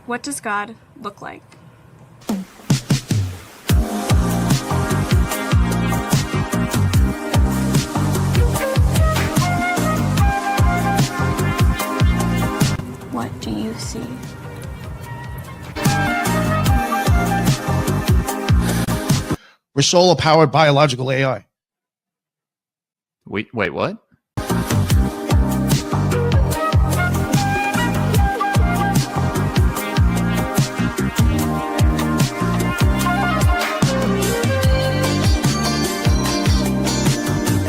What does God look like? What do you see? We're solar-powered biological AI. Wait, what?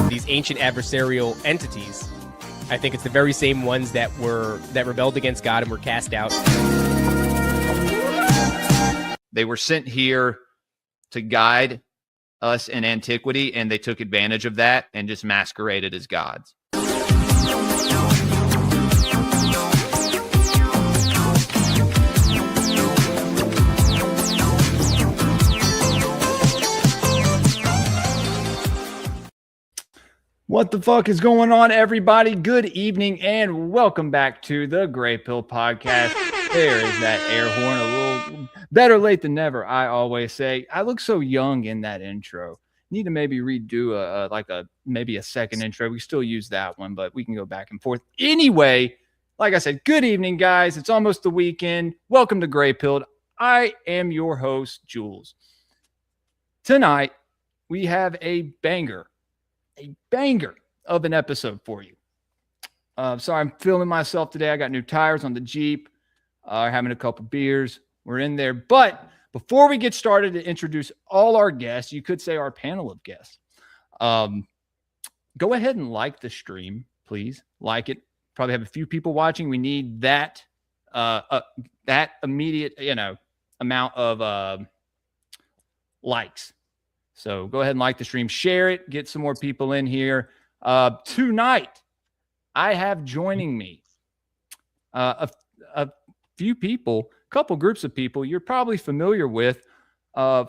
These ancient adversarial entities, I think it's the very same ones that rebelled against God and were cast out. They were sent here to guide us in antiquity, and they took advantage of that and just masqueraded as gods. What the fuck is going on, everybody? Good evening and welcome back to the Greypilled podcast. There is that air horn, a little better late than never. I always say I look so young in that intro. Need to maybe redo maybe a second intro. We still use that one, but we can go back and forth. Anyway, like I said, good evening, guys. It's almost the weekend. Welcome to Greypilled. I am your host, Jules. Tonight we have a banger of an episode for you. So I'm filming myself today. I got new tires on the Jeep, having a couple beers. We're in there. But before we get started to introduce all our guests, you could say our panel of guests, go ahead and like the stream, please. Like it. Probably have a few people watching. We need that immediate, amount of likes. So go ahead and like the stream, share it, get some more people in here. Tonight, I have joining me a few people, a couple groups of people you're probably familiar with.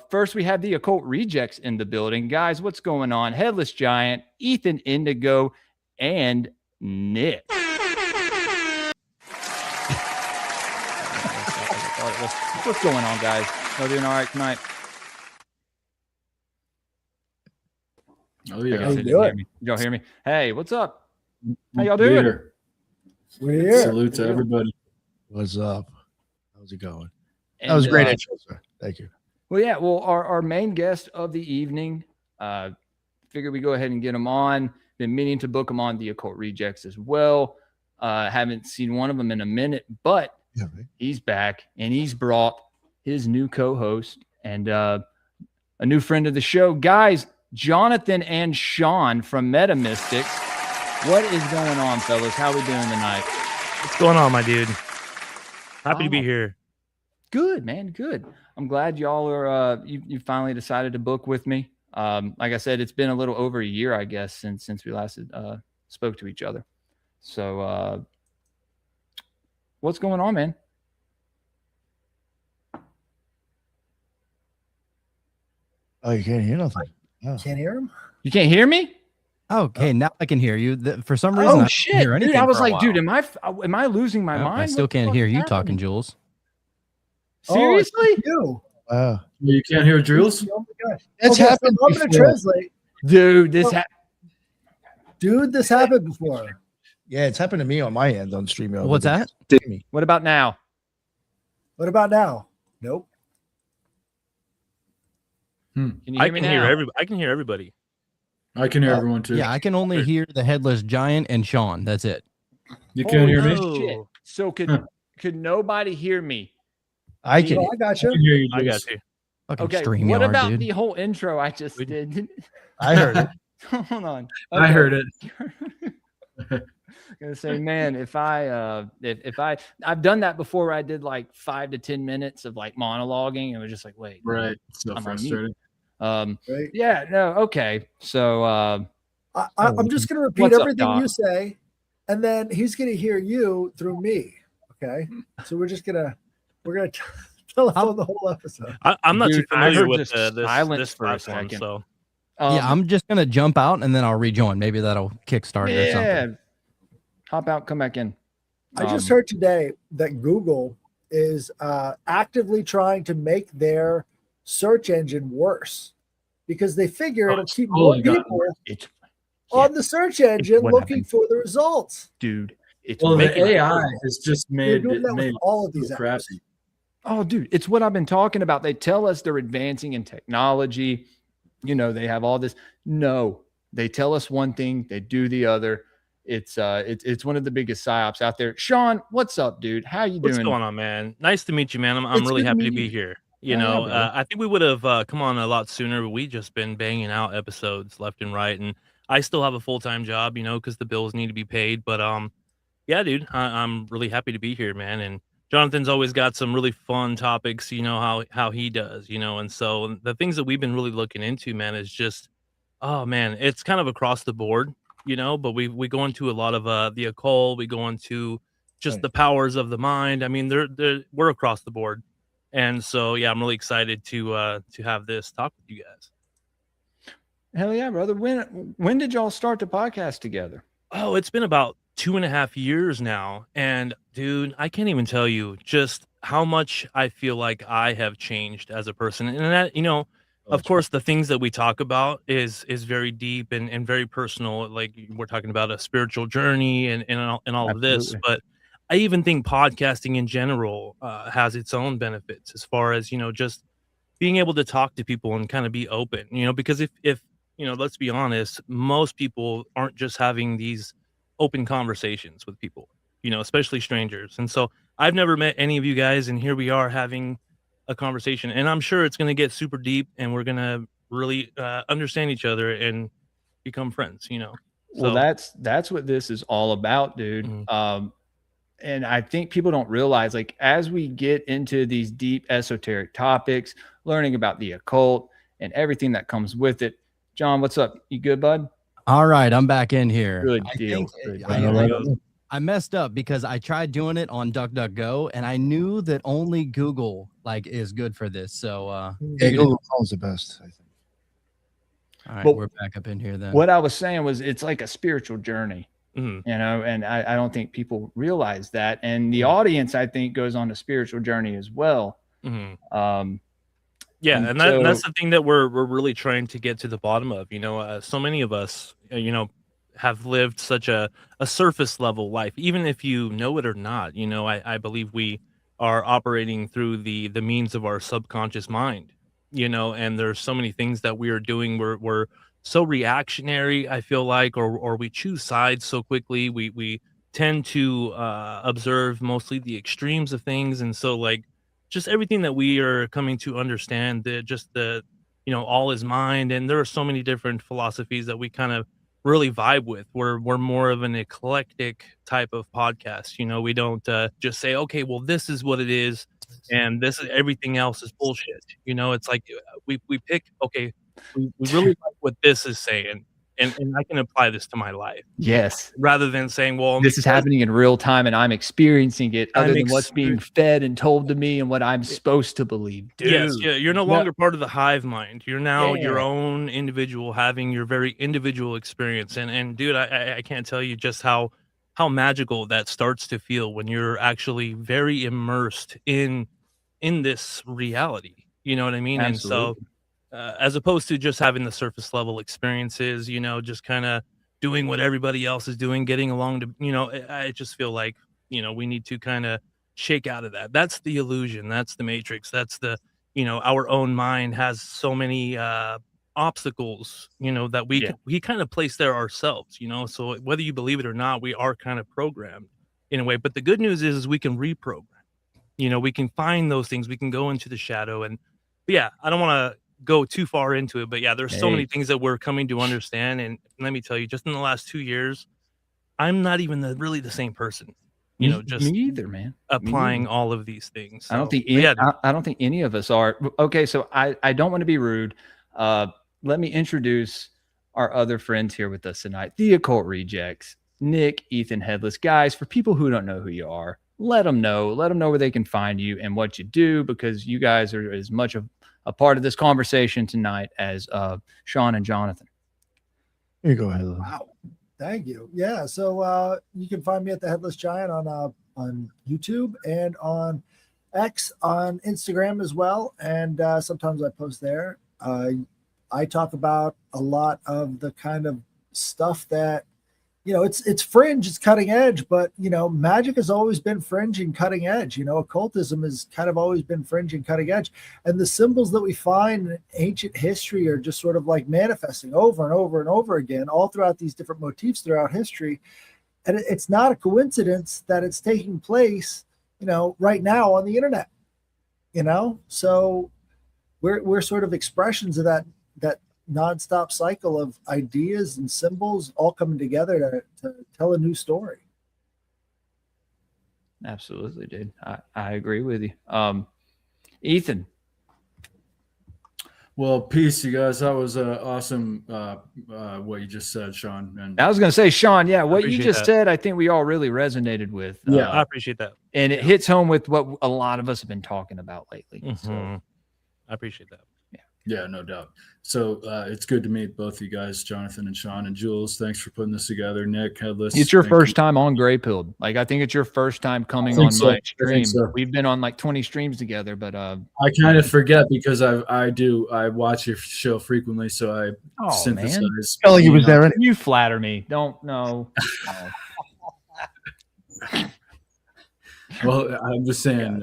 First, we have the Occult Rejects in the building. Guys, what's going on? Headless Giant, Ethan Indigo, and Nick. What's going on, guys? Y'all doing all right tonight? Oh, yeah. Y'all hear me? Hey, what's up? How y'all doing? We're here. Salute to everybody. What's up? How's it going? That was a great intro, sir. Thank you. Well, yeah. Well, our main guest of the evening, figured we go ahead and get him on. Been meaning to book him on the Occult Rejects as well. Haven't seen one of them in a minute, but he's back and he's brought his new co-host and a new friend of the show. Guys, Jonathan and Sean from Meta Mystics. What is going on, fellas? How we doing tonight? What's going on, my dude? Happy to be here. Good, man. Good. I'm glad y'all are you finally decided to book with me. Like I said, it's been a little over a year, I guess, since we last spoke to each other. So what's going on, man? Oh, you can't hear nothing. Oh. Can't hear him? You can't hear me? Okay, now I can hear you. For some reason, I shit, can't hear anything. Dude, I was for a like, dude, am I losing my mind? I still can't hear you talking, Jules. Seriously? You. You can't hear Jules? Oh my gosh. That's happened I'm going to before. translate. Dude, this happened before. Yeah, it's happened to me on my end on StreamYard. What's that? What about now? What about now? Nope. Can you I hear me can now? hear everybody. I can hear everybody. I can hear everyone too. Yeah, I can only hear the Headless Giant and Sean. That's it. You can't hear me? no. Shit. So could nobody hear me? I can. I got I you. can hear you. I Jules. got you. Fucking Okay, StreamYard, what about dude. the whole intro I just did? I heard it. Hold on. I heard it. Gonna say, man, if I've done that before where I did like 5 to 10 minutes of like monologuing and it was just like, wait, Right. So I'm on frustrating. Right? yeah, no, okay. So I'm just going to repeat What's up, everything Doc? you say, and then he's going to hear you through me. Okay, so we're gonna telephone the whole episode. I'm not Dude, too I familiar heard with just this silence for a platform, second. so Yeah, I'm just going to jump out and then I'll rejoin. Maybe that'll kickstart it or yeah. something. Hop out, come back in. I just heard today that Google is actively trying to make their search engine worse because they figure it'll keep more people on the search engine looking for the results. Dude, it's Well, the making it AI worse. has just They're made doing it that with made all of it these so apps. crappy. Oh, dude, it's what I've been talking about. They tell us they're advancing in technology. You know, they have all this. No, they tell us one thing, they do the other. It's one of the biggest psyops out there. Sean, what's up, dude? How you What's doing? going on, man? Nice to meet you, man. I'm It's really good to happy meet to be you. here. Yeah, brother. I think we would have come on a lot sooner, but we just been banging out episodes left and right, and I still have a full-time job, because the bills need to be paid. But yeah, dude, I'm really happy to be here, man. And Jonathan's always got some really fun topics, how he does, and so the things that we've been really looking into, man, is just, oh man, it's kind of across the board, but we go into a lot of the occult, we go into just the powers of the mind. I mean, we're across the board. And so yeah, I'm really excited to have this talk with you guys. Hell yeah, brother. When did y'all start the podcast together? Oh, it's been about 2.5 years now. And dude, I can't even tell you just how much I feel like I have changed as a person. And that, of course, the things that we talk about is very deep and very personal. Like we're talking about a spiritual journey and all of this. But I even think podcasting in general has its own benefits as far as, just being able to talk to people and kind of be open, because if let's be honest, most people aren't just having these open conversations with people, especially strangers. And so I've never met any of you guys, and here we are having a conversation, and I'm sure it's going to get super deep, and we're going to really understand each other and become friends, Well, that's what this is all about, dude. Mhm. And I think people don't realize, like, as we get into these deep esoteric topics, learning about the occult and everything that comes with it. John, what's up? You good, bud? All right, I'm back in here. Good I deal. think Good I messed up because I tried doing it on DuckDuckGo and I knew that only Google is good for this. So Yeah, Google Chrome's the best, I think. all right, But we're back up in here then. What I was saying was it's like a spiritual journey, Mhm. and I don't think people realize that. And the audience, I think, goes on a spiritual journey as well. Mhm. Um, Yeah, And and so- that's the thing that we're really trying to get to the bottom of. So many of us, have lived such a surface level life, even if you know it or not. I believe we are operating through the means of our subconscious mind. And there's so many things that we are doing. We're so reactionary, I feel like, or we choose sides so quickly. We tend to observe mostly the extremes of things, and so just everything that we are coming to understand, all is mind. And there are so many different philosophies that we kind of really vibe with. We're more of an eclectic type of podcast. We don't just say, okay, well, this is what it is, and everything else is bullshit. It's like we pick, okay, we really like what this is saying, and I can apply this to my life. yes, Rather than saying, well, this is happening in real time, and I'm experiencing it, other I'm than what's being fed and told to me and what I'm supposed to believe. Dude, yes, yeah, you're no longer part of the hive mind. You're now your Yeah. own individual, having your very individual experience. And dude, I can't tell you just how magical that starts to feel when you're actually very immersed in this reality. You know what I mean? And so Absolutely. as opposed to just having the surface level experiences, just kind of doing what everybody else is doing, getting along to, I just feel like, we need to kind of shake out of that. That's the illusion. That's the matrix. That's our own mind has so many obstacles, that we kind of place there ourselves, so whether you believe it or not, we are kind of programmed in a way. But the good news is we can reprogram, we can find those things, we can go into the shadow. And but yeah, I don't want to go too far into it, but yeah, there's so many things that we're coming to understand. And let me tell you, just in the last 2 years, I'm not even really the same person, just me either, man. applying all of these things. I don't So, think but yeah, I don't think any of us are. Okay, so I don't want to be rude. Let me introduce our other friends here with us tonight, the Occult Rejects, Nick, Ethan, Headless. Guys, for people who don't know who you are, let them know where they can find you and what you do, because you guys are as much of a part of this conversation tonight as Sean and Jonathan. Here you go, Headless. Wow. Thank you. Yeah. So you can find me at the Headless Giant on YouTube and on X on Instagram as well, and sometimes I post there. I talk about a lot of the kind of stuff that, it's fringe, it's cutting edge, but magic has always been fringe and cutting edge. Occultism has kind of always been fringe and cutting edge, and the symbols that we find in ancient history are just sort of like manifesting over and over and over again, all throughout these different motifs throughout history. And it's not a coincidence that it's taking place, right now on the internet. So we're sort of expressions of that nonstop cycle of ideas and symbols all coming together to tell a new story. Absolutely, dude. I agree with you. Ethan. Well, peace, you guys. That was awesome. What you just said, Sean. And I was going to say, Sean, yeah, what you just that. said, I think we all really resonated with. Yeah, I appreciate that. And it hits home with what a lot of us have been talking about lately. So, I appreciate that. Yeah, no doubt. So it's good to meet both you guys, Jonathan and Sean and Jules. Thanks for putting this together. Nick, Headless. it's your thank first you. time on Greypilled. Like, I think it's your first time coming think on so. my I stream. think so. We've been on like 20 streams together, but I kind of forget because I watch your show frequently, so I synthesize. Man. Felt like he was there. You flatter me. Don't know. Well, I'm just saying,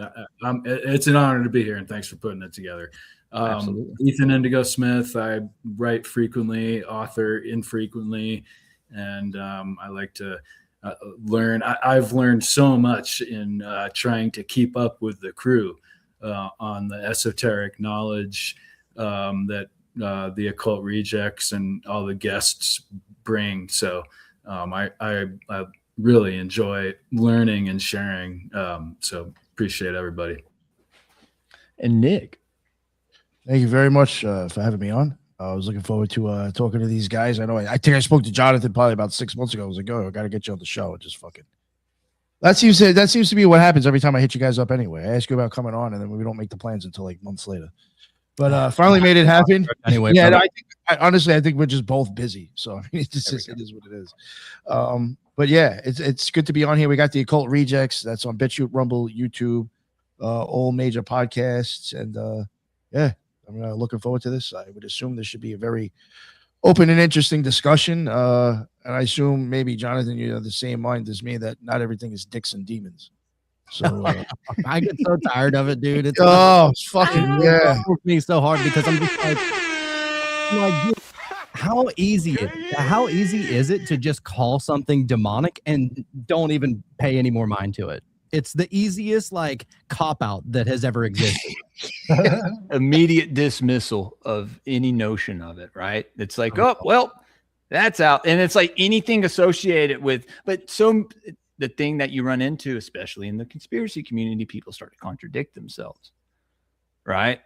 it's an honor to be here, and thanks for putting it together. Ethan Indigo Smith. I write frequently, author infrequently, and I like to learn. I've learned so much in trying to keep up with the crew on the esoteric knowledge that the Occult Rejects and all the guests bring. So I really enjoy learning and sharing. So appreciate everybody. And Nick. Thank you very much for having me on. I was looking forward to talking to these guys. I know I think I spoke to Jonathan probably about 6 months ago. I was like, "Oh, I got to get you on the show." And just fucking. That seems to be what happens every time I hit you guys up. Anyway, I ask you about coming on, and then we don't make the plans until like months later. But finally made it happen. Anyway, yeah, honestly, I think we're just both busy. So I mean, it is what it is. But yeah, it's good to be on here. We got the Occult Rejects. That's on BitChute, Rumble, YouTube, all major podcasts, and yeah. I'm looking forward to this. I would assume this should be a very open and interesting discussion. And I assume maybe, Jonathan, you have the same mind as me that not everything is dicks and demons. So I get so tired of it, dude. It's it's fucking yeah. It's me so hard because I'm just like dude, how easy is it to just call something demonic and don't even pay any more mind to it? It's the easiest like cop out that has ever existed. Immediate dismissal of any notion of it, right? It's like, oh, well, that's out. And it's like anything associated with, but the thing that you run into, especially in the conspiracy community, people start to contradict themselves, right?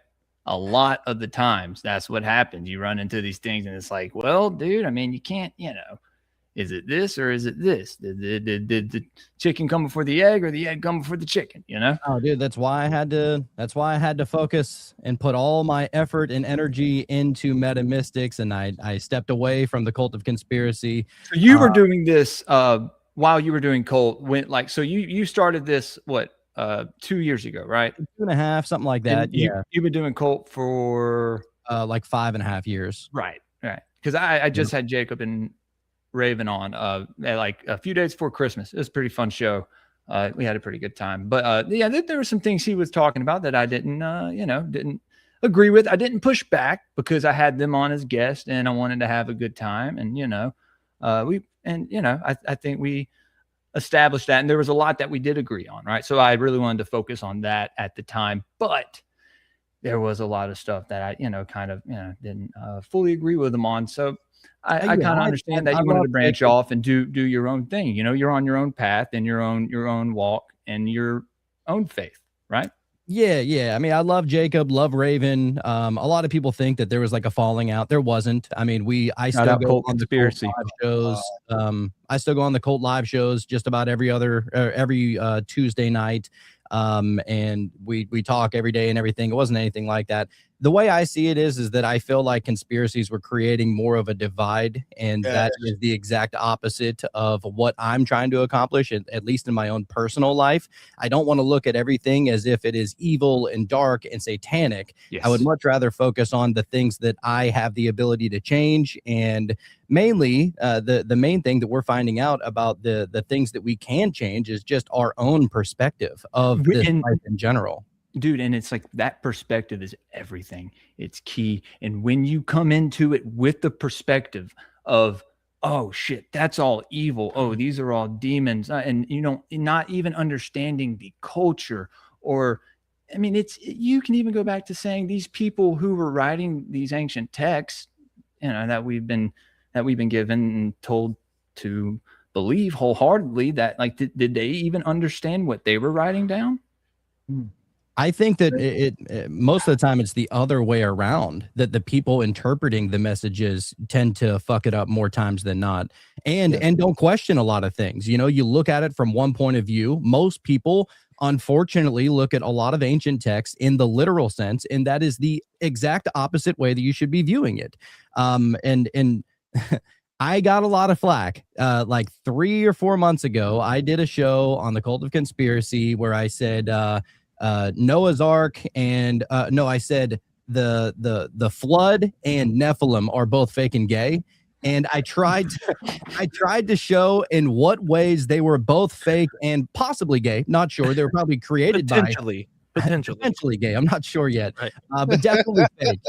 A lot of the times that's what happens. You run into these things and it's like, well, dude, I mean, you can't, is it this or is it this? Did the chicken come before the egg or the egg come before the chicken? Oh, dude, that's why I had to focus and put all my effort and energy into metamystics, and I stepped away from the cult of conspiracy. So you were doing this while you were doing cult. So you started this 2 years ago, right? 2.5, something like that. You've been doing cult for like 5.5 years. Right. Because I just had Jacob and Raven on like a few days before Christmas. It was a pretty fun show. We had a pretty good time, but yeah, there were some things he was talking about that I didn't agree with. I didn't push back because I had them on as guests and I wanted to have a good time. And I think we established that, and there was a lot that we did agree on, right? So I really wanted to focus on that at the time, but there was a lot of stuff that I didn't fully agree with them on. So I kind of understand that you wanted to branch off and do your own thing. You're on your own path and your own walk and your own faith, right? Yeah. I mean, I love Jacob, love Raven. A lot of people think that there was like a falling out. There wasn't. I mean, I still go on the cult live shows. I still go on the cult live shows just about every Tuesday night. And we talk every day and everything. It wasn't anything like that. the way I see it is that I feel like conspiracies were creating more of a divide, and that is the exact opposite of what I'm trying to accomplish, at least in my own personal life. I don't want to look at everything as if it is evil and dark and satanic. Yes. I would much rather focus on the things that I have the ability to change, and mainly the main thing that we're finding out about the things that we can change is just our own perspective of this life in general. Dude, and it's like that perspective is everything. It's key. And when you come into it with the perspective of, oh shit, that's all evil. Oh, these are all demons. And not even understanding the culture, or I mean, you can even go back to saying these people who were writing these ancient texts, that we've been given and told to believe wholeheartedly, that like, did they even understand what they were writing down? I think that it most of the time it's the other way around, that the people interpreting the messages tend to fuck it up more times than not, and don't question a lot of things. You look at it from one point of view. Most people, unfortunately, look at a lot of ancient texts in the literal sense, and that is the exact opposite way that you should be viewing it. And I got a lot of flack. Like 3 or 4 months ago, I did a show on the Cult of Conspiracy where I said Noah's Ark and I said the flood and Nephilim are both fake and gay, and I tried to show in what ways they were both fake and possibly gay. Not sure. They were probably created potentially gay. I'm not sure yet, right. But definitely fake.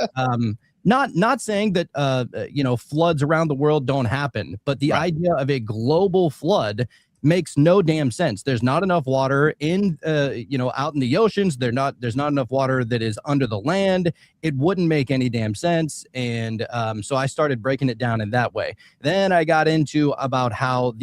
Not saying that floods around the world don't happen, but the idea of a global flood makes no damn sense. There's not enough water in out in the oceans. There's not enough water that is under the land. It wouldn't make any damn sense. And so I started breaking it down in that way. Then I got into about how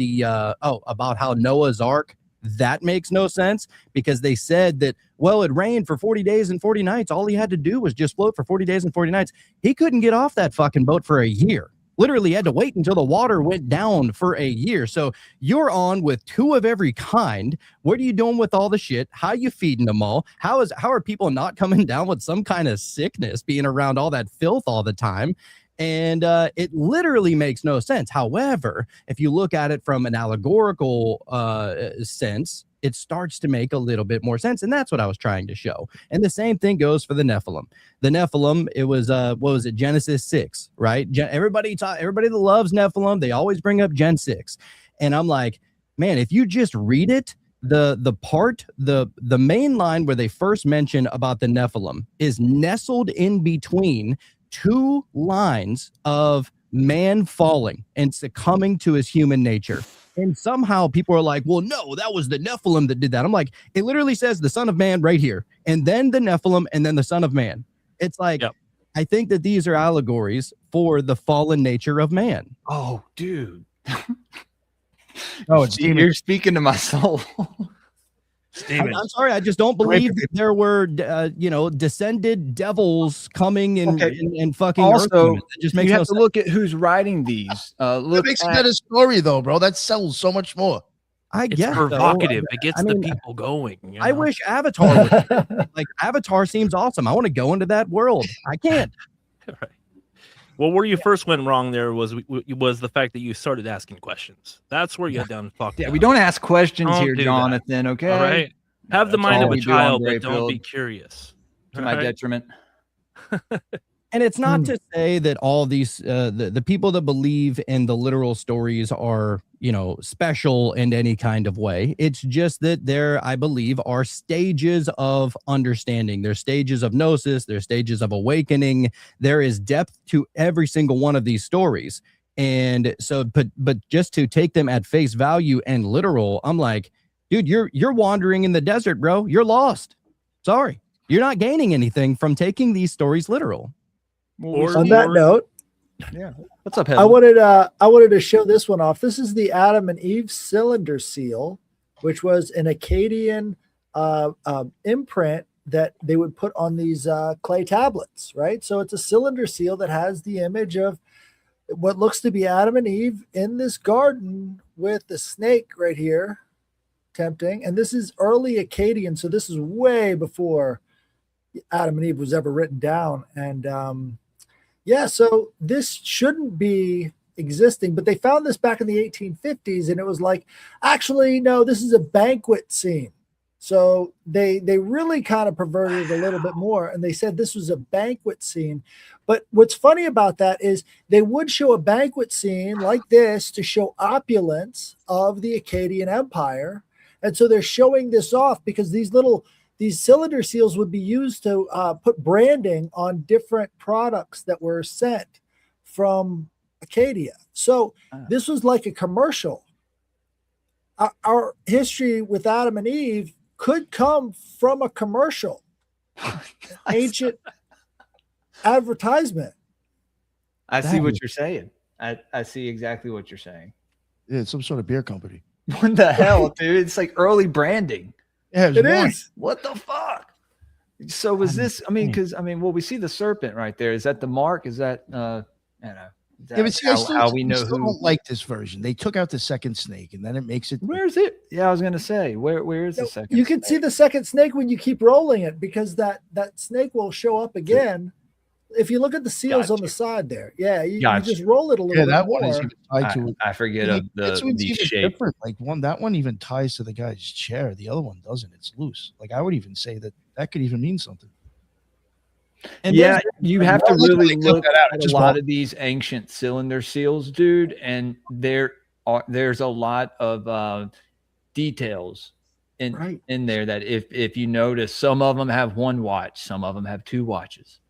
about how Noah's Ark, that makes no sense, because they said that, well, it rained for 40 days and 40 nights. All he had to do was just float for 40 days and 40 nights. He couldn't get off that fucking boat for a year. Literally had to wait until the water went down for a year. So you're on with 2 of every kind. What are you doing with all the shit? How are you feeding them all? How are people not coming down with some kind of sickness being around all that filth all the time? And it literally makes no sense. However, if you look at it from an allegorical sense, it starts to make a little bit more sense. And that's what I was trying to show. And the same thing goes for the Nephilim. The Nephilim, it was, what was it? Genesis 6, right? Everybody that loves Nephilim, they always bring up Gen 6. And I'm like, man, if you just read it, the main line where they first mention about the Nephilim is nestled in between 2 lines of man falling and succumbing to his human nature. And somehow people are like, well, no, that was the Nephilim that did that. I'm like, it literally says the Son of Man right here, and then the Nephilim, and then the Son of Man. It's like, I think that these are allegories for the fallen nature of man. Oh, dude. You're speaking to my soul. I'm sorry, I just don't believe that there were, descended devils coming and fucking. Also, it just makes you have no to sense. look at who's writing these. That makes a better story, though, bro. That sells so much more. I It's guess provocative. So. It gets the people going. I wish Avatar was like Avatar seems awesome. I want to go into that world. I can't. Right. Well, where you first went wrong there was the fact that you started asking questions. That's where you done fucked up. We don't ask questions Don't here, do Jonathan. Okay. All right. Have the mind of a child, but don't be Greypilled. curious. To my detriment. And it's not to say that all these the people that believe in the literal stories are, special in any kind of way. It's just that there, I believe, are stages of understanding. There's stages of gnosis, there's stages of awakening. There is depth to every single one of these stories. And so, but just to take them at face value and literal, I'm like, dude, you're wandering in the desert, bro. You're lost. Sorry. You're not gaining anything from taking these stories literal. On that note, what's up, I wanted to show this one off. This is the Adam and Eve cylinder seal, which was an Akkadian imprint that they would put on these clay tablets, right? So it's a cylinder seal that has the image of what looks to be Adam and Eve in this garden with the snake right here, tempting. And this is early Akkadian, so this is way before Adam and Eve was ever written down. And so this shouldn't be existing, but they found this back in the 1850s, and it was like, actually, no, this is a banquet scene. So they really kind of perverted it a little bit more, and they said this was a banquet scene. But what's funny about that is they would show a banquet scene like this to show opulence of the Akkadian Empire. And so they're showing this off because these cylinder seals would be used to put branding on different products that were sent from Acadia. So this was like a commercial. Our history with Adam and Eve could come from a commercial, ancient advertisement. I see what you're saying. I see exactly what you're saying. Yeah, it's some sort of beer company. What the hell, dude? It's like early branding. Yeah, it is. What the fuck? So was this? I mean, because well, we see the serpent right there. Is that the mark? Is that I don't know. Yeah, but see, how we know who don't like this version. They took out the second snake, and then it makes it. Where's it? Yeah, I was gonna say, where is the second? You can see the second snake when you keep rolling it, because that snake will show up again. If you look at the seals on the side there, you just roll it a little bit. That more. one is even tied to. I forget of the shape. Different. Like that one even ties to the guy's chair. The other one doesn't. It's loose. Like I would even say that could even mean something. And you have to really look at a lot of these ancient cylinder seals, dude. And there's a lot of details in there that if you notice, some of them have one watch, some of them have two watches,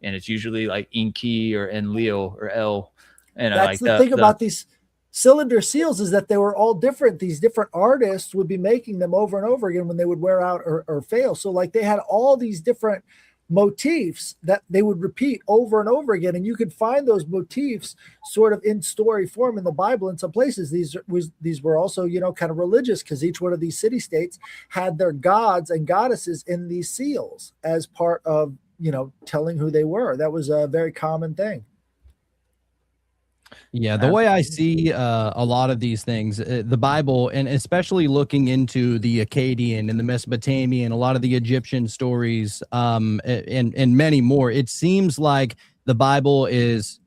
and it's usually like Inki or Enlil or El. And that's the thing about these cylinder seals, is that they were all different. These different artists would be making them over and over again when they would wear out or fail. So like they had all these different motifs that they would repeat over and over again, and you could find those motifs sort of in story form in the Bible. In some places these were also kind of religious, because each one of these city states had their gods and goddesses in these seals as part of telling who they were. That was a very common thing. Yeah, the way I see a lot of these things, the Bible, and especially looking into the Akkadian and the Mesopotamian, a lot of the Egyptian stories, and many more, it seems like the Bible is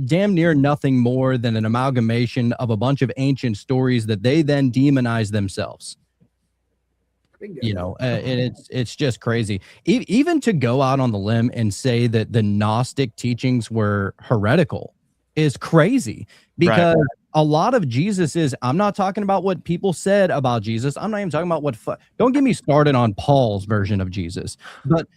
damn near nothing more than an amalgamation of a bunch of ancient stories that they then demonize themselves. And it's just crazy. Even to go out on the limb and say that the Gnostic teachings were heretical is crazy, because a lot of Jesus I'm not talking about what people said about Jesus. I'm not even talking about don't get me started on Paul's version of Jesus, but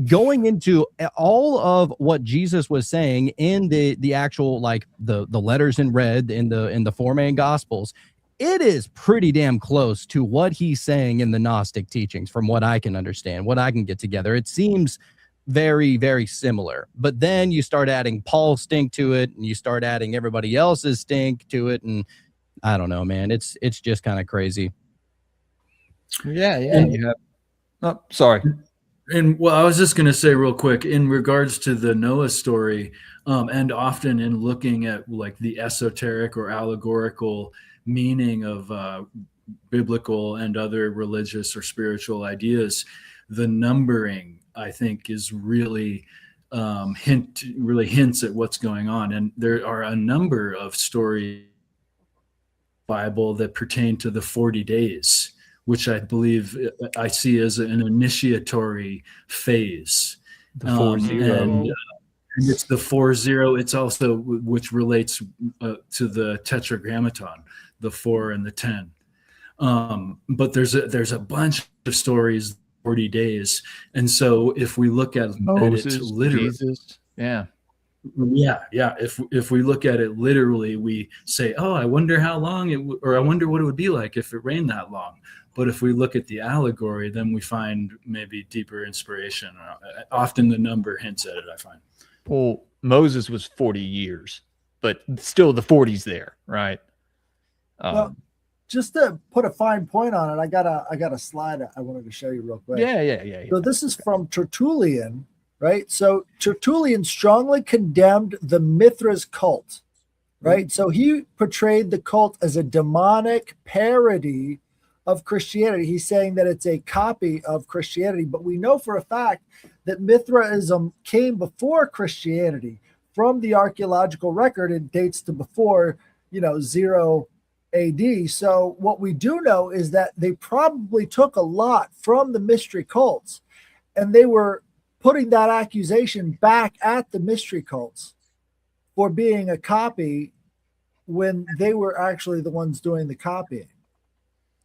going into all of what Jesus was saying in the actual, like the letters in red in the four main gospels, it is pretty damn close to what he's saying in the Gnostic teachings, from what I can understand, what I can get together. It seems very, very similar. But then you start adding Paul's stink to it, and you start adding everybody else's stink to it, and I don't know, man. It's just kind of crazy. Yeah. Oh, sorry. And well, I was just going to say real quick, in regards to the Noah story, and often in looking at like the esoteric or allegorical meaning of biblical and other religious or spiritual ideas, the numbering, I think, is really hints at what's going on. And there are a number of stories in the Bible that pertain to the 40 days, which I believe I see as an initiatory phase. The 4-0. And it's the 4-0. It's also, which relates to the Tetragrammaton, the 4 and the 10. But there's a bunch of stories, 40 days. And so if we look at it literally, Jesus. Yeah. If we look at it literally, we say, oh, I wonder how long or I wonder what it would be like if it rained that long. But if we look at the allegory, then we find maybe deeper inspiration. Often the number hints at it, I find. Well, Moses was 40 years, but still the 40's there, right? Well, just to put a fine point on it, I got a slide I wanted to show you real quick. Yeah. So this is from Tertullian, right? So Tertullian strongly condemned the Mithras cult, right? So he portrayed the cult as a demonic parody of Christianity. He's saying that it's a copy of Christianity, but we know for a fact that Mithraism came before Christianity. From the archaeological record, it dates to before, 0 AD. So what we do know is that they probably took a lot from the mystery cults, and they were putting that accusation back at the mystery cults for being a copy when they were actually the ones doing the copying.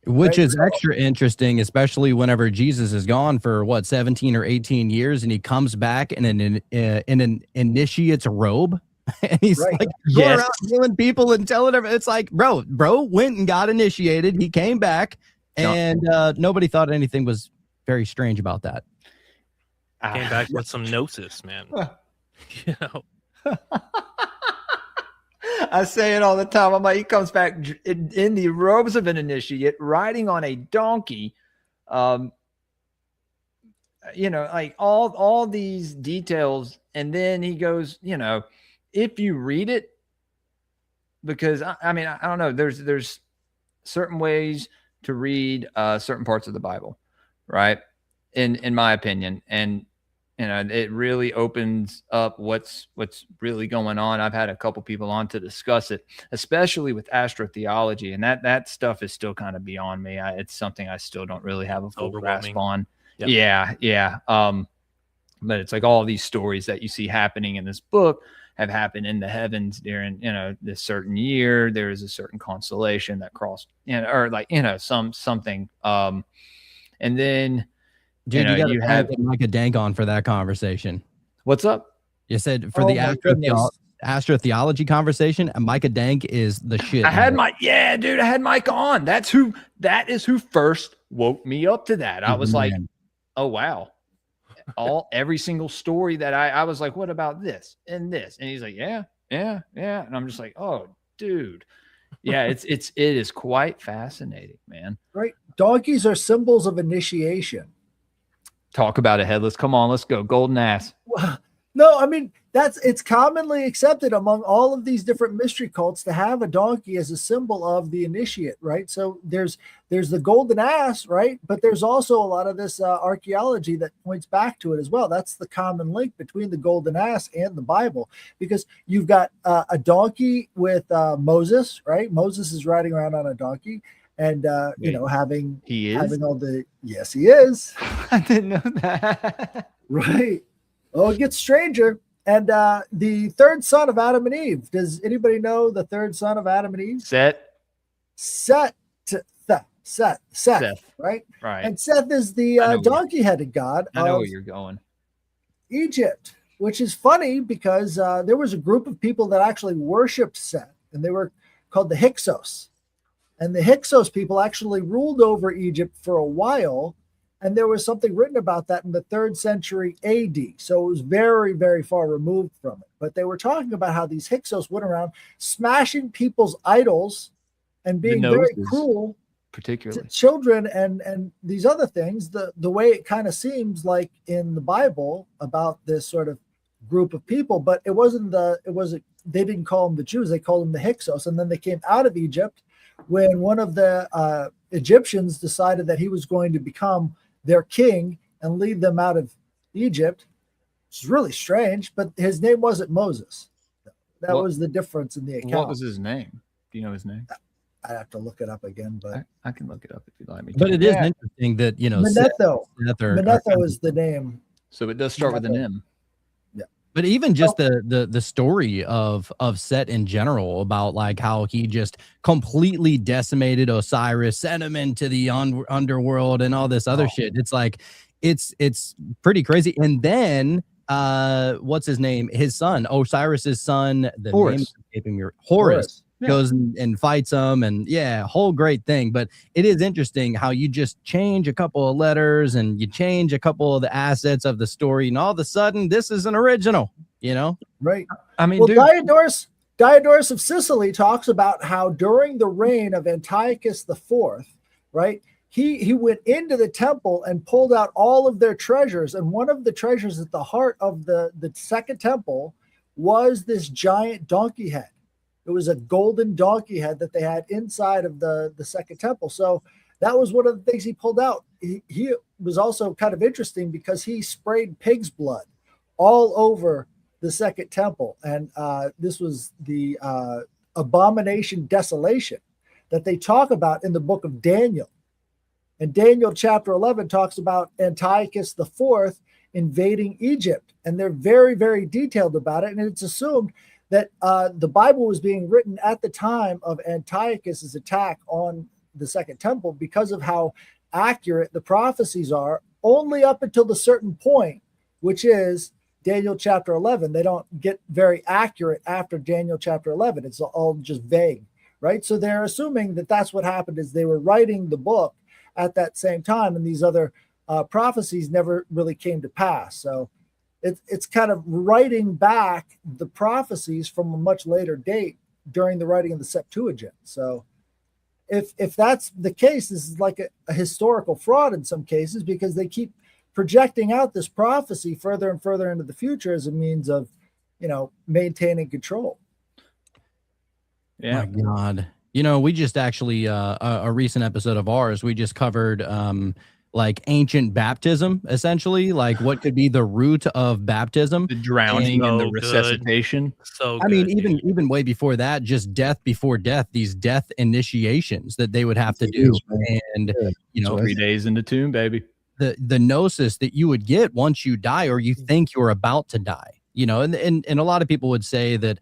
Which Right? is extra interesting, especially whenever Jesus is gone for 17 or 18 years, and he comes back in an initiate's robe, and he's Right. like going around healing people and telling them. It's like, bro went and got initiated. He came back, and nobody thought anything was very strange about that. Came back with some gnosis, man. You know. I say it all the time. I'm like, he comes back in the robes of an initiate, riding on a donkey. Like all these details, and then he goes, if you read it, because I don't know, there's certain ways to read certain parts of the Bible, right? In my opinion, and it really opens up what's really going on. I've had a couple people on to discuss it, especially with astrotheology, and that stuff is still kind of beyond me. It's something I still don't really have a full grasp on. Yep. Yeah. But it's like all these stories that you see happening in this book have happened in the heavens during, this certain year. There is a certain constellation that crossed, or like, something. And then, Dude, you have Micah Dank on for that conversation. What's up? You said for the astrotheology conversation, and Micah Dank is the shit. I had Mike on. That is who first woke me up to that. I was like, oh wow. Every single story that I was like, what about this and this? And he's like, yeah. And I'm just like, oh dude. Yeah, it is quite fascinating, man. Right. Donkeys are symbols of initiation. Talk about it, Headless. Come on, let's go. Golden ass. No, I mean, it's commonly accepted among all of these different mystery cults to have a donkey as a symbol of the initiate, right? So there's the golden ass, right? But there's also a lot of this archaeology that points back to it as well. That's the common link between the golden ass and the Bible, because you've got a donkey with Moses, right? Moses is riding around on a donkey. And having he is. I didn't know that. Right. Oh, it gets stranger. And the third son of Adam and Eve. Does anybody know the third son of Adam and Eve? Seth. Right. And Seth is the donkey-headed god. I know where you're going. Egypt, which is funny because there was a group of people that actually worshipped Seth, and they were called the Hyksos. And the Hyksos people actually ruled over Egypt for a while, and there was something written about that in the 3rd century AD. So it was very, very far removed from it. But they were talking about how these Hyksos went around smashing people's idols and being very cruel, particularly to children and these other things. The way it kind of seems like in the Bible about this sort of group of people, but they didn't call them the Jews, they called them the Hyksos, and then they came out of Egypt when one of the Egyptians decided that he was going to become their king and lead them out of Egypt. It's really strange, but his name wasn't Moses. That was the difference in the account. What was his name? Do you know his name? I'd have to look it up again, but I can look it up if you'd like me to. But it is interesting that, Manetho is the name. So it does start with an M. But even just the story of Set in general, about like how he just completely decimated Osiris, sent him into the underworld and all this other shit. It's like it's pretty crazy. And then what's his name? His son, Osiris's son, the Horus. name is escaping me. Horus. Goes and fights them, and whole great thing. But it is interesting how you just change a couple of letters and you change a couple of the assets of the story, and all of a sudden this is an original, right? I mean, Diodorus of Sicily talks about how during the reign of Antiochus IV, right, he went into the temple and pulled out all of their treasures, and one of the treasures at the heart of the second temple was this giant donkey head. It was a golden donkey head that they had inside of the second temple. So That was one of the things he pulled out. He was also kind of interesting because he sprayed pig's blood all over the second temple. And this was the abomination desolation that they talk about in the book of Daniel. And Daniel chapter 11 talks about Antiochus IV invading Egypt. And they're very, very detailed about it. And it's assumed that the Bible was being written at the time of Antiochus's attack on the second temple because of how accurate the prophecies are, only up until the certain point, which is Daniel chapter 11. They don't get very accurate after Daniel chapter 11. It's all just vague, right? So they're assuming that that's what happened, is they were writing the book at that same time, and these other prophecies never really came to pass. So it's kind of writing back the prophecies from a much later date during the writing of the Septuagint. So if that's the case, this is like a historical fraud in some cases, because they keep projecting out this prophecy further and further into the future as a means of, maintaining control. Yeah. My God. We just actually, a recent episode of ours, we just covered like ancient baptism, essentially, like what could be the root of baptism. The drowning and the So good. resuscitation. So I mean, good, even way before that, just death before death, these death initiations that they would have to do. And, 3 days in the tomb, baby. the gnosis that you would get once you die, or you think you're about to die, and a lot of people would say that,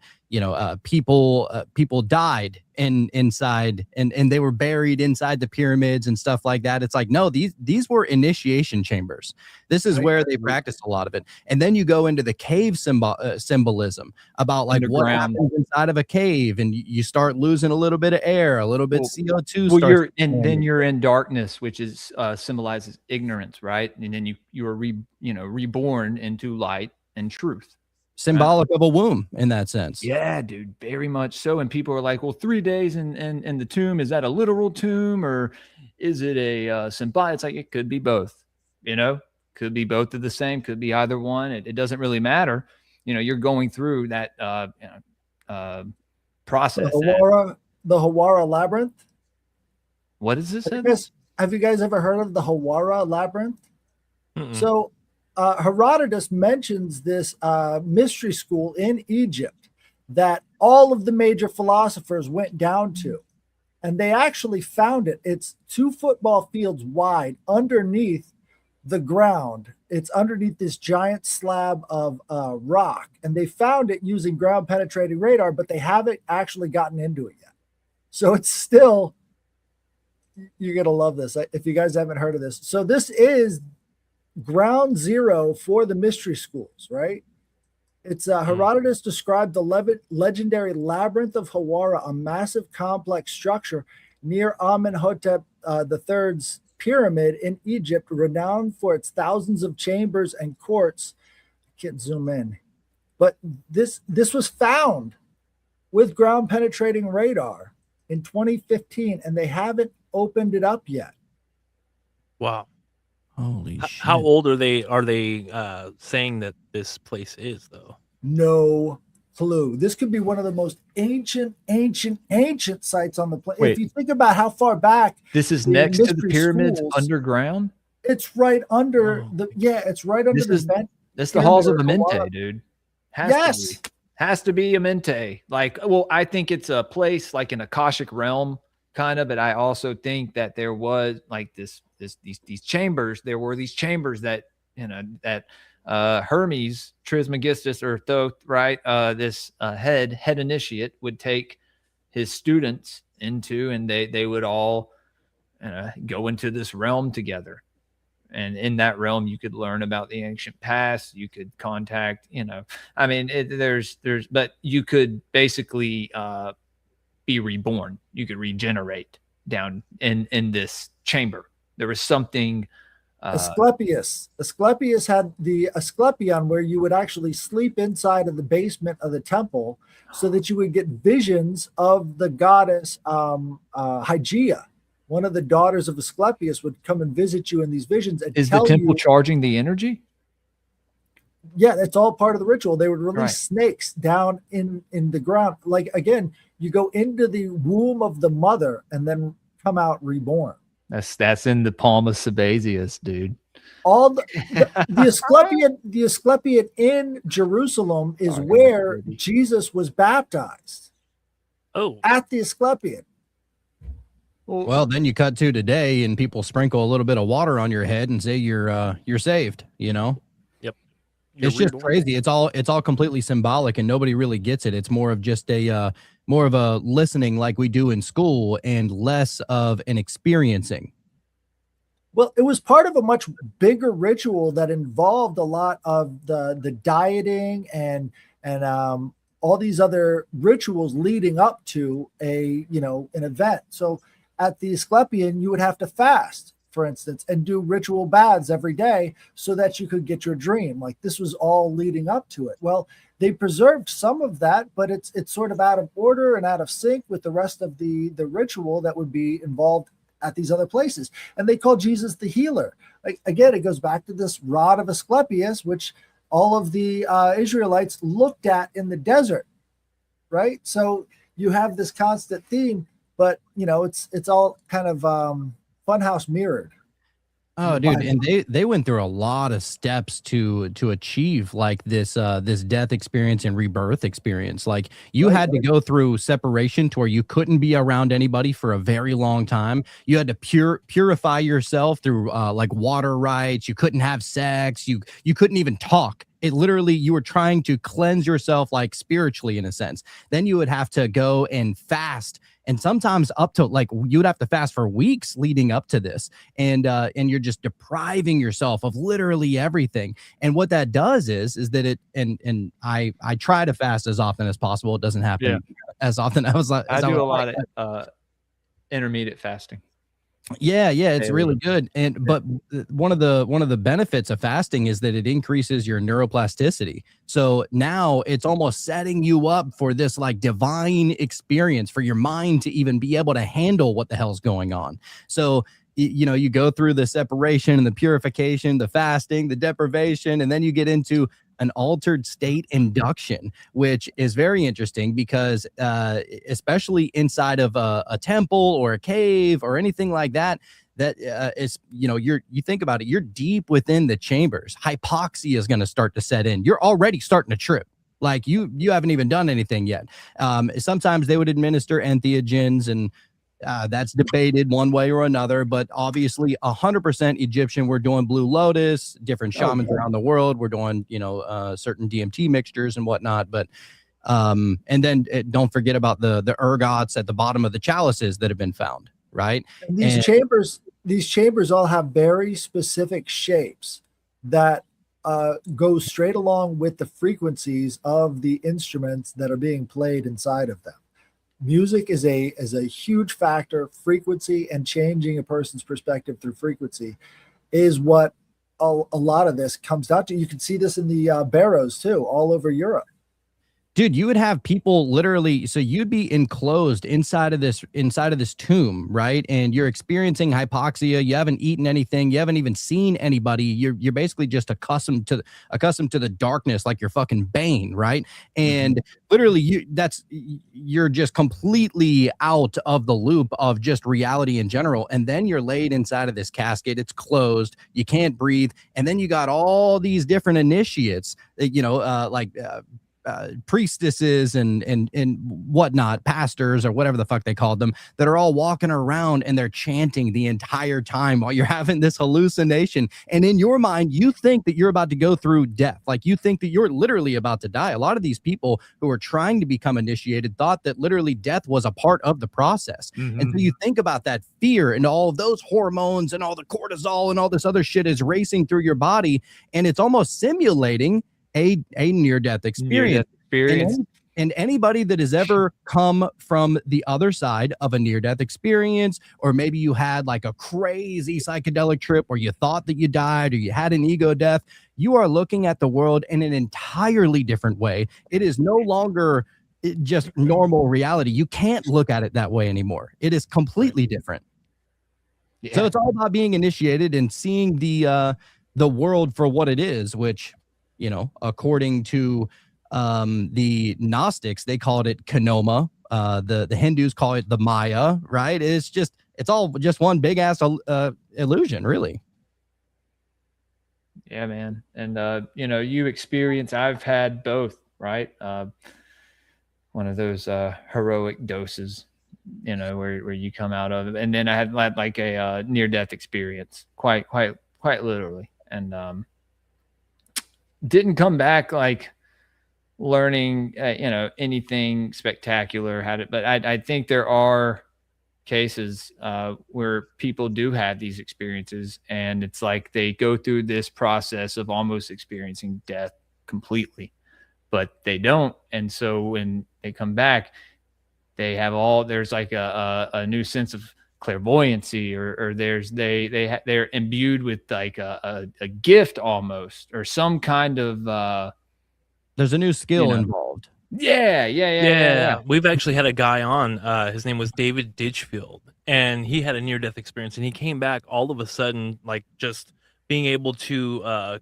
people died inside and they were buried inside the pyramids and stuff like that. It's like, no, these were initiation chambers. This is where they practiced a lot of it. And then you go into the cave symbolism about like what happens inside of a cave, and you start losing a little bit of air, a little bit CO2. Then you're in darkness, which is symbolizes ignorance, right? And then you are reborn into light and truth. Symbolic of a womb in that sense. Yeah, dude, very much so. And people are like, well, 3 days in the tomb, is that a literal tomb or is it a symbolic? It's like, it could be both, could be both of the same, could be either one. It doesn't really matter. You're going through that process. The Hawara Labyrinth. What is this? Have you guys ever heard of the Hawara Labyrinth? Mm-mm. So Herodotus mentions this mystery school in Egypt that all of the major philosophers went down to, and they actually found it. It's 2 football fields wide underneath the ground. It's underneath this giant slab of rock, and they found it using ground penetrating radar, but they haven't actually gotten into it yet. So it's still, you're going to love this if you guys haven't heard of this. So this is ground zero for the mystery schools, right? It's Herodotus described the legendary labyrinth of Hawara, a massive complex structure near Amenhotep III's pyramid in Egypt, renowned for its thousands of chambers and courts. I can't zoom in, but this was found with ground penetrating radar in 2015, and they haven't opened it up yet. Wow. Holy shit. How old are they saying that this place is, though? No clue. This could be one of the most ancient sites on the planet. If you think about how far back this is next to the pyramids underground, it's right under it's right under the vent. That's the halls of Amenti, dude. Has to be Amenti. Like, well, I think it's a place like an Akashic realm kind of, but I also think that there was like these chambers. There were these chambers that Hermes Trismegistus or Thoth, right? This head initiate would take his students into, and they would all go into this realm together. And in that realm, you could learn about the ancient past. You could contact, but you could basically be reborn. You could regenerate down in this chamber. There was something. Asclepius had the Asclepion, where you would actually sleep inside of the basement of the temple, so that you would get visions of the goddess Hygeia. One of the daughters of Asclepius would come and visit you in these visions. And is the temple charging the energy? Yeah, that's all part of the ritual. They would release snakes down in the ground. Like, again, you go into the womb of the mother and then come out reborn. That's in the palm of Sabazius, dude. All the Asclepiad in Jerusalem is where Jesus was baptized. Oh, At the Asclepiad. Well, then you cut to today, and people sprinkle a little bit of water on your head and say you're saved. You know. Yep. It's just crazy. It's all completely symbolic, and nobody really gets it. It's more of just a more of a listening like we do in school, and less of an experiencing. Well, it was part of a much bigger ritual that involved a lot of the dieting and all these other rituals leading up to an event. So at the Asclepiad, you would have to fast, for instance, and do ritual baths every day so that you could get your dream. Like, this was all leading up to it. Well, they preserved some of that, but it's sort of out of order and out of sync with the rest of the ritual that would be involved at these other places. And they call Jesus the healer. Like, again, it goes back to this rod of Asclepius, which all of the Israelites looked at in the desert, right? So you have this constant theme, but it's all kind of funhouse mirrored. Oh, dude, and they went through a lot of steps to achieve like this death experience and rebirth experience. Like, you had to go through separation to where you couldn't be around anybody for a very long time. You had to purify yourself through like water rites. You couldn't have sex. You couldn't even talk. It literally, you were trying to cleanse yourself, like, spiritually, in a sense. Then you would have to go and fast, and sometimes up to, like, you would have to fast for weeks leading up to this, and you're just depriving yourself of literally everything. And what that does is that it, and I try to fast as often as possible. It doesn't happen as often as I do a lot of intermediate fasting. Yeah, it's really good. And but one of the benefits of fasting is that it increases your neuroplasticity. So now it's almost setting you up for this like divine experience for your mind to even be able to handle what the hell's going on. So you go through the separation and the purification, the fasting, the deprivation, and then you get into an altered state induction, which is very interesting because especially inside of a temple or a cave or anything like that, is, you think about it, you're deep within the chambers. Hypoxia is going to start to set in. You're already starting to trip. Like, you haven't even done anything yet. Sometimes they would administer entheogens, and that's debated one way or another, but obviously 100% Egyptian. We're doing Blue Lotus, different shamans around the world. We're doing, certain DMT mixtures and whatnot. But, and then don't forget about the ergots at the bottom of the chalices that have been found, right? And these chambers all have very specific shapes that go straight along with the frequencies of the instruments that are being played inside of them. Music is a huge factor. Frequency and changing a person's perspective through frequency is what a lot of this comes down to. You can see this in the barrows too, all over Europe. Dude, you would have people literally, so you'd be enclosed inside of this tomb, right? And you're experiencing hypoxia. You haven't eaten anything. You haven't even seen anybody. You're basically just accustomed to the darkness, like you're fucking Bane, right? And literally, you're just completely out of the loop of just reality in general. And then you're laid inside of this casket. It's closed. You can't breathe. And then you got all these different initiates, priestesses and whatnot, pastors or whatever the fuck they called them, that are all walking around and they're chanting the entire time while you're having this hallucination. And in your mind, you think that you're about to go through death. Like, you think that you're literally about to die. A lot of these people who are trying to become initiated thought that literally death was a part of the process. And so you think about that fear and all of those hormones and all the cortisol and all this other shit is racing through your body, and it's almost simulating a near-death experience. And anybody that has ever come from the other side of a near-death experience, or maybe you had like a crazy psychedelic trip where you thought that you died or you had an ego death, you are looking at the world in an entirely different way. It is no longer just normal reality. You can't look at it that way anymore. It is completely different. Yeah. So it's all about being initiated and seeing the world for what it is, which, according to the Gnostics, they called it Kanoma. The Hindus call it the Maya, right? It's It's all just one big ass illusion, really. Yeah, man. And you experience, I've had both, right? One of those heroic doses, where you come out of it. And then I had like a near-death experience, quite literally. And didn't come back like learning, anything spectacular. But I think there are cases where people do have these experiences, and it's like they go through this process of almost experiencing death completely, but they don't. And so when they come back, they have there's like a new sense of clairvoyancy, or they're imbued with like a gift almost, or some kind of there's a new skill involved. Yeah. We've actually had a guy on. His name was David Ditchfield, and he had a near-death experience, and he came back all of a sudden, like just being able to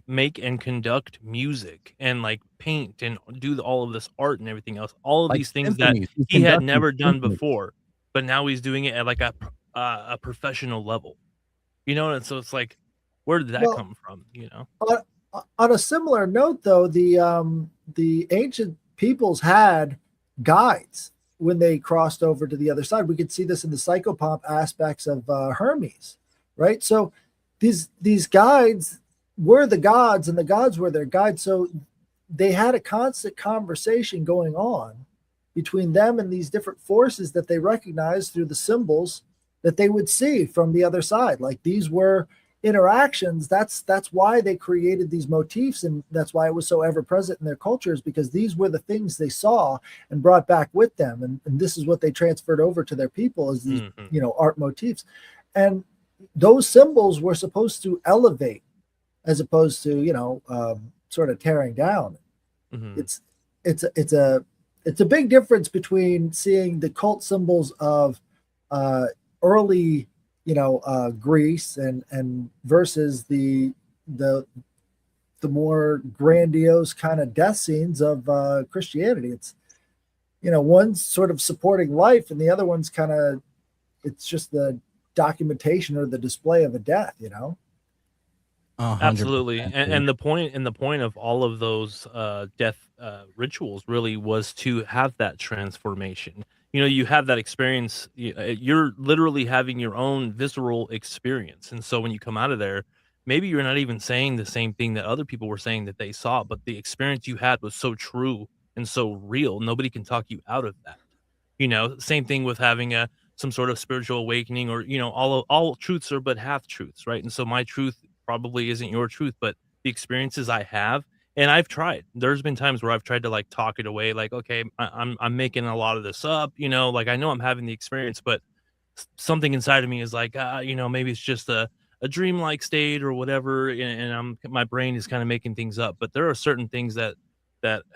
make and conduct music, and like paint and do all of this art and everything else. All of Like these things that symphonies. he had conducting never done symphonies. before, but now he's doing it at like a professional level. And so it's like, where did that Well, come from? On a similar note, though, the ancient peoples had guides when they crossed over to the other side. We could see this in the psychopomp aspects of Hermes, right? So these guides were the gods, and the gods were their guides. So they had a constant conversation going on between them and these different forces that they recognized through the symbols that they would see from the other side. Like, these were interactions. That's why they created these motifs, and that's why it was so ever present in their cultures, because these were the things they saw and brought back with them, and this is what they transferred over to their people as these art motifs. And those symbols were supposed to elevate as opposed to sort of tearing down. It's a big difference between seeing the cult symbols of early Greece and versus the more grandiose kind of death scenes of Christianity. It's one's sort of supporting life, and the other one's kind of, it's just the documentation or the display of a death. 100%. Absolutely. And the point of all of those death rituals really was to have that transformation. You have that experience. You're literally having your own visceral experience. And so when you come out of there, maybe you're not even saying the same thing that other people were saying that they saw, but the experience you had was so true and so real. Nobody can talk you out of that. Same thing with having some sort of spiritual awakening, or, all truths are but half truths, right? And so my truth probably isn't your truth, but the experiences I have, and I've tried. There's been times where I've tried to like talk it away, like, okay, I'm making a lot of this up, like I know I'm having the experience, but something inside of me is like, maybe it's just a dreamlike state or whatever, and my brain is kind of making things up. But there are certain things that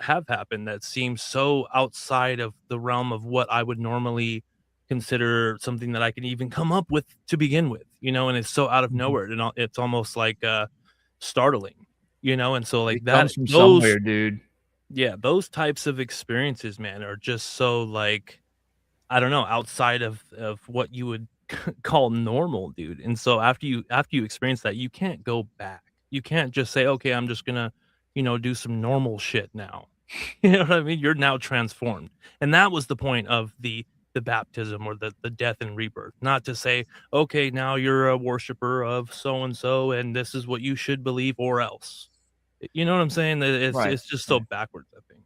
have happened that seem so outside of the realm of what I would normally consider something that I can even come up with to begin with, and it's so out of nowhere, and it's almost like startling, and so like It that comes from somewhere, dude. Yeah, those types of experiences, man, are just so, like, I don't know, outside of what you would call normal, dude. And so after you experience that, you can't go back. You can't just say, okay, I'm just gonna do some normal shit now. You know what I mean? You're now transformed, and that was the point of the baptism, or the death and rebirth. Not to say, okay, now you're a worshiper of so and so, and this is what you should believe, or else. You know what I'm saying? It's just so backwards, I think.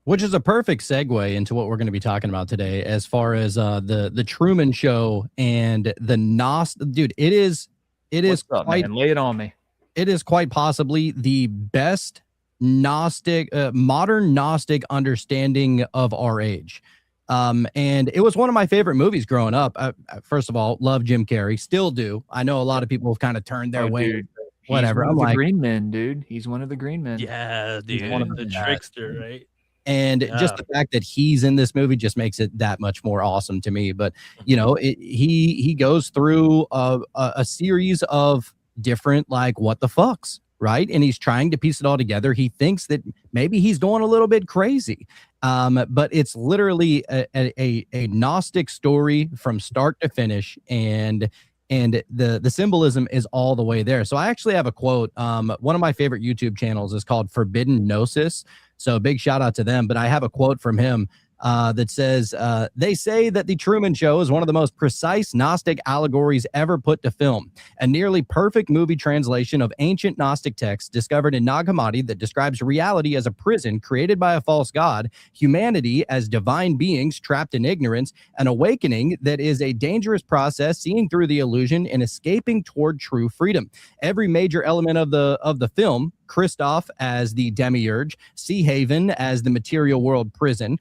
Which is a perfect segue into what we're going to be talking about today, as far as the Truman Show and the dude. It is What's up, quite, man? Lay it on me. It is quite possibly the best modern Gnostic understanding of our age. And it was one of my favorite movies growing up. First of all, love Jim Carrey, still do. I know a lot of people have kind of turned their way. Dude. Whatever. I'm like, Green Men, dude. He's one of the Green Men. Yeah, dude. The trickster, right? And just the fact that he's in this movie just makes it that much more awesome to me. But he goes through a series of different, like, what the fucks, right? And he's trying to piece it all together. He thinks that maybe he's going a little bit crazy. But it's literally a Gnostic story from start to finish, and the symbolism is all the way there. So I actually have a quote. One of my favorite YouTube channels is called Forbidden Gnosis. So big shout out to them. But I have a quote from him that says, they say that the Truman Show is one of the most precise Gnostic allegories ever put to film. A nearly perfect movie translation of ancient Gnostic texts discovered in Nag Hammadi that describes reality as a prison created by a false god, humanity as divine beings trapped in ignorance, an awakening that is a dangerous process, seeing through the illusion and escaping toward true freedom. Every major element of the film, Christoph as the demiurge, Sea Haven as the material world prison,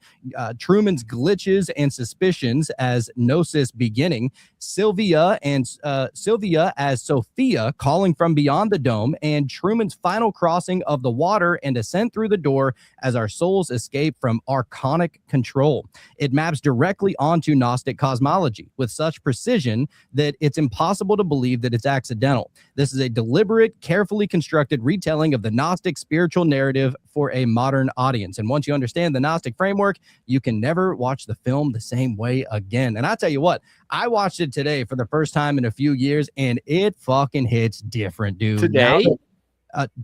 Truman's glitches and suspicions as Gnosis beginning, Sylvia as Sophia calling from beyond the dome, and Truman's final crossing of the water and ascent through the door as our souls escape from archonic control. It maps directly onto Gnostic cosmology with such precision that it's impossible to believe that it's accidental. This is a deliberate, carefully constructed retelling of the Gnostic spiritual narrative for a modern audience. And once you understand the Gnostic framework, you can never watch the film the same way again. And I tell you what, I watched it today for the first time in a few years, and it fucking hits different, dude. Today?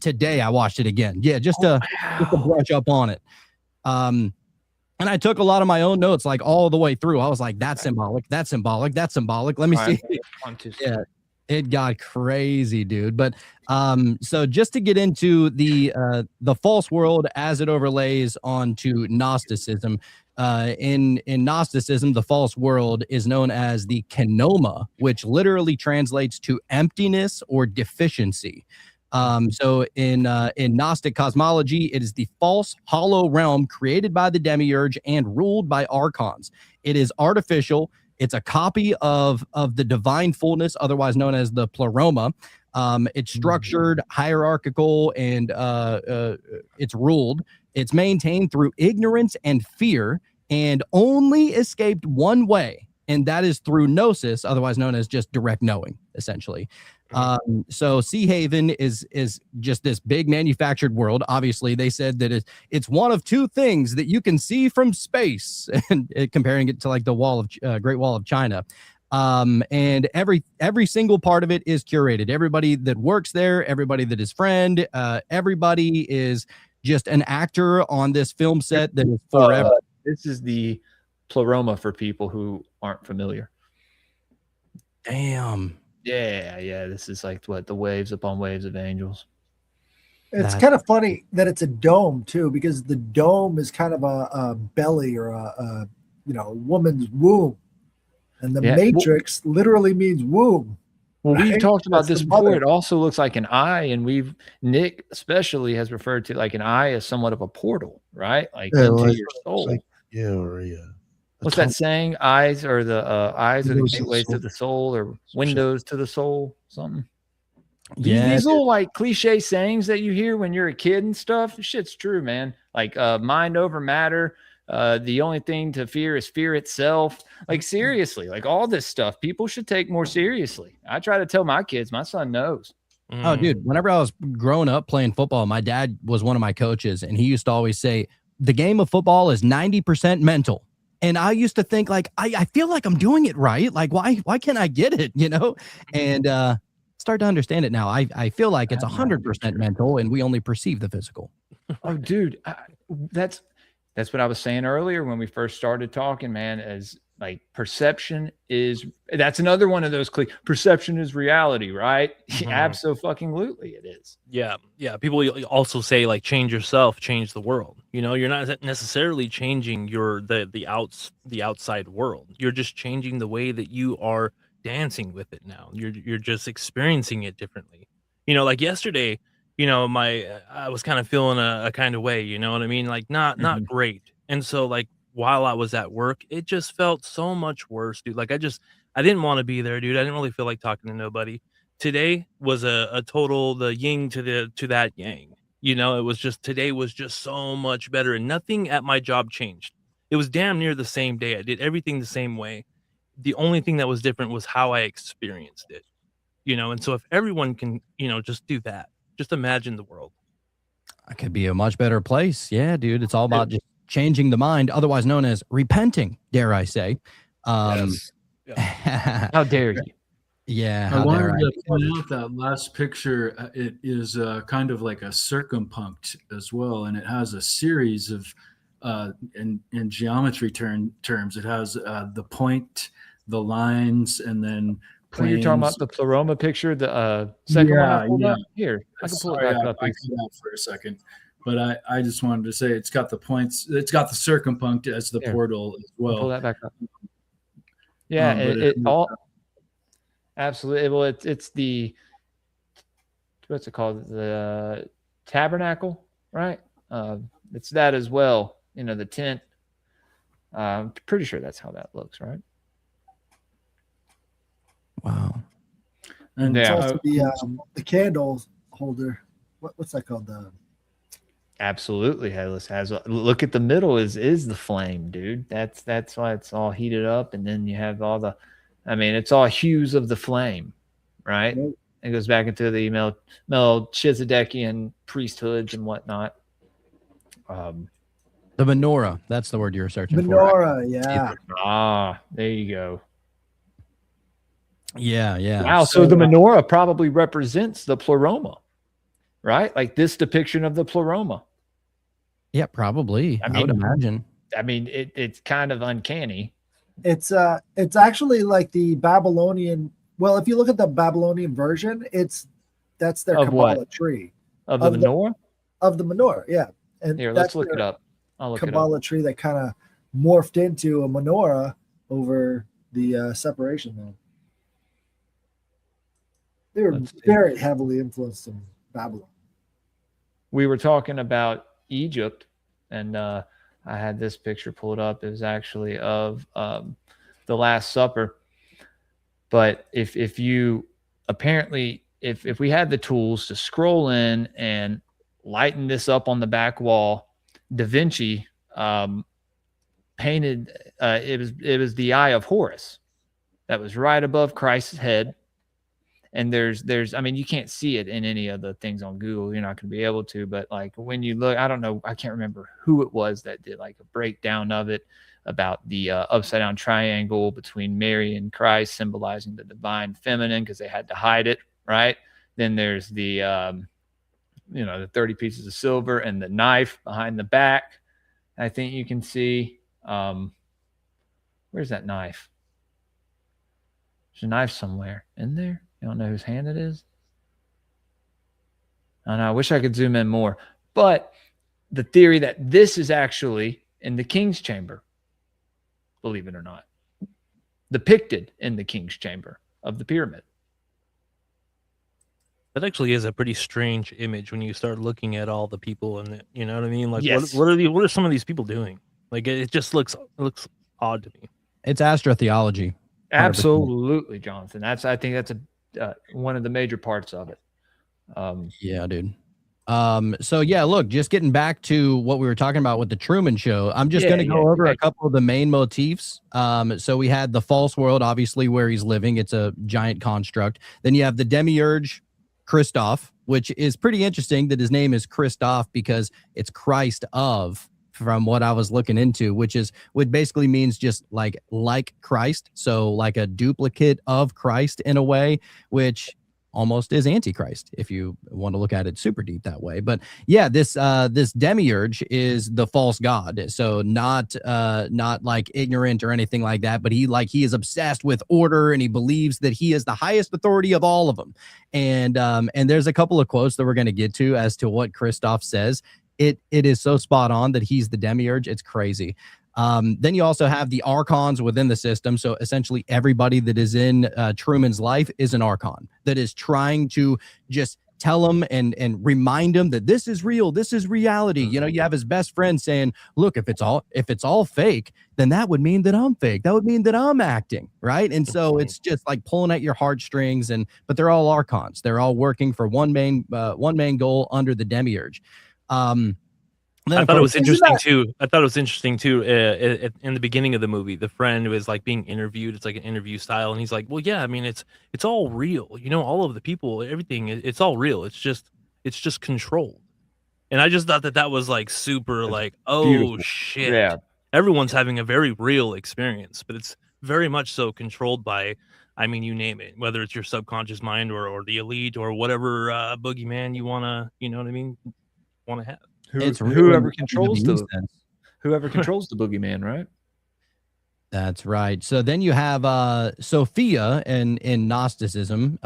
Today I watched it again. Yeah, just to brush up on it. And I took a lot of my own notes, like all the way through. I was like, that's symbolic, that's symbolic, that's symbolic. Let me see. Yeah, it got crazy, dude. But so just to get into the false world as it overlays onto Gnosticism, in Gnosticism, the false world is known as the kenoma, which literally translates to emptiness or deficiency. So in Gnostic cosmology, it is the false, hollow realm created by the demiurge and ruled by archons. It is artificial. It's a copy of the divine fullness, otherwise known as the pleroma. It's structured, hierarchical, and it's ruled. It's maintained through ignorance and fear, and only escaped one way, and that is through gnosis, otherwise known as just direct knowing, essentially. So Sea Haven is just this big manufactured world. Obviously, they said that it's one of two things that you can see from space, and comparing it to like the Great Wall of China. And every single part of it is curated. Everybody that works there, everybody that is friend, everybody is just an actor on this film set that is forever. This is the pleroma for people who aren't familiar. Damn. Yeah. This is like what the waves upon waves of angels. It's kind of funny that it's a dome too, because the dome is kind of a belly or a woman's womb, and the matrix literally means womb. Well, right? we've talked about That's this before. It also looks like an eye, and Nick especially has referred to like an eye as somewhat of a portal, right? Like into your soul. What's that saying? Eyes are the gateways to the soul, or windows to the soul, something. Yeah, these little like cliche sayings that you hear when you're a kid and stuff. This shit's true, man. Like mind over matter. The only thing to fear is fear itself. Like seriously, like all this stuff, people should take more seriously. I try to tell my kids. My son knows. Oh, dude, whenever I was growing up playing football, my dad was one of my coaches, and he used to always say, the game of football is 90% mental. And I used to think like, I feel like I'm doing it right. Like, why can't I get it? And start to understand it now. I feel like it's 100% mental, and we only perceive the physical. Oh, dude, that's what I was saying earlier when we first started talking, man, as like that's another one of those perception is reality, right? Mm-hmm. Absolutely it is. Yeah. People also say like change yourself, change the world. You're not necessarily changing the outside world. You're just changing the way that you are dancing with it now. You're just experiencing it differently. Like yesterday, I was kind of feeling a kind of way, you know what I mean? Like not great. And so like while I was at work, it just felt so much worse, dude. Like I didn't want to be there, dude. I didn't really feel like talking to nobody. Today was a total the yin to that yang. It was just today was just so much better, and nothing at my job changed. It was damn near the same day. I did everything the same way. The only thing that was different was how I experienced it. And so if everyone can, just do that, just imagine the world. It could be a much better place. Yeah, dude. It's all about just changing the mind, otherwise known as repenting, dare I say. Yes. How dare you? Yeah, I how wanted dare I? to point out that last picture. It is kind of like a circumpunct as well, and it has a series of in geometry terms. It has the point, the lines, and then So you're talking about the Pleroma picture, the second one I pulled up? Here, I can pull it back up. I cut out for a second, but I just wanted to say it's got the points. It's got the circumpunct as the portal as well. Pull that back up. Yeah, it all absolutely. Well, it's the what's it called? The tabernacle, right? It's that as well. You know, the tent. I'm pretty sure that's how that looks, right? Wow. And it's also the candle holder. What's that called? Absolutely has look at the middle is the flame, dude. That's why it's all heated up, and then you have all the, I mean, it's all hues of the flame, right? Right. It goes back into the Melchizedekian priesthoods and whatnot. The menorah. That's the word you were searching for. Menorah, yeah. There you go. Yeah. Wow. So the menorah probably represents the pleroma, right? Like this depiction of the pleroma. Yeah, probably. I would imagine. I mean, it's kind of uncanny. It's actually like the Babylonian. Well, if you look at the Babylonian version, that's their Kabbalah tree of the menorah. Of the menorah, yeah. And here, let's look it up. I'll look Kabbalah it up. tree that kind of morphed into a menorah over the separation though. They were very heavily influenced in Babylon. We were talking about Egypt, and I had this picture pulled up. It was actually of the Last Supper. But if you apparently if we had the tools to scroll in and lighten this up on the back wall, Da Vinci painted it was the eye of Horus that was right above Christ's head. And there's I mean, you can't see it in any of the things on Google. You're not going to be able to, but like when you look, I don't know, I can't remember who it was that did like a breakdown of it about the upside down triangle between Mary and Christ, symbolizing the divine feminine because they had to hide it, right? Then there's the the 30 pieces of silver and the knife behind the back. I think you can see where's that knife? There's a knife somewhere in there. You don't know whose hand it is? I know. I wish I could zoom in more. But the theory that this is actually in the king's chamber, believe it or not, depicted in the king's chamber of the pyramid. That actually is a pretty strange image when you start looking at all the people and you know what I mean. Like, yes. what are some of these people doing? Like, it just looks odd to me. It's astrotheology. 100%. Absolutely, Jonathan. I think that's one of the major parts of it. Yeah, dude. So yeah, look, just getting back to what we were talking about with the Truman Show, I'm just going to go over a couple of the main motifs. So we had the false world, obviously, where he's living. It's a giant construct. Then you have the demiurge, Christoph, which is pretty interesting that his name is Christoph because it's Christ of, from what I was looking into, which basically means just like Christ. So like a duplicate of Christ in a way, which almost is Antichrist if you want to look at it super deep that way. But yeah, this demiurge is the false god. So not like ignorant or anything like that, but he is obsessed with order and he believes that he is the highest authority of all of them. And there's a couple of quotes that we're going to get to as to what Christoph says. It is so spot on that he's the demiurge. It's crazy. Then you also have the archons within the system. So essentially everybody that is in Truman's life is an archon that is trying to just tell him and remind him that this is real. This is reality. You know, you have his best friend saying, look, if it's all fake, then that would mean that I'm fake. That would mean that I'm acting. Right. And so it's just like pulling at your heartstrings but they're all archons. They're all working for one main goal under the demiurge. I thought it was interesting too. In the beginning of the movie, the friend was like being interviewed. It's like an interview style, and he's like, "Well, yeah, I mean, it's all real. You know, all of the people, everything, it's all real. It's just controlled." And I just thought that was like super like, oh beautiful. shit. Yeah. Everyone's having a very real experience, but it's very much so controlled by, I mean, you name it, whether it's your subconscious mind or the elite or whatever boogeyman you want to, you know what I mean, want to have. It's real Whoever in controls the the sense. whoever controls the boogeyman, right? That's right. So then you have Sophia in Gnosticism.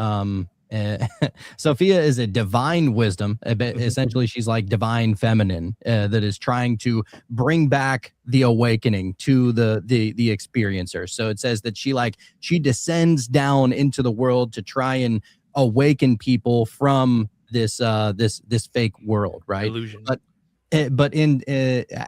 Sophia is a divine wisdom. Essentially, she's like divine feminine that is trying to bring back the awakening to the experiencer. So it says that she descends down into the world to try and awaken people from this fake world, right? Illusion. But in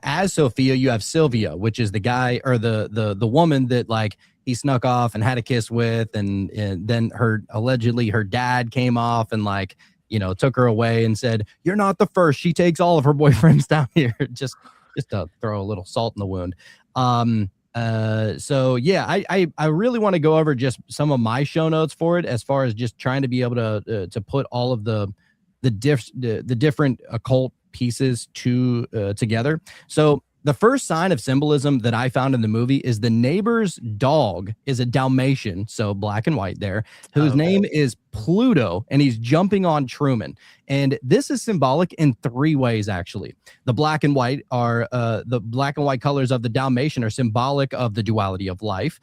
as Sophia, you have Sylvia, which is the guy or the woman that like he snuck off and had a kiss with, and then allegedly her dad came off and like, you know, took her away and said, "You're not the first. She takes all of her boyfriends down here," just to throw a little salt in the wound. So yeah, I really want to go over just some of my show notes for it, as far as just trying to be able to put all of the different occult pieces together. So the first sign of symbolism that I found in the movie is the neighbor's dog is a Dalmatian, so black and white there, whose name is Pluto, and he's jumping on Truman. And this is symbolic in three ways, actually. The black and white colors of the Dalmatian are symbolic of the duality of life.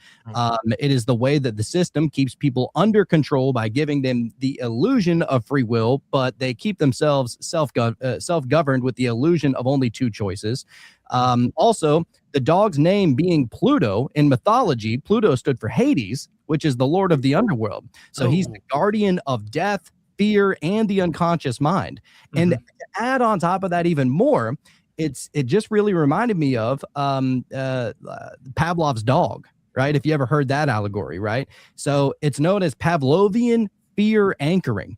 It is the way that the system keeps people under control by giving them the illusion of free will, but they keep themselves self-governed with the illusion of only two choices. Also, the dog's name being Pluto, in mythology, Pluto stood for Hades, which is the lord of the underworld. So he's the guardian of death, fear, and the unconscious mind. And to add on top of that even more, it just really reminded me of Pavlov's dog, right? If you ever heard that allegory, right? So it's known as Pavlovian fear anchoring.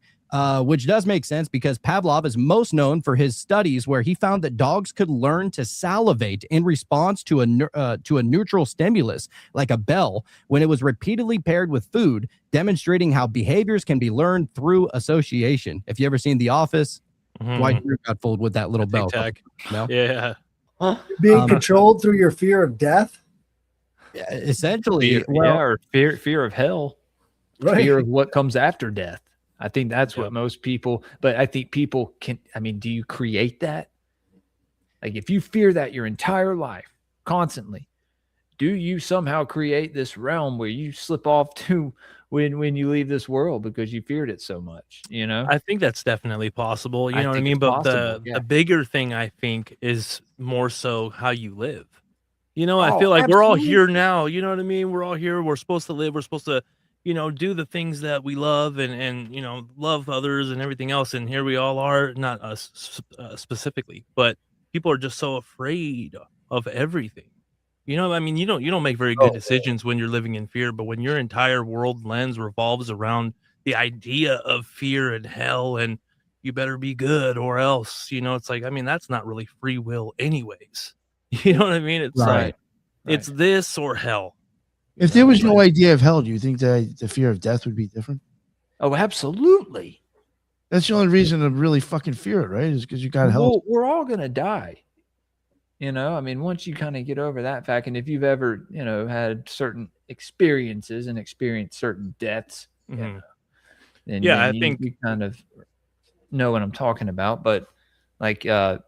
Which does make sense because Pavlov is most known for his studies where he found that dogs could learn to salivate in response to a neutral stimulus, like a bell, when it was repeatedly paired with food, demonstrating how behaviors can be learned through association. If you ever seen The Office, Dwight Schrute got fooled with that little bell. No? Yeah. Being controlled through your fear of death? Yeah, essentially. Or fear of hell. Right. Fear of what comes after death. I think that's what most people, but I think people can, I mean, do you create that? Like if you fear that your entire life, constantly, do you somehow create this realm where you slip off to when you leave this world because you feared it so much, you know? I think that's definitely possible. You know what I mean? But the bigger thing I think is more so how you live. You know, I feel like we're all here now. You know what I mean? We're all here. We're supposed to live. We're supposed to, you know, do the things that we love and you know, love others and everything else. And here we all are, not us specifically, but people are just so afraid of everything. You know, I mean, you don't make very good decisions when you're living in fear, but when your entire world lens revolves around the idea of fear and hell and you better be good or else, you know, it's like, I mean, that's not really free will anyways. You know what I mean? It's like, it's this or hell. If there was no idea of hell, do you think that the fear of death would be different? Oh, absolutely. That's the only reason to really fucking fear it, right? Is because you got hell. We're all going to die. You know, I mean, once you kind of get over that fact, and if you've ever, you know, had certain experiences and experienced certain deaths, you know, then I think you kind of know what I'm talking about. But like, you know,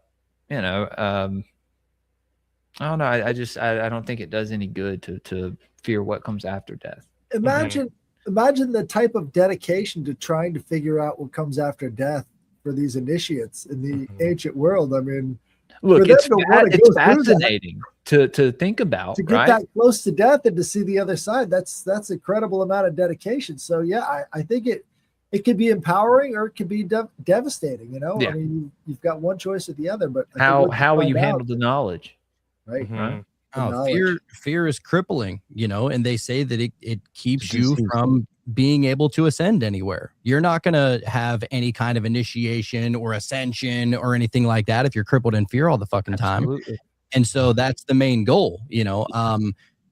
I don't know. I don't think it does any good to fear what comes after death. Imagine the type of dedication to trying to figure out what comes after death for these initiates in the ancient world. I mean, look, it's fascinating to think about, to get that close to death and to see the other side. That's an incredible amount of dedication. So yeah, I think it could be empowering or it could be devastating. You know, I mean, you've got one choice or the other. But how will you handle the knowledge? Right. Right. Fear is crippling, you know, and they say that it keeps you from being able to ascend anywhere. You're not going to have any kind of initiation or ascension or anything like that if you're crippled in fear all the fucking time. And so that's the main goal, you know.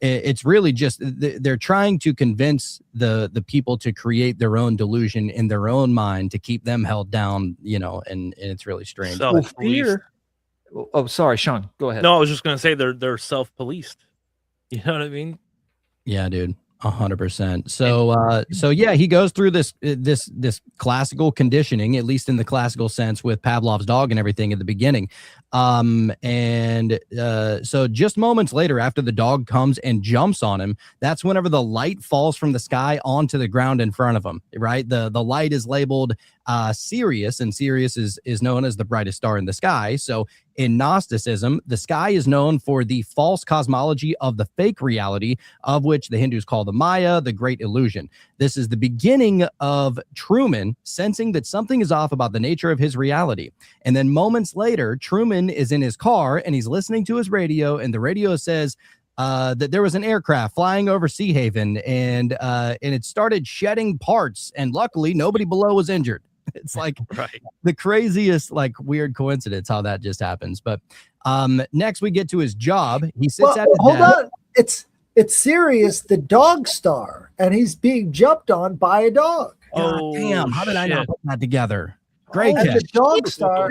it's really just they're trying to convince the people to create their own delusion in their own mind to keep them held down, and it's really strange. Well, fear. Oh, sorry, Sean. Go ahead. No, I was just gonna say they're self-policed. You know what I mean? Yeah, dude. 100%. So yeah, he goes through this classical conditioning, at least in the classical sense, with Pavlov's dog and everything at the beginning. So just moments later, after the dog comes and jumps on him, that's whenever the light falls from the sky onto the ground in front of him, right? The light is labeled Sirius, and Sirius is known as the brightest star in the sky. So in Gnosticism, the sky is known for the false cosmology of the fake reality, of which the Hindus call the Maya, the great illusion. This is the beginning of Truman sensing that something is off about the nature of his reality. And then moments later, Truman is in his car and he's listening to his radio, and the radio says that there was an aircraft flying over Sea Haven, and it started shedding parts, and luckily nobody below was injured. It's like the craziest, like, weird coincidence how that just happens. But next we get to his job. He sits at his hold desk. on. It's Sirius, the dog star, and he's being jumped on by a dog. God damn! How did I not put that together? Great And catch. the dog star.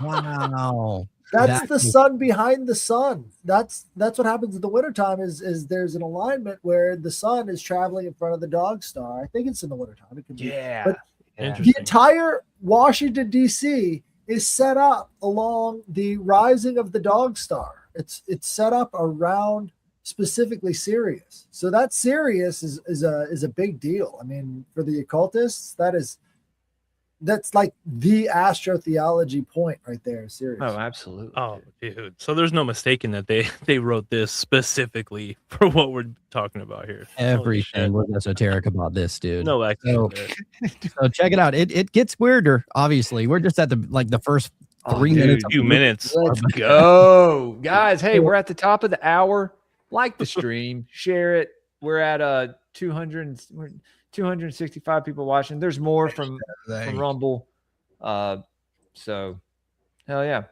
Wow. That's the sun behind the sun. That's what happens in the wintertime is there's an alignment where the sun is traveling in front of the dog star. I think it's in the wintertime. It could be. Yeah. But the entire Washington, D.C. is set up along the rising of the dog star. It's set up around specifically Sirius. So that Sirius is a big deal. I mean, for the occultists, that's like the astrotheology point right there, Sirius. Oh, absolutely. Oh, dude. So there's no mistaking that they wrote this specifically for what we're talking about here. Everything was esoteric about this, dude. No accident. So check it out. It gets weirder. Obviously, we're just at the first 3 minutes. Few minutes. Let's go, guys. Hey, we're at the top of the hour. Like the stream, share it. We're at 265 people watching. There's more from Rumble. So hell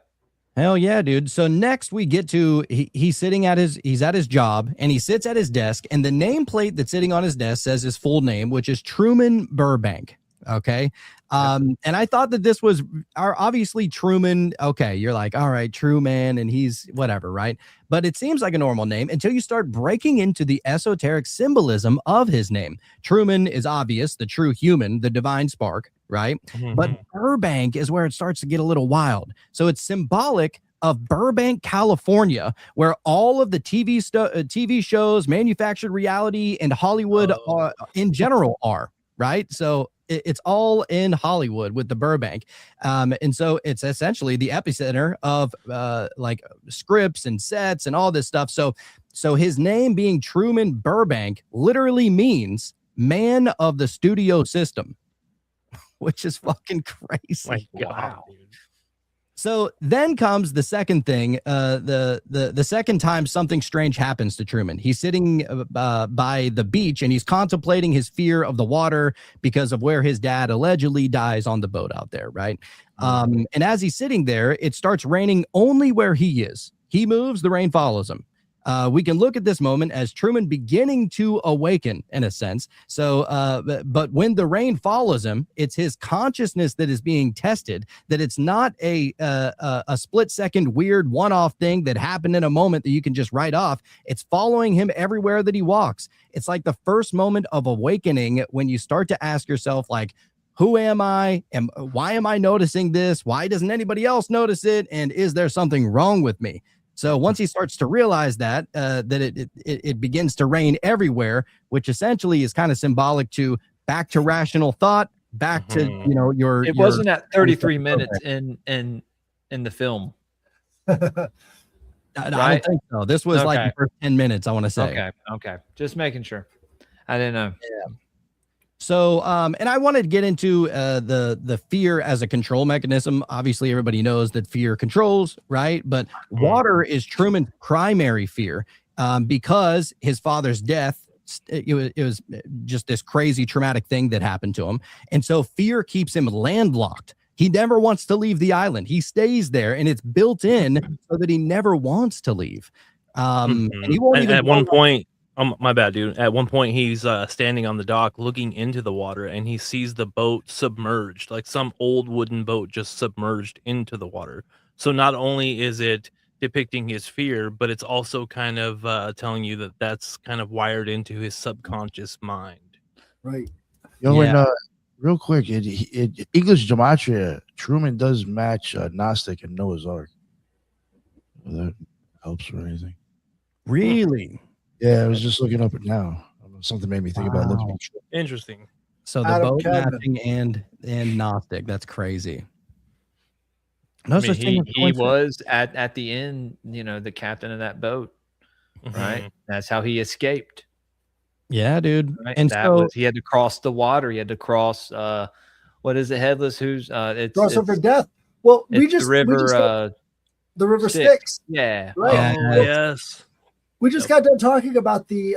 yeah, dude. So next we get to he's at his job, and he sits at his desk, and the nameplate that's sitting on his desk says his full name, which is Truman Burbank. Okay. And I thought that this was obviously Truman. Okay. You're like, all right, Truman, and he's whatever. Right. But it seems like a normal name until you start breaking into the esoteric symbolism of his name. Truman is obvious, the true human, the divine spark. Right. Mm-hmm. But Burbank is where it starts to get a little wild. So it's symbolic of Burbank, California, where all of the TV shows, manufactured reality, and Hollywood in general are. Right. So it's all in Hollywood with the Burbank. And so it's essentially the epicenter of like scripts and sets and all this stuff. So his name being Truman Burbank literally means man of the studio system, which is fucking crazy. My God, dude. So then comes the second thing. The second time something strange happens to Truman. He's sitting by the beach, and he's contemplating his fear of the water because of where his dad allegedly dies on the boat out there, right? And as he's sitting there, it starts raining only where he is. He moves, the rain follows him. We can look at this moment as Truman beginning to awaken in a sense. So, but when the rain follows him, it's his consciousness that is being tested, that it's not a split second weird one-off thing that happened in a moment that you can just write off. It's following him everywhere that he walks. It's like the first moment of awakening when you start to ask yourself, like, who am I? And why am I noticing this? Why doesn't anybody else notice it? And is there something wrong with me? So once he starts to realize that it begins to rain everywhere, which essentially is kind of symbolic to back to rational thought, back to your. It wasn't at 33 minutes in the film. I don't think so. This was like the first 10 minutes, I want to say. Okay. Just making sure. I didn't know. Yeah. So, and I wanted to get into the fear as a control mechanism. Obviously, everybody knows that fear controls, right? But water is Truman's primary fear because his father's death, it was just this crazy traumatic thing that happened to him. And so fear keeps him landlocked. He never wants to leave the island. He stays there, and it's built in so that he never wants to leave. And he won't And even at one go- point, my bad, dude. At one point, he's standing on the dock looking into the water, and he sees the boat submerged, like some old wooden boat just submerged into the water. So not only is it depicting his fear, but it's also kind of telling you that that's kind of wired into his subconscious mind. Right. Yo, Yeah. and real quick, English gematria, Truman does match Gnostic and Noah's Ark. If that helps or anything. Really? Yeah, I was just looking up it now. Something made me think about looking. Wow. Interesting. So the Adam boat Cadman. matching and Gnostic. That's crazy. I No mean, such thing as he coincidence. was at the end, the captain of that boat, right? That's how he escaped. Yeah, dude. Right? And That so was he had to cross the water. He had to cross what is it, Headless? Who's it's Cross over death. Well, we it's just the river we just the river Styx. Styx. Yeah. Right. Oh, yes. We just got done talking about the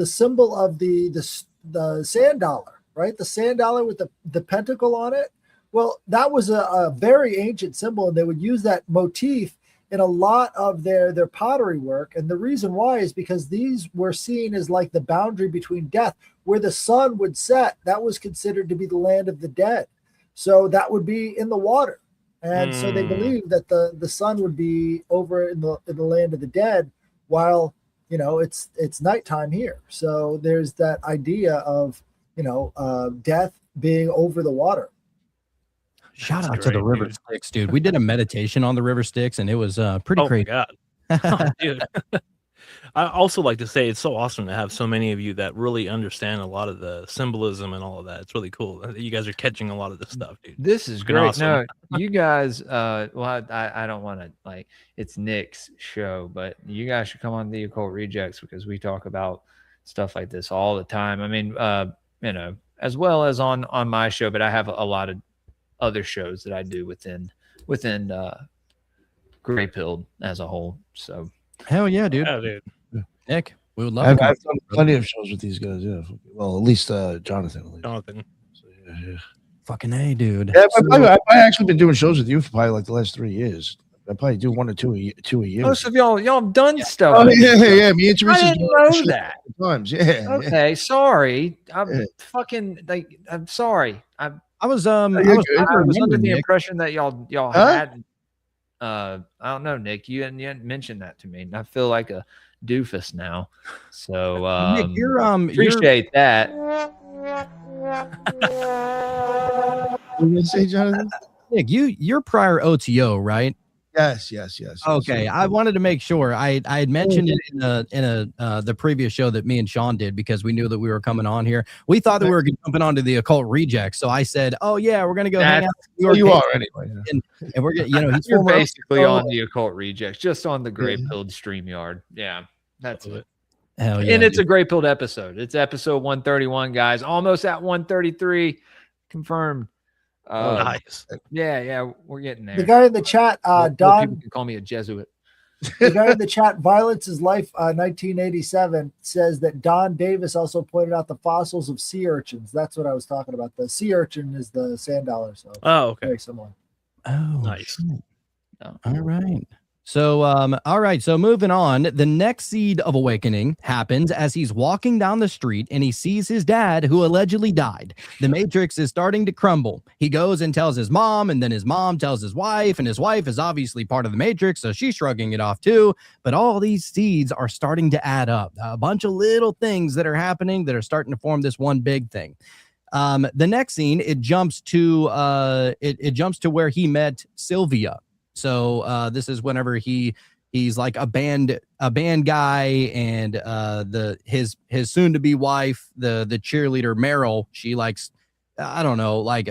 symbol of the sand dollar, right? The sand dollar with the pentacle on it. Well, that was a very ancient symbol, and they would use that motif in a lot of their pottery work. And the reason why is because these were seen as like the boundary between death, where the sun would set. That was considered to be the land of the dead. So that would be in the water. And so they believed that the sun would be over in the land of the dead, while it's nighttime here. So there's that idea of death being over the water. shout That's out to the great, River dude. Styx, dude. We did a meditation on the River Styx, and it was pretty Oh my crazy. god. Oh, dude. I also like to say it's so awesome to have so many of you that really understand a lot of the symbolism and all of that. It's really cool that you guys are catching a lot of this stuff, dude. This is It's been great. awesome. No, you guys, well, I don't want to it's Nick's show, but you guys should come on the Occult Rejects because we talk about stuff like this all the time. I mean, as well as on my show, but I have a lot of other shows that I do within Greypilled as a whole. So Hell yeah, dude. Yeah, dude. Nick, we would love I've to come. done plenty of shows with these guys. Yeah, well, at least Jonathan. At least. Jonathan. So, yeah. Fucking A, dude. Yeah, So- I've actually been doing shows with you for probably like the last 3 years. I probably do 1 or 2 a year. most of y'all have done stuff. Oh with yeah, me. yeah. Me and Teresa I didn't know that. times. Yeah. Okay, sorry. I'm Yeah. fucking I'm sorry. I was you're good. I was under remembering, the Nick. impression that y'all Huh? had. I don't know, Nick. You hadn't mentioned that to me, and I feel like a doofus now. So Nick, you're appreciate that. What did you say, Jonathan? Nick, you're prior OTO, right? Yes. Okay, I wanted to make sure. I had mentioned it in the previous show that me and Sean did because we knew that we were coming on here. We thought that we were jumping onto the Occult Rejects, so I said, "Oh yeah, we're gonna go hang out." Well, you are anyway. Yeah. and we're gonna, he's You're former basically OTO. on the Occult Rejects, just on the Greypilled StreamYard. Yeah, that's it. Hell yeah, And it's dude. a Greypilled episode. It's episode 131, guys. Almost at 133, confirmed. Nice. Yeah, we're getting there. The guy in the chat, More Don, people can call me a Jesuit. the guy in the chat, Violence is Life 1987, says that Don Davis also pointed out the fossils of sea urchins. That's what I was talking about. The sea urchin is the sand dollar. So Oh, okay. very similar. Oh, Nice. shit. No. All right. So, all right. So moving on, the next seed of awakening happens as he's walking down the street and he sees his dad who allegedly died. The matrix is starting to crumble. He goes and tells his mom, and then his mom tells his wife, and his wife is obviously part of the matrix, so she's shrugging it off too. But all these seeds are starting to add up. A bunch of little things that are happening that are starting to form this one big thing. The next scene, it jumps to it jumps to where he met Sylvia. So this is whenever he's like a band guy, and his soon to be wife, the cheerleader Meryl, she likes, I don't know, like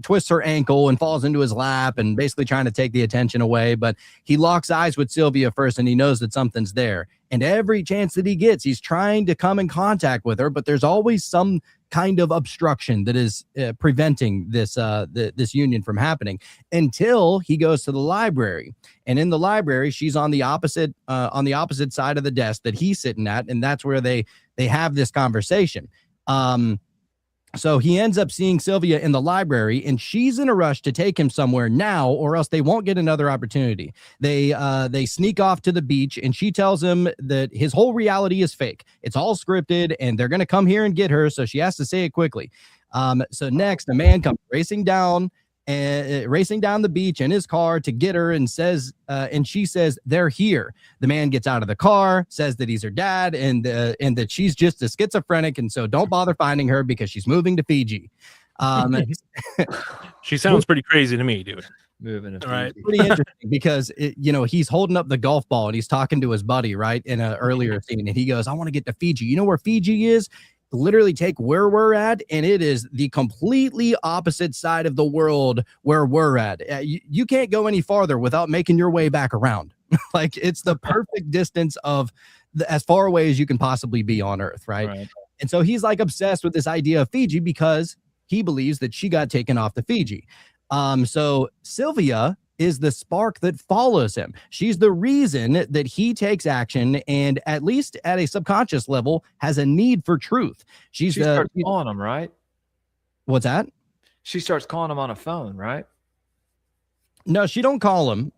twists her ankle and falls into his lap and basically trying to take the attention away. But he locks eyes with Sylvia first, and he knows that something's there. And every chance that he gets, he's trying to come in contact with her, but there's always some kind of obstruction that is preventing this this union from happening until he goes to the library. And in the library, she's on the opposite side of the desk that he's sitting at, and that's where they have this conversation. So he ends up seeing Sylvia in the library, and she's in a rush to take him somewhere now, or else they won't get another opportunity. They sneak off to the beach, and she tells him that his whole reality is fake. It's all scripted, and they're going to come here and get her. So she has to say it quickly. So next, a man comes racing down the beach in his car to get her, and she says they're here. The man gets out of the car, says that he's her dad, and that she's just a schizophrenic, and so don't bother finding her because she's moving to Fiji. She sounds pretty crazy to me, dude. Moving to Right. Fiji. Pretty interesting because he's holding up the golf ball and he's talking to his buddy, right, in an earlier scene, and he goes, "I want to get to Fiji. You know where Fiji is? Literally take where we're at, and it is the completely opposite side of the world where we're at. You can't go any farther without making your way back around. Like, it's the perfect distance of as far away as you can possibly be on Earth, right? And so he's like obsessed with this idea of Fiji because he believes that she got taken off the Fiji. So Sylvia is the spark that follows him. She's the reason that he takes action, and at least at a subconscious level has a need for truth. She starts calling him, right? What's that? She starts calling him on a phone, right? No, she don't call him.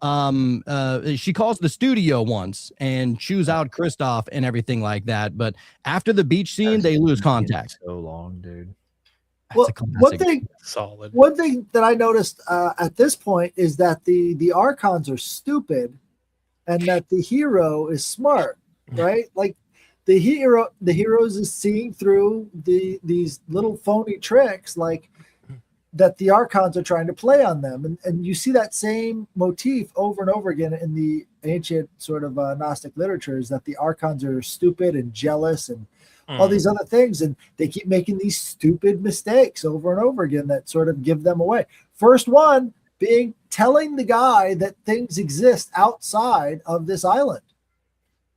She calls the studio once and chews out Kristoff and everything like that. But after the beach scene, they lose contact. So long, dude. Well, one thing that I noticed at this point is that the Archons are stupid, and that the hero is smart, right? Like the heroes is seeing through these little phony tricks, like that the Archons are trying to play on them, and you see that same motif over and over again in the ancient sort of Gnostic literatures, that the Archons are stupid and jealous and all these other things, and they keep making these stupid mistakes over and over again that sort of give them away. First one being telling the guy that things exist outside of this island.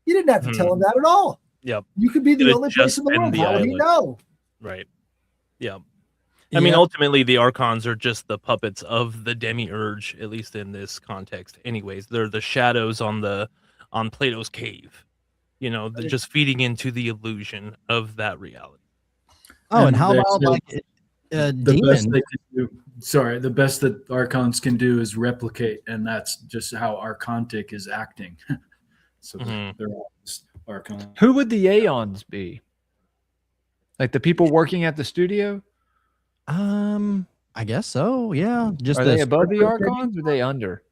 You didn't have to tell him that at all. Yep. You could be the only place in the world. How would he know? Right. Yep. I mean, ultimately, the Archons are just the puppets of the demiurge, at least in this context. Anyways, they're the shadows on Plato's cave. They're just feeding into the illusion of that reality. Oh, and how about the best they can do? Sorry, the best that Archons can do is replicate, and that's just how Archontic is acting. So they're all just Archons. Who would the Aeons be? Like the people working at the studio? I guess so. Yeah. Are they above the Archons or are they under?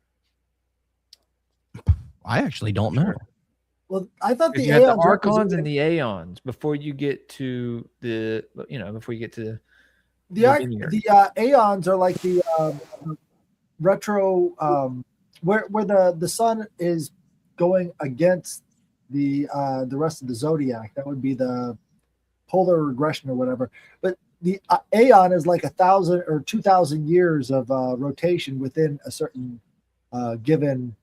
I actually don't know. Well, I thought the Aeons, the Archons and the Aeons before you get to the Aeons are like the retro where the sun is going against the rest of the zodiac. That would be the polar regression or whatever. But the Aeon is like 1,000 or 2,000 years of rotation within a certain given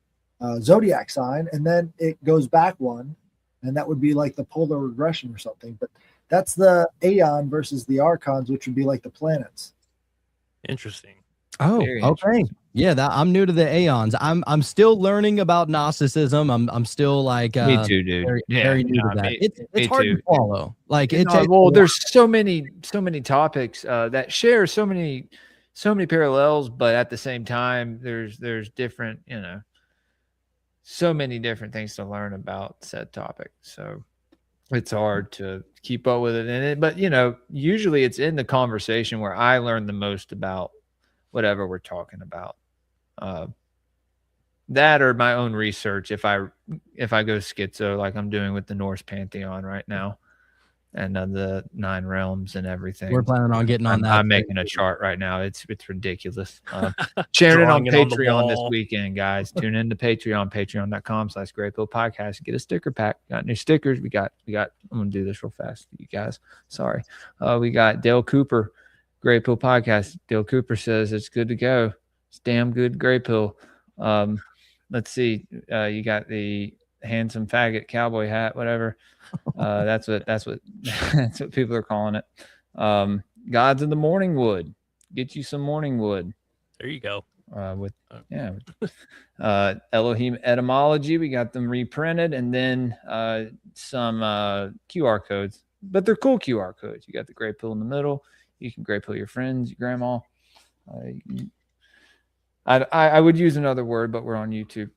zodiac sign, and then it goes back one, and that would be like the polar regression or something. But that's the Aeon versus the Archons, which would be like the planets. Interesting. Oh, okay. Yeah, I'm new to the Aeons. I'm still learning about Gnosticism. I'm still like me too, dude. Very new to that. It's hard to follow. Like there's so many topics that share so many parallels, but at the same time, there's different, so many different things to learn about said topic. So it's hard to keep up with it. But usually it's in the conversation where I learn the most about whatever we're talking about. That or my own research if I go schizo like I'm doing with the Norse pantheon right now and the 9 realms and everything. We're planning on getting on that. I'm making a chart right now. It's ridiculous. Sharing it on Patreon this weekend, guys. Tune in to Patreon, patreon.com/Greypilled podcast. Get a sticker pack. Got new stickers. We got. I'm gonna do this real fast for you guys. Sorry. We got Dale Cooper, Greypilled podcast. Dale Cooper says it's good to go. It's damn good, Greypill. Let's see. You got the handsome faggot cowboy hat, whatever. That's what people are calling it. Gods of the morning wood. Get you some morning wood. There you go. Elohim etymology. We got them reprinted, and then some QR codes, but they're cool QR codes. You got the Greypill in the middle. You can Greypill your friends, your grandma. I would use another word, but we're on YouTube.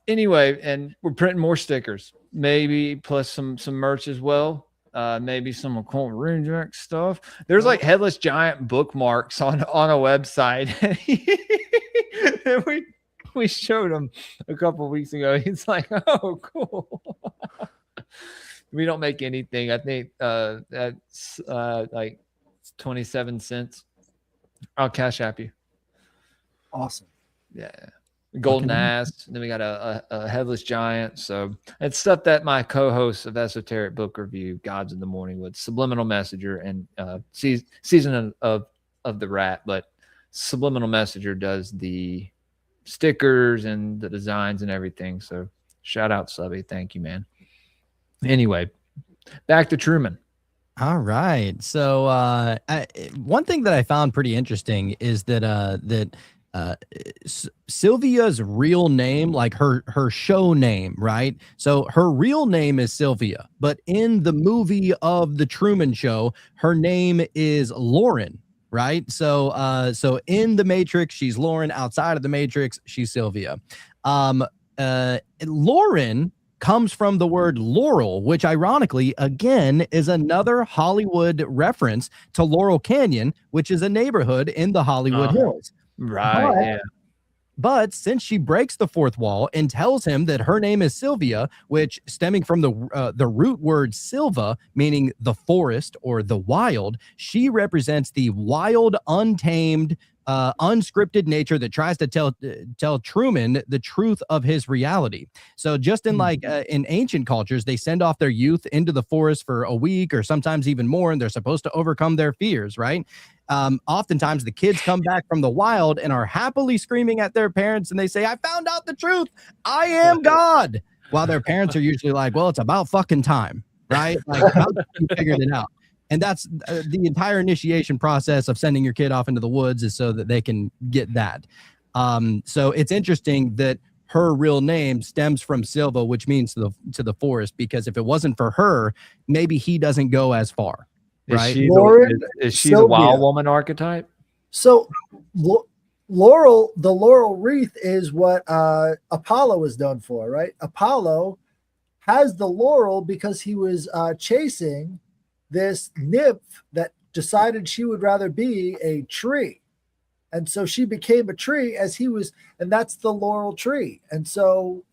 Anyway, and we're printing more stickers, maybe plus some merch as well. Maybe some occult rune stuff. There's like headless giant bookmarks on a website. And we showed him a couple weeks ago. He's like, "Oh, cool." We don't make anything. I think that's like 27 cents. I'll cash app you. Awesome. Yeah. Golden ass. Then we got a headless giant. So it's stuff that my co-host of Esoteric Book Review, Gods in the Morning, with Subliminal Messenger and Season of the Rat, but Subliminal Messenger does the stickers and the designs and everything. So shout out, Subby. Thank you, man. Anyway, back to Truman. All right. So one thing that I found pretty interesting is that Sylvia's real name, like her show name, right? So her real name is Sylvia, but in the movie of the Truman Show, her name is Lauren, right? So in the Matrix, she's Lauren. Outside of the Matrix, she's Sylvia. Lauren comes from the word laurel, which ironically, again, is another Hollywood reference to Laurel Canyon, which is a neighborhood in the Hollywood Hills. Right. But since she breaks the fourth wall and tells him that her name is Sylvia, which stemming from the root word Silva, meaning the forest or the wild, she represents the wild, untamed, unscripted nature that tries to tell Truman the truth of his reality. So just in in ancient cultures, they send off their youth into the forest for a week or sometimes even more, and they're supposed to overcome their fears, right? Oftentimes the kids come back from the wild and are happily screaming at their parents, and they say, "I found out the truth. I am God." While their parents are usually like, "Well, it's about fucking time," right? Like, how you figured it out? And that's the entire initiation process of sending your kid off into the woods, is so that they can get that. So it's interesting that her real name stems from Silva, which means to the forest, because if it wasn't for her, maybe he doesn't go as far. Right? Is she the wild woman archetype? So laurel, the laurel wreath is what Apollo is known for, right? Apollo has the laurel because he was chasing this nymph that decided she would rather be a tree. And so she became a tree as he was, and that's the laurel tree. And so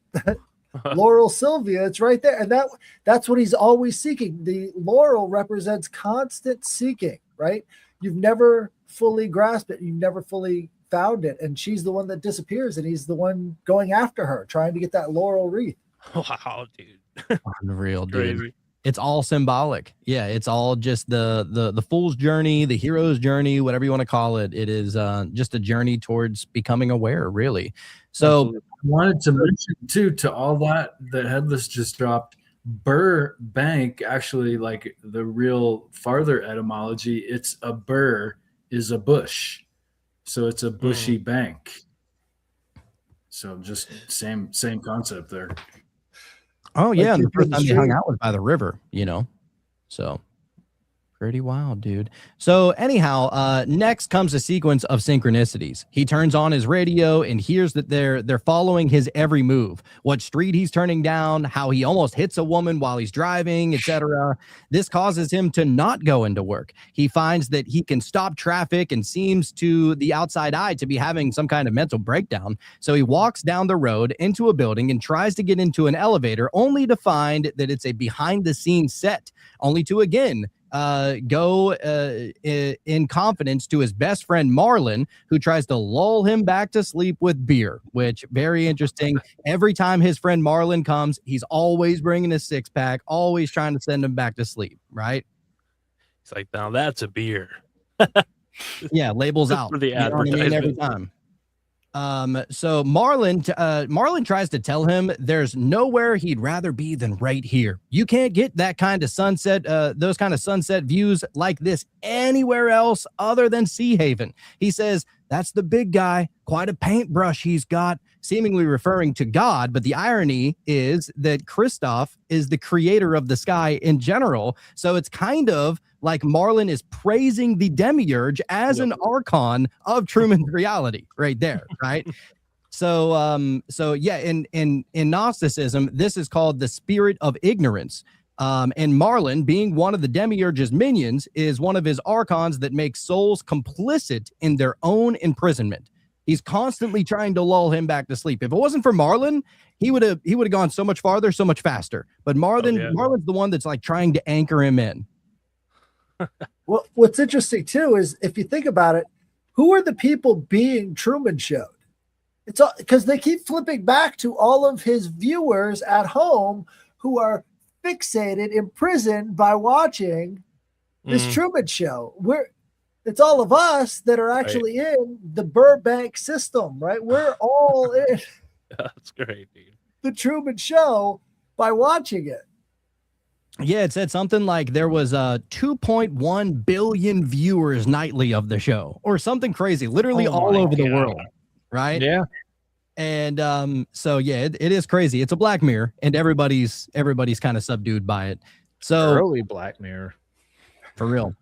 Laurel Sylvia, it's right there. And that's what he's always seeking. The laurel represents constant seeking, right? You've never fully grasped it. You've never fully found it. And she's the one that disappears, and he's the one going after her, trying to get that laurel wreath. Wow, dude. Unreal, dude. Crazy. It's all symbolic. Yeah, it's all just the fool's journey, the hero's journey, whatever you want to call it. It is just a journey towards becoming aware, really. So I wanted to mention too, to all that Headless just dropped, Burr Bank, actually, like the real farther etymology, it's a burr is a bush. So it's a bushy bank. So just same concept there. oh yeah, and the first time they hung out was by the river, so pretty wild, dude. So anyhow, next comes a sequence of synchronicities. He turns on his radio and hears that they're following his every move, what street he's turning down, how he almost hits a woman while he's driving, etc. This causes him to not go into work. He finds that he can stop traffic and seems to the outside eye to be having some kind of mental breakdown. So he walks down the road into a building and tries to get into an elevator, only to find that it's a behind the scenes set, only to again go in confidence to his best friend Marlon, who tries to lull him back to sleep with beer, which very interesting. Every time his friend Marlon comes, he's always bringing a 6-pack, always trying to send him back to sleep, right? It's like, now that's a beer. Yeah, labels out. For the You know what I mean? Every time. So Marlon tries to tell him there's nowhere he'd rather be than right here. You can't get that kind of sunset, those kind of sunset views like this anywhere else other than Sea Haven. He says, that's the big guy, quite a paintbrush he's got. seemingly referring to God. But the irony is that Kristoff is the creator of the sky in general. So it's kind of like Marlin is praising the demiurge as an archon of Truman's reality right there, right? So yeah, in Gnosticism, this is called the spirit of ignorance. And Marlin, being one of the demiurge's minions, is one of his archons that makes souls complicit in their own imprisonment. He's constantly trying to lull him back to sleep. If it wasn't for Marlin, he would have gone so much farther, so much faster. But Marlin's the one that's like trying to anchor him in. Well, what's interesting too is if you think about it, who are the people being Truman showed? It's all because they keep flipping back to all of his viewers at home who are fixated, imprisoned by watching this Truman Show. It's all of us that are actually in the Burbank system, right? We're all in That's great, dude. the Truman Show by watching it. Yeah, it said something like there was 2.1 billion viewers nightly of the show, or something crazy, literally all over the world, right? Yeah. And so yeah, it is crazy. It's a Black Mirror, and everybody's kind of subdued by it. So Early Black Mirror. for real.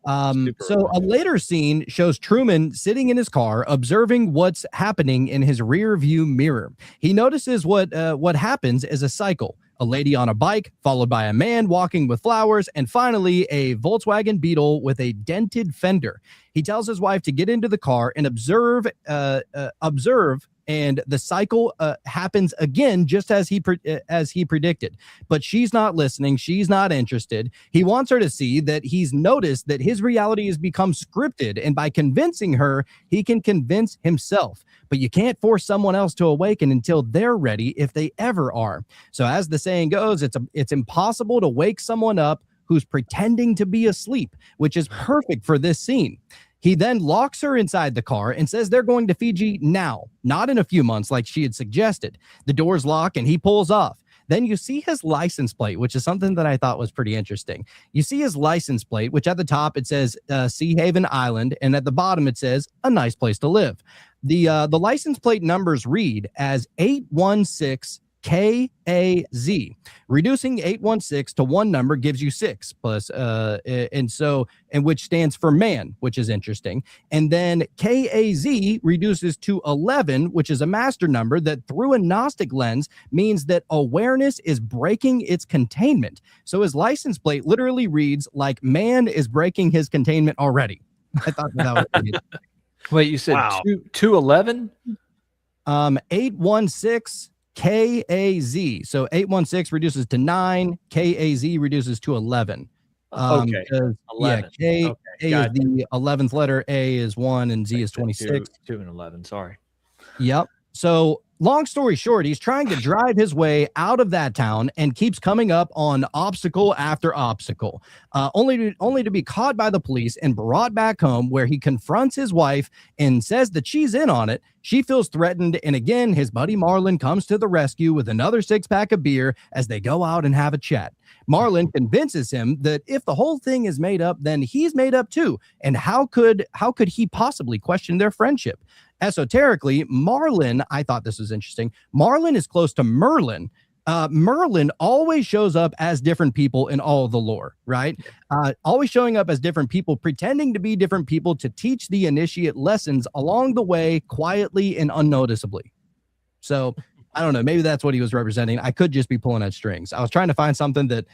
So a later scene shows Truman sitting in his car, observing what's happening in his rear view mirror. He notices what happens is a cycle. A lady on a bike, followed by a man walking with flowers, and finally a Volkswagen Beetle with a dented fender. He tells his wife to get into the car and observe, and the cycle happens again, just as he predicted. But she's not listening. She's not interested. He wants her to see that he's noticed that his reality has become scripted, and by convincing her, he can convince himself. But you can't force someone else to awaken until they're ready, if they ever are. So as the saying goes, it's impossible to wake someone up who's pretending to be asleep, which is perfect for this scene. He then locks her inside the car and says they're going to Fiji now, not in a few months like she had suggested. The doors lock and he pulls off. Then you see his license plate, which is something that I thought was pretty interesting. You see his license plate, which at the top it says Sea Haven Island, and at the bottom it says a nice place to live. The license plate numbers read as 816 KAZ. Reducing 816 to one number gives you 6 plus and which stands for man, which is interesting. And then KAZ reduces to 11, which is a master number that through a Gnostic lens means that awareness is breaking its containment. So his license plate literally reads like man is breaking his containment already. I thought that was pretty. Wait, you said 211? 816 KAZ. So 816 reduces to 9, KAZ reduces to 11. Okay. 11. Yeah, K is the 11th letter, A is 1, and Z is 26. 2 and 11, sorry. Yep. So long story short, he's trying to drive his way out of that town and keeps coming up on obstacle after obstacle, only to be caught by the police and brought back home, where he confronts his wife and says that she's in on it. She feels threatened, and again, his buddy Marlin comes to the rescue with another 6-pack of beer as they go out and have a chat. Marlin convinces him that if the whole thing is made up, then he's made up too. And how could he possibly question their friendship? Esoterically, Marlin, I thought this was interesting. Marlin is close to Merlin. Merlin always shows up as different people in all of the lore, right? Always showing up as different people, pretending to be different people to teach the initiate lessons along the way, quietly and unnoticeably. So I don't know. Maybe that's what he was representing. I could just be pulling at strings. I was trying to find something that,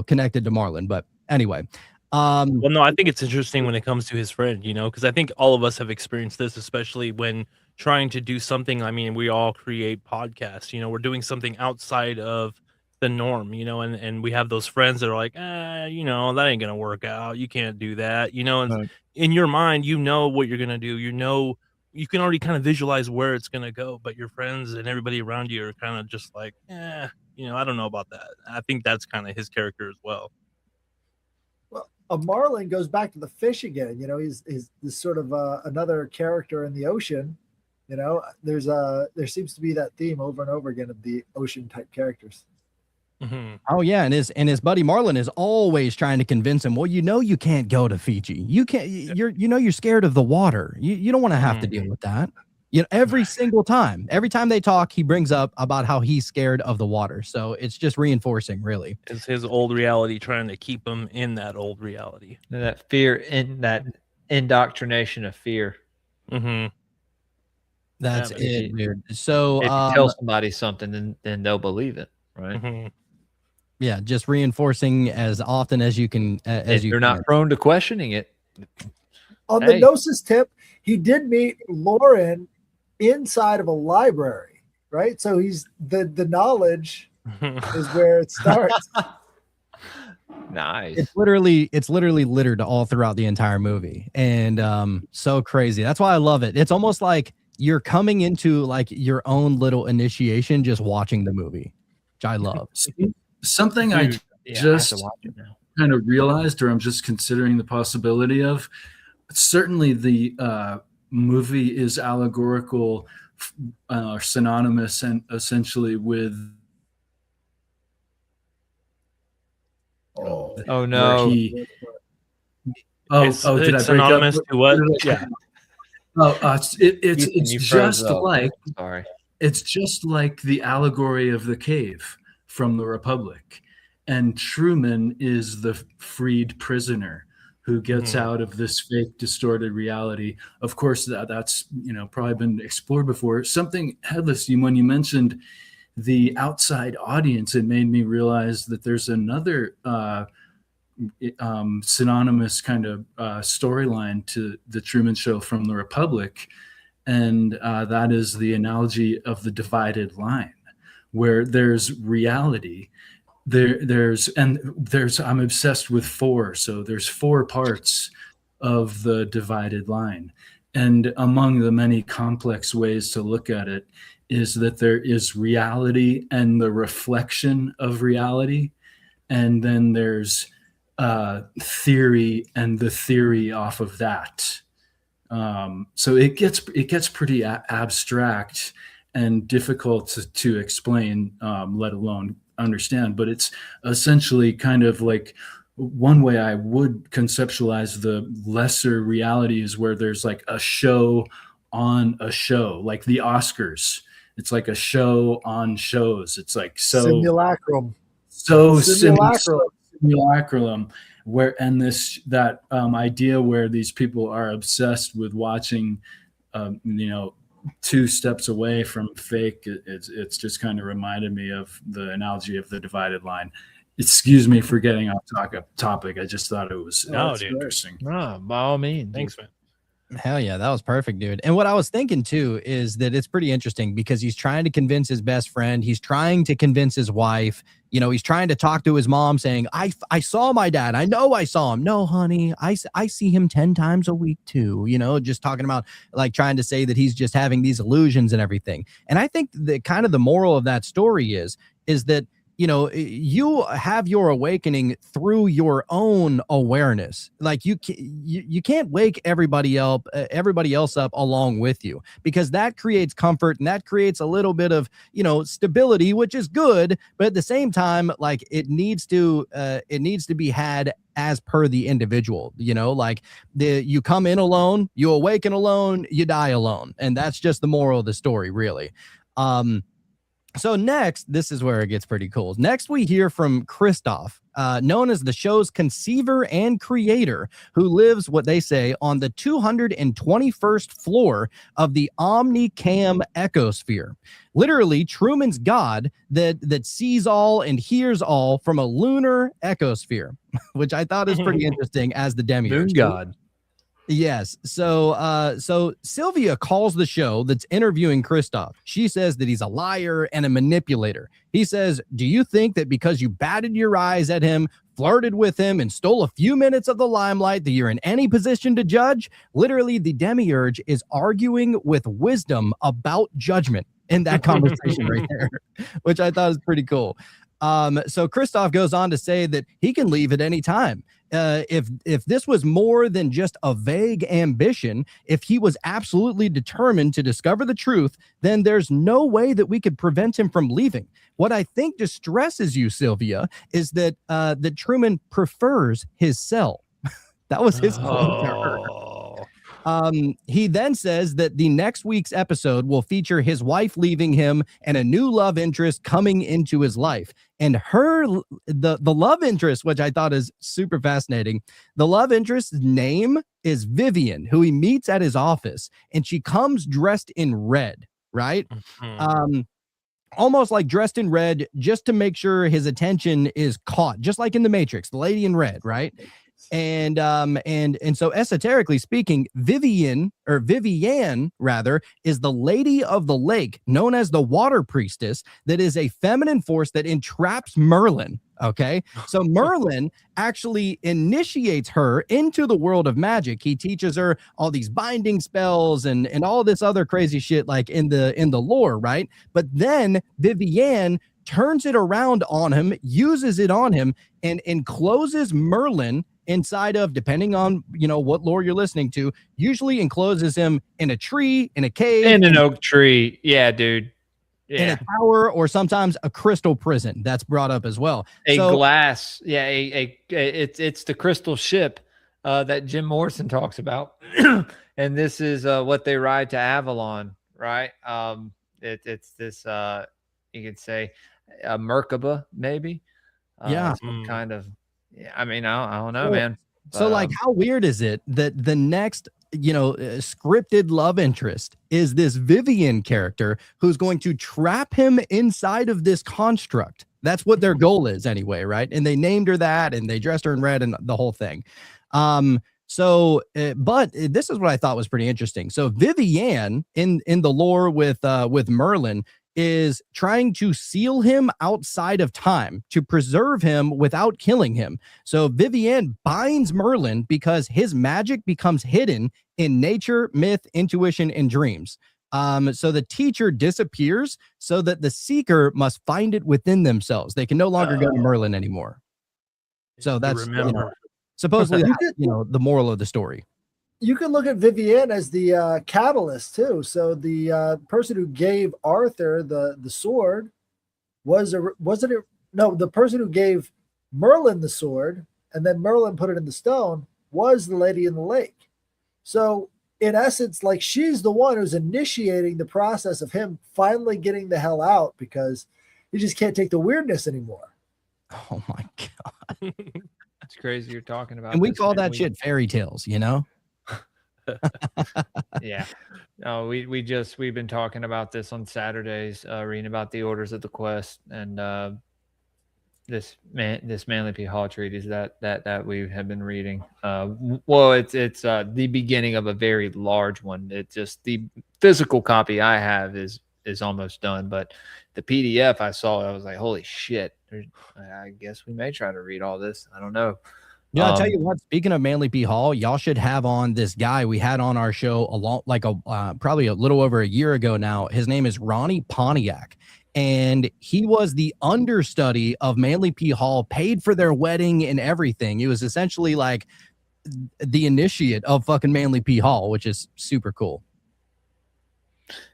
connected to Marlin. But anyway. Well, no, I think it's interesting when it comes to his friend, because I think all of us have experienced this, especially when trying to do something. I mean, we all create podcasts, we're doing something outside of the norm, and we have those friends that are like, that ain't going to work out. You can't do that, and Right. in your mind, what you're going to do, you can already kind of visualize where it's going to go, but your friends and everybody around you are kind of just like, I don't know about that. I think that's kind of his character as well. Marlin goes back to the fish again. He's this sort of another character in the ocean. There seems to be that theme over and over again of the ocean type characters. Mm-hmm. Oh yeah, and his buddy Marlin is always trying to convince him. Well, you can't go to Fiji. You can't. You're scared of the water. You don't want to have to deal with that. You know, every single time they talk, he brings up about how he's scared of the water. So it's just reinforcing, really. It's his old reality trying to keep him in that old reality. And that fear, in that indoctrination of fear. Mm-hmm. That's Yeah, it, dude. So if you tell somebody something, then they'll believe it, right? Mm-hmm. yeah, just reinforcing as often as you can. As you They're can. not prone to questioning it. On the Gnosis tip, he did meet Lauren inside of a library, right? So he's the knowledge is where it starts. Nice. It's literally littered all throughout the entire movie, and so crazy. That's why I love it. It's almost like you're coming into like your own little initiation just watching the movie, which I love. Something Dude, I yeah, just I have to watch it now. kind of realized, or I'm just considering the possibility of. Certainly, the movie is allegorical, or synonymous, and essentially with. Oh no! Did It's I break synonymous up? to what? Yeah. It's You froze just up. like Sorry. it's just like the allegory of the cave from the Republic, and Truman is the freed prisoner who gets out of this fake, distorted reality. Of course, that's probably been explored before. Something Headless, when you mentioned the outside audience, it made me realize that there's another synonymous kind of storyline to the Truman Show from the Republic, and that is the analogy of the divided line, where there's reality. I'm obsessed with 4. So there's 4 parts of the divided line. And among the many complex ways to look at it is that there is reality and the reflection of reality. And then there's theory and the theory off of that. So it gets pretty abstract and difficult to explain, let alone understand, but it's essentially kind of like one way I would conceptualize the lesser reality is where there's like a show on a show, like the Oscars. It's like a show on shows. It's like Simulacrum. Simulacrum, where that idea where these people are obsessed with watching, 2 steps away from fake. It's just kind of reminded me of the analogy of the divided line. Excuse me for getting off topic. I just thought it was interesting. No, by all means. Thanks, man. Hell yeah, that was perfect, dude. And what I was thinking too is that it's pretty interesting because he's trying to convince his best friend. He's trying to convince his wife. He's trying to talk to his mom saying, I saw my dad. I know I saw him. No, honey, I see him 10 times a week too. Just talking about like trying to say that he's just having these illusions and everything. And I think the kind of the moral of that story is that you have your awakening through your own awareness. Like you can't wake everybody else up along with you, because that creates comfort and that creates a little bit of stability, which is good. But at the same time, like it needs to be had as per the individual. Like you come in alone, you awaken alone, you die alone, and that's just the moral of the story, really. So next, this is where it gets pretty cool. Next, we hear from Christoph, known as the show's conceiver and creator, who lives, what they say, on the 221st floor of the Omnicam ecosphere. Literally, Truman's God that sees all and hears all from a lunar ecosphere, which I thought is pretty interesting as the demiurge. Moon God. Yes. So Sylvia calls the show that's interviewing Christoph. She says that he's a liar and a manipulator. He says, do you think that because you batted your eyes at him, flirted with him, and stole a few minutes of the limelight that you're in any position to judge? Literally, the demiurge is arguing with wisdom about judgment in that conversation right there, which I thought was pretty cool. So Christoph goes on to say that he can leave at any time. If this was more than just a vague ambition, if he was absolutely determined to discover the truth, then there's no way that we could prevent him from leaving. What I think distresses you, Sylvia, is that that Truman prefers his cell. That was his quote to her. He then says that the next week's episode will feature his wife leaving him and a new love interest coming into his life. And the love interest, which I thought is super fascinating, the love interest's name is Vivian, who he meets at his office, and she comes dressed in red, right? Almost like dressed in red just to make sure his attention is caught, just like in the Matrix, the lady in red, right? And so esoterically speaking, Vivian rather is the lady of the lake, known as the water priestess, that is a feminine force that entraps Merlin. Okay, so Merlin actually initiates her into the world of magic. He teaches her all these binding spells and all this other crazy shit, like in the lore, right? But then Vivian turns it around on him, uses it on him, and encloses Merlin inside of, depending on what lore you're listening to, usually encloses him in a tree, in a cave, in an oak tree. Yeah, dude. Yeah. In a tower, or sometimes a crystal prison. That's brought up as well. Glass. Yeah, it's the crystal ship that Jim Morrison talks about. And this is what they ride to Avalon, right? It's this you could say a Merkaba, maybe. Some kind of. Yeah, I mean, I don't know, man. But, so like, how weird is it that the next, scripted love interest is this Vivian character who's going to trap him inside of this construct? That's what their goal is anyway, right? And they named her that, and they dressed her in red and the whole thing. But this is what I thought was pretty interesting. So Vivian in the lore with Merlin is trying to seal him outside of time to preserve him without killing him. So Vivian binds Merlin because his magic becomes hidden in nature, myth, intuition, and dreams. So the teacher disappears so that the seeker must find it within themselves. They can no longer go to Merlin anymore. So that's supposedly the moral of the story. You can look at Vivienne as the catalyst too. So the person who gave Arthur the sword the person who gave Merlin the sword, and then Merlin put it in the stone, was the lady in the lake. So in essence, like, she's the one who's initiating the process of him finally getting the hell out because he just can't take the weirdness anymore. Oh my God. It's crazy you're talking about. And we call that shit fairy tales, Yeah. No, we've been talking about this on Saturdays, reading about the Orders of the Quest, and this Manly P. Hall treatise that we have been reading. Well, it's the beginning of a very large one. It's just the physical copy I have is almost done, but the PDF I saw, I was like, holy shit! I guess we may try to read all this. I don't know. Yeah, I'll tell you what, speaking of Manly P. Hall, y'all should have on this guy we had on our show probably a little over a year ago now. His name is Ronnie Pontiac, and he was the understudy of Manly P. Hall, paid for their wedding and everything. He was essentially like the initiate of fucking Manly P. Hall, which is super cool.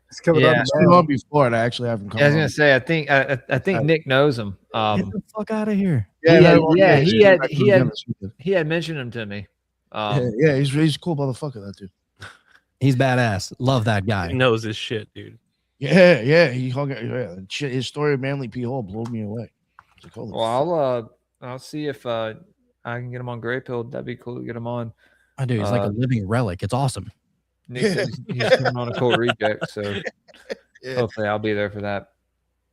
It's coming on before, and I actually haven't come. I was gonna say, I think Nick knows him. Get the fuck out of here. He had mentioned him to me. He's a cool motherfucker, that dude. He's badass. Love that guy. He knows his shit, dude. Yeah. His story of Manly P. Hall blew me away. Like, well, I'll see if I can get him on Greypilled. That'd be cool to get him on. I do. He's like a living relic. It's awesome. Nick says he's coming on a Cult Reject, so hopefully I'll be there for that.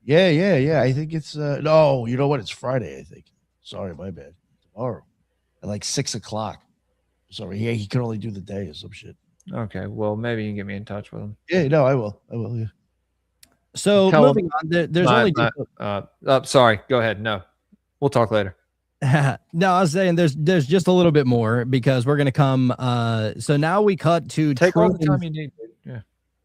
Yeah. I think it's no, you know what? It's Friday, I think. Sorry, my bad. Tomorrow at like 6:00. Sorry, he can only do the day or some shit. Okay, well, maybe you can get me in touch with him. Yeah, no, I will. Yeah. So moving on, there's sorry, go ahead. No, we'll talk later. No, I was saying there's just a little bit more because we're gonna come. So now we cut to take all the time you need. Yeah.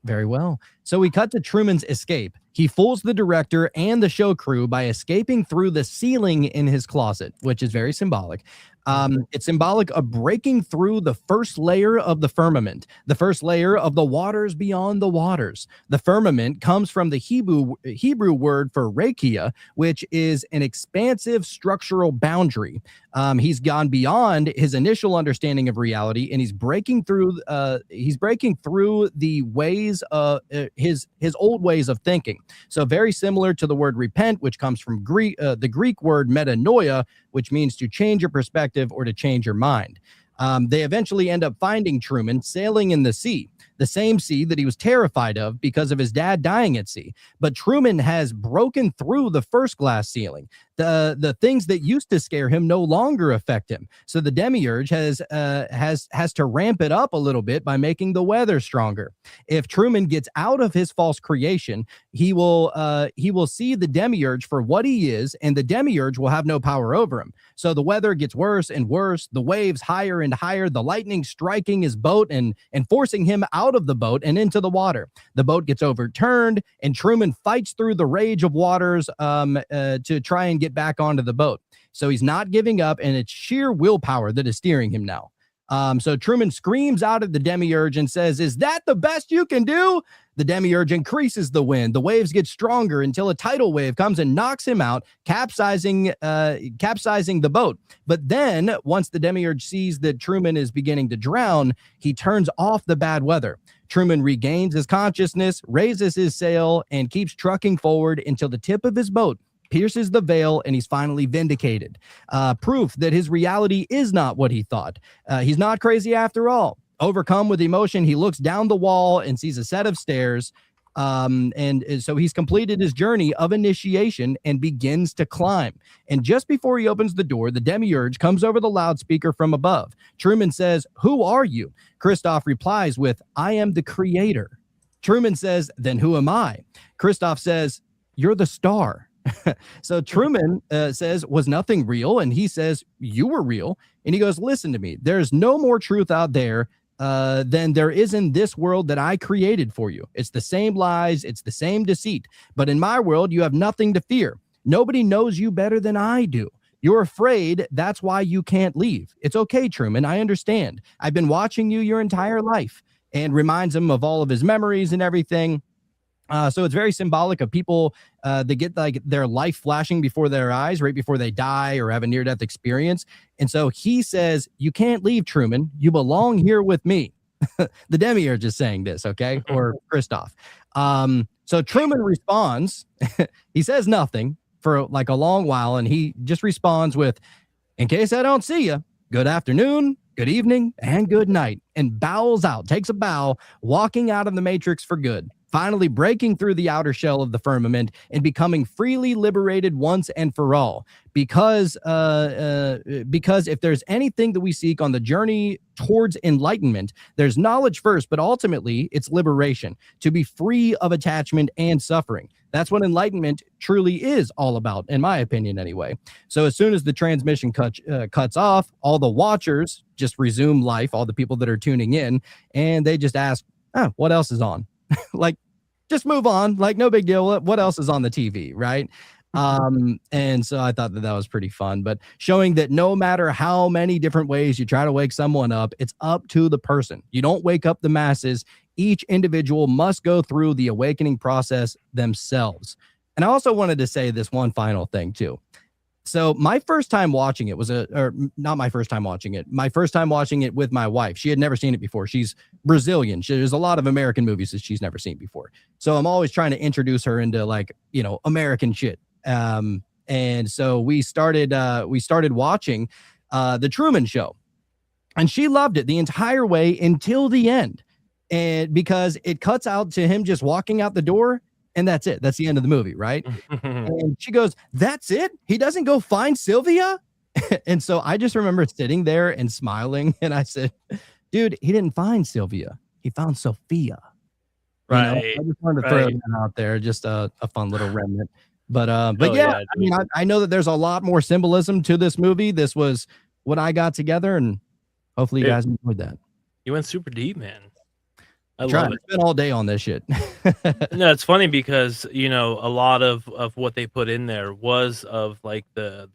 Very well. So we cut to Truman's escape. He fools the director and the show crew by escaping through the ceiling in his closet, which is very symbolic. It's symbolic of breaking through the first layer of the firmament, the first layer of the waters beyond the waters. The firmament comes from the Hebrew word for rakia, which is an expansive structural boundary. He's gone beyond his initial understanding of reality, and he's breaking through the ways of his old ways of thinking. So very similar to the word repent, which comes from the Greek word metanoia, which means to change your perspective or to change your mind. They eventually end up finding Truman sailing in the sea, the same sea that he was terrified of because of his dad dying at sea. But Truman has broken through the first glass ceiling. The things that used to scare him no longer affect him. So the demiurge has to ramp it up a little bit by making the weather stronger. If Truman gets out of his false creation, he will see the demiurge for what he is, and the demiurge will have no power over him. So the weather gets worse and worse, the waves higher and higher, the lightning striking his boat and forcing him out of the boat and into the water. The boat gets overturned, and Truman fights through the rage of waters to try and get back onto the boat. So he's not giving up, and it's sheer willpower that is steering him now. So Truman screams out at the demiurge and says, "Is that the best you can do?" The demiurge increases the wind. The waves get stronger until a tidal wave comes and knocks him out, capsizing the boat. But then, once the demiurge sees that Truman is beginning to drown, he turns off the bad weather. Truman regains his consciousness, raises his sail, and keeps trucking forward until the tip of his boat pierces the veil, and he's finally vindicated. Proof that his reality is not what he thought. He's not crazy after all. Overcome with emotion, he looks down the wall and sees a set of stairs. And so he's completed his journey of initiation and begins to climb. And just before he opens the door, the demiurge comes over the loudspeaker from above. Truman says, "Who are you?" Christoph replies with, "I am the creator." Truman says, "Then who am I?" Christoph says, "You're the star." So Truman says, "Was nothing real?" And he says, "You were real." And he goes, "Listen to me. There's no more truth out there than there is in this world that I created for you. It's the same lies. It's the same deceit. But in my world, you have nothing to fear. Nobody knows you better than I do. You're afraid. That's why you can't leave. It's okay, Truman. I understand. I've been watching you your entire life." And reminds him of all of his memories and everything. So it's very symbolic of people that get like their life flashing before their eyes right before they die or have a near-death experience. And so he says, "You can't leave, Truman. You belong here with me." The demiurge is saying this, okay? Or Christoph. So Truman responds. He says nothing for like a long while, and he just responds with, "In case I don't see you, good afternoon, good evening, and good night," and bows out, takes a bow, walking out of the matrix for good, finally breaking through the outer shell of the firmament and becoming freely liberated once and for all. Because if there's anything that we seek on the journey towards enlightenment, there's knowledge first, but ultimately it's liberation, to be free of attachment and suffering. That's what enlightenment truly is all about, in my opinion, anyway. So as soon as the transmission cuts off, all the watchers just resume life, all the people that are tuning in, and they just ask, "Oh, what else is on?" Like, just move on. Like, no big deal. What else is on the TV, right? And so I thought that was pretty fun, but showing that no matter how many different ways you try to wake someone up, it's up to the person. You don't wake up the masses. Each individual must go through the awakening process themselves. And I also wanted to say this one final thing too. So my first time watching it was not my first time watching it. My first time watching it with my wife. She had never seen it before. She's Brazilian. There's a lot of American movies that she's never seen before. So I'm always trying to introduce her into like, American shit. And so we started watching the Truman Show, and she loved it the entire way until the end. And because it cuts out to him just walking out the door, and that's it. That's the end of the movie, right? And she goes, "That's it? He doesn't go find Sylvia?" And so I just remember sitting there and smiling, and I said, "Dude, he didn't find Sylvia. He found Sophia." Right. I just wanted to throw that out there, just a fun little remnant. But yeah, I mean, I know that there's a lot more symbolism to this movie. This was what I got together, and hopefully you guys enjoyed that. You went super deep, man. I love Trying it. to spend all day on this shit. No, it's funny because a lot of what they put in there was of like the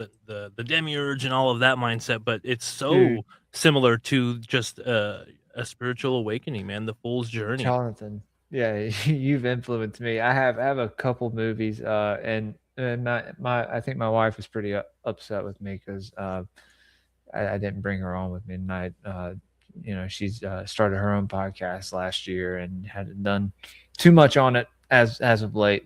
demiurge and all of that mindset, but it's so Dude. similar to just a spiritual awakening, man. The fool's journey. Jonathan, yeah, you've influenced me. I have a couple movies, and I think my wife was pretty upset with me because I didn't bring her on with me tonight. She's started her own podcast last year and hadn't done too much on it as of late.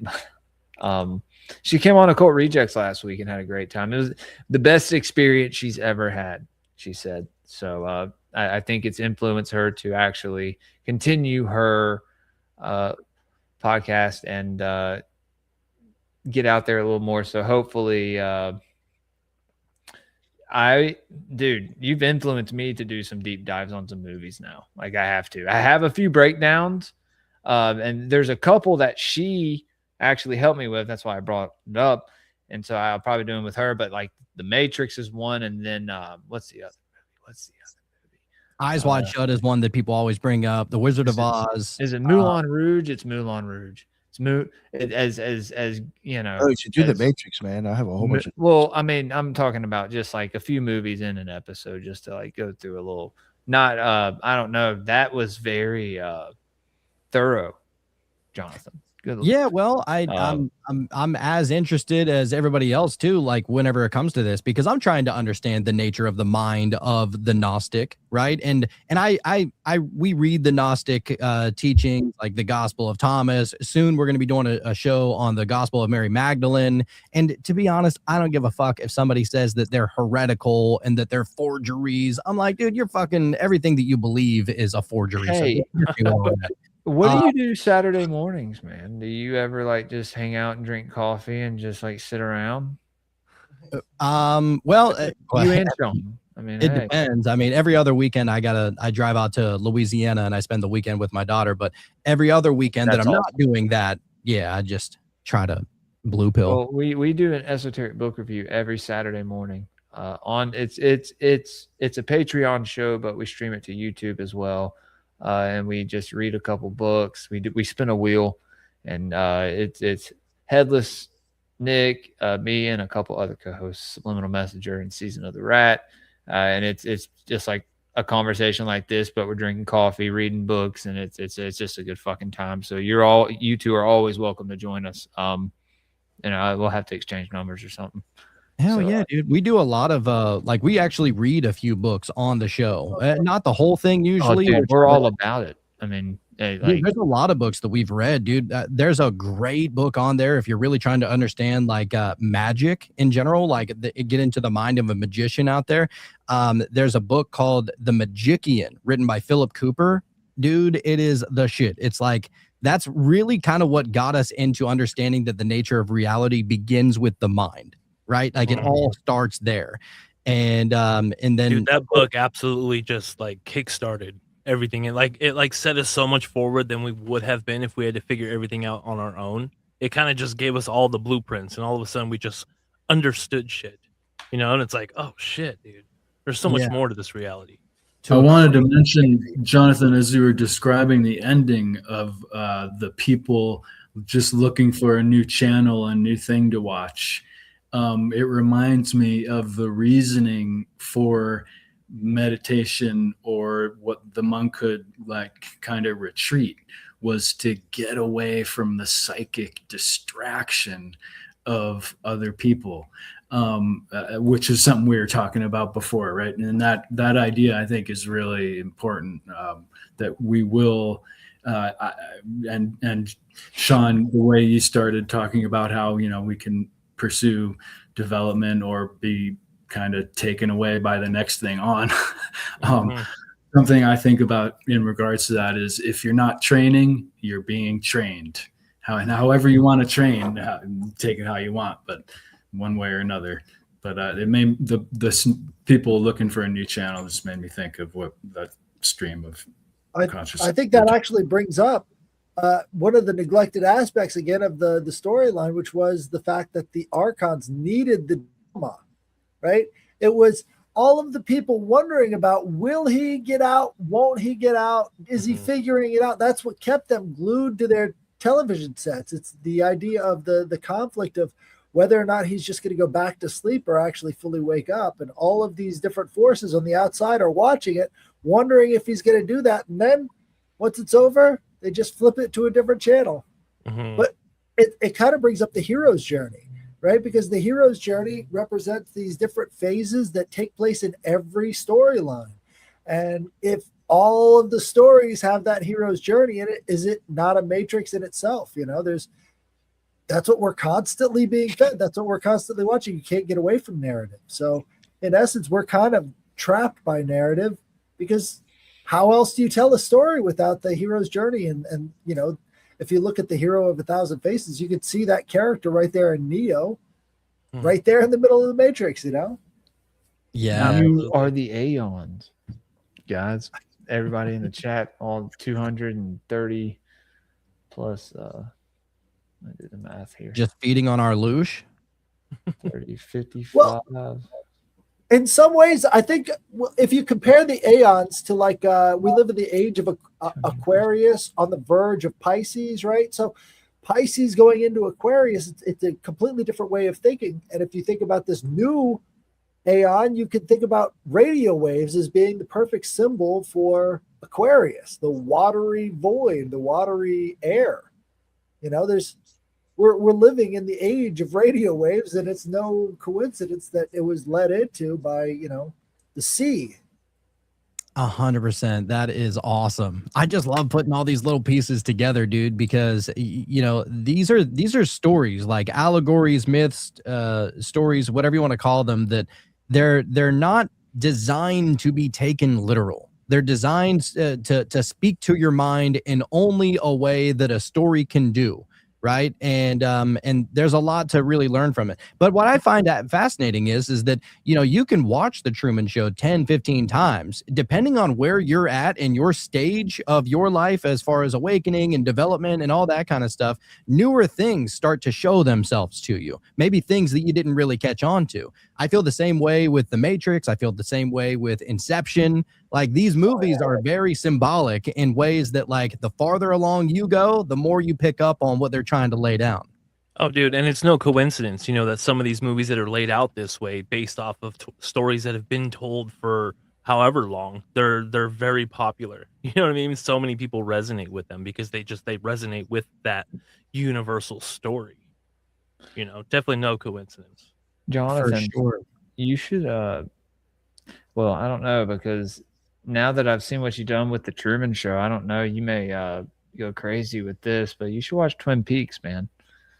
She came on Occult Rejects last week and had a great time. It was the best experience she's ever had, she said. So I think it's influenced her to actually continue her podcast and get out there a little more. So hopefully, you've influenced me to do some deep dives on some movies now. Like I have to. I have a few breakdowns, and there's a couple that she actually helped me with. That's why I brought it up, and so I'll probably do them with her. But like The Matrix is one, and then what's the other movie? Eyes Wide Shut is one that people always bring up. The Wizard of Oz. Is it Moulin Rouge? It's Moulin Rouge. As you know. Oh, you should do The Matrix, man. I have a whole bunch of. Well, I mean, I'm talking about just like a few movies in an episode, just to like go through a little. Not, I don't know. That was very thorough, Jonathan. Good. Yeah, well, I'm as interested as everybody else too. Like whenever it comes to this, because I'm trying to understand the nature of the mind of the Gnostic, right? And we read the Gnostic teachings, like the Gospel of Thomas. Soon we're going to be doing a show on the Gospel of Mary Magdalene. And to be honest, I don't give a fuck if somebody says that they're heretical and that they're forgeries. I'm like, dude, you're fucking everything that you believe is a forgery. Hey. So What do you do Saturday mornings, man? Do you ever like just hang out and drink coffee and just like sit around? Well, you and Sean. I mean, it depends. I mean, every other weekend I drive out to Louisiana and I spend the weekend with my daughter. But every other weekend that I'm not doing that, yeah, I just try to blue pill. Well, we do an esoteric book review every Saturday morning. It's a Patreon show, but we stream it to YouTube as well. And we just read a couple books. We spin a wheel, and it's Headless Nick, me, and a couple other co-hosts, Subliminal Messenger and Season of the Rat. And it's just like a conversation like this, but we're drinking coffee, reading books, and it's just a good fucking time. So you two are always welcome to join us. We'll have to exchange numbers or something. Hell yeah, dude. We do a lot of like we actually read a few books on the show. Not the whole thing usually. Dude, we're all about it. I mean, dude, there's a lot of books that we've read, dude. There's a great book on there if you're really trying to understand like magic in general, like get into the mind of a magician out there. There's a book called The Magician written by Philip Cooper. Dude, it is the shit. It's like that's really kind of what got us into understanding that the nature of reality begins with the mind. Right, like it all starts there, and then dude, that book absolutely just like kickstarted everything. It like set us so much forward than we would have been if we had to figure everything out on our own. It kind of just gave us all the blueprints, and all of a sudden we just understood shit, and it's like, oh shit, dude, there's so much more to this reality. I wanted to mention, Jonathan, as you were describing the ending of the people just looking for a new channel, a new thing to watch. It reminds me of the reasoning for meditation, or what the monk could like kind of retreat, was to get away from the psychic distraction of other people, which is something we were talking about before, right? And that idea, I think, is really important, that we will and Sean, the way you started talking about how we can pursue development or be kind of taken away by the next thing on. Something I think about in regards to that is, if you're not training, you're being trained. However you want to train, take it how you want, but one way or another. But it made the people looking for a new channel just made me think of what that stream of consciousness. I think that actually brings up one of the neglected aspects again of the storyline, which was the fact that the archons needed the drama, right? It was all of the people wondering about, will he get out? Won't he get out? Is he figuring it out? That's what kept them glued to their television sets. It's the idea of the conflict of whether or not he's just going to go back to sleep or actually fully wake up. And all of these different forces on the outside are watching it, wondering if he's going to do that. And then once it's over, they just flip it to a different channel. But it kind of brings up the hero's journey, right? Because the hero's journey represents these different phases that take place in every storyline. And if all of the stories have that hero's journey in it, is it not a matrix in itself? You know, that's what we're constantly being fed. That's what we're constantly watching. You can't get away from narrative. So in essence, we're kind of trapped by narrative, because how else do you tell a story without the hero's journey? And you know, if you look at the Hero of a Thousand Faces, you can see that character right there in Neo, right there in the middle of the Matrix, you know? Yeah. You are the Aeons, guys. Everybody in the chat, all 230 plus, I did the math here. Just feeding on our loosh. 30, 55. Well, in some ways, I think if you compare the Aeons to like, we live in the age of Aquarius, on the verge of Pisces, right? So Pisces going into Aquarius, it's a completely different way of thinking. And if you think about this new Aeon, you can think about radio waves as being the perfect symbol for Aquarius, the watery void, the watery air. You know, we're living in the age of radio waves, and it's no coincidence that it was led into by, you know, the sea. 100%. That is awesome. I just love putting all these little pieces together, dude, because you know, these are stories, like allegories, myths, stories, whatever you want to call them, that they're not designed to be taken literal. They're designed to speak to your mind in only a way that a story can do. Right. And there's a lot to really learn from it. But what I find fascinating is that, you know, you can watch the Truman Show 10, 15 times, depending on where you're at in your stage of your life, as far as awakening and development and all that kind of stuff. Newer things start to show themselves to you, maybe things that you didn't really catch on to. I feel the same way with The Matrix. I feel the same way with Inception. Like, these movies are very symbolic in ways that, like, the farther along you go, the more you pick up on what they're trying to lay down. Oh, dude, and it's no coincidence, you know, that some of these movies that are laid out this way, based off of stories that have been told for however long, they're very popular. You know what I mean? So many people resonate with them because they resonate with that universal story. You know, definitely no coincidence. Jonathan, you should, well, I don't know, because now that I've seen what you've done with the Truman Show, I don't know, you may go crazy with this, but you should watch Twin Peaks, man.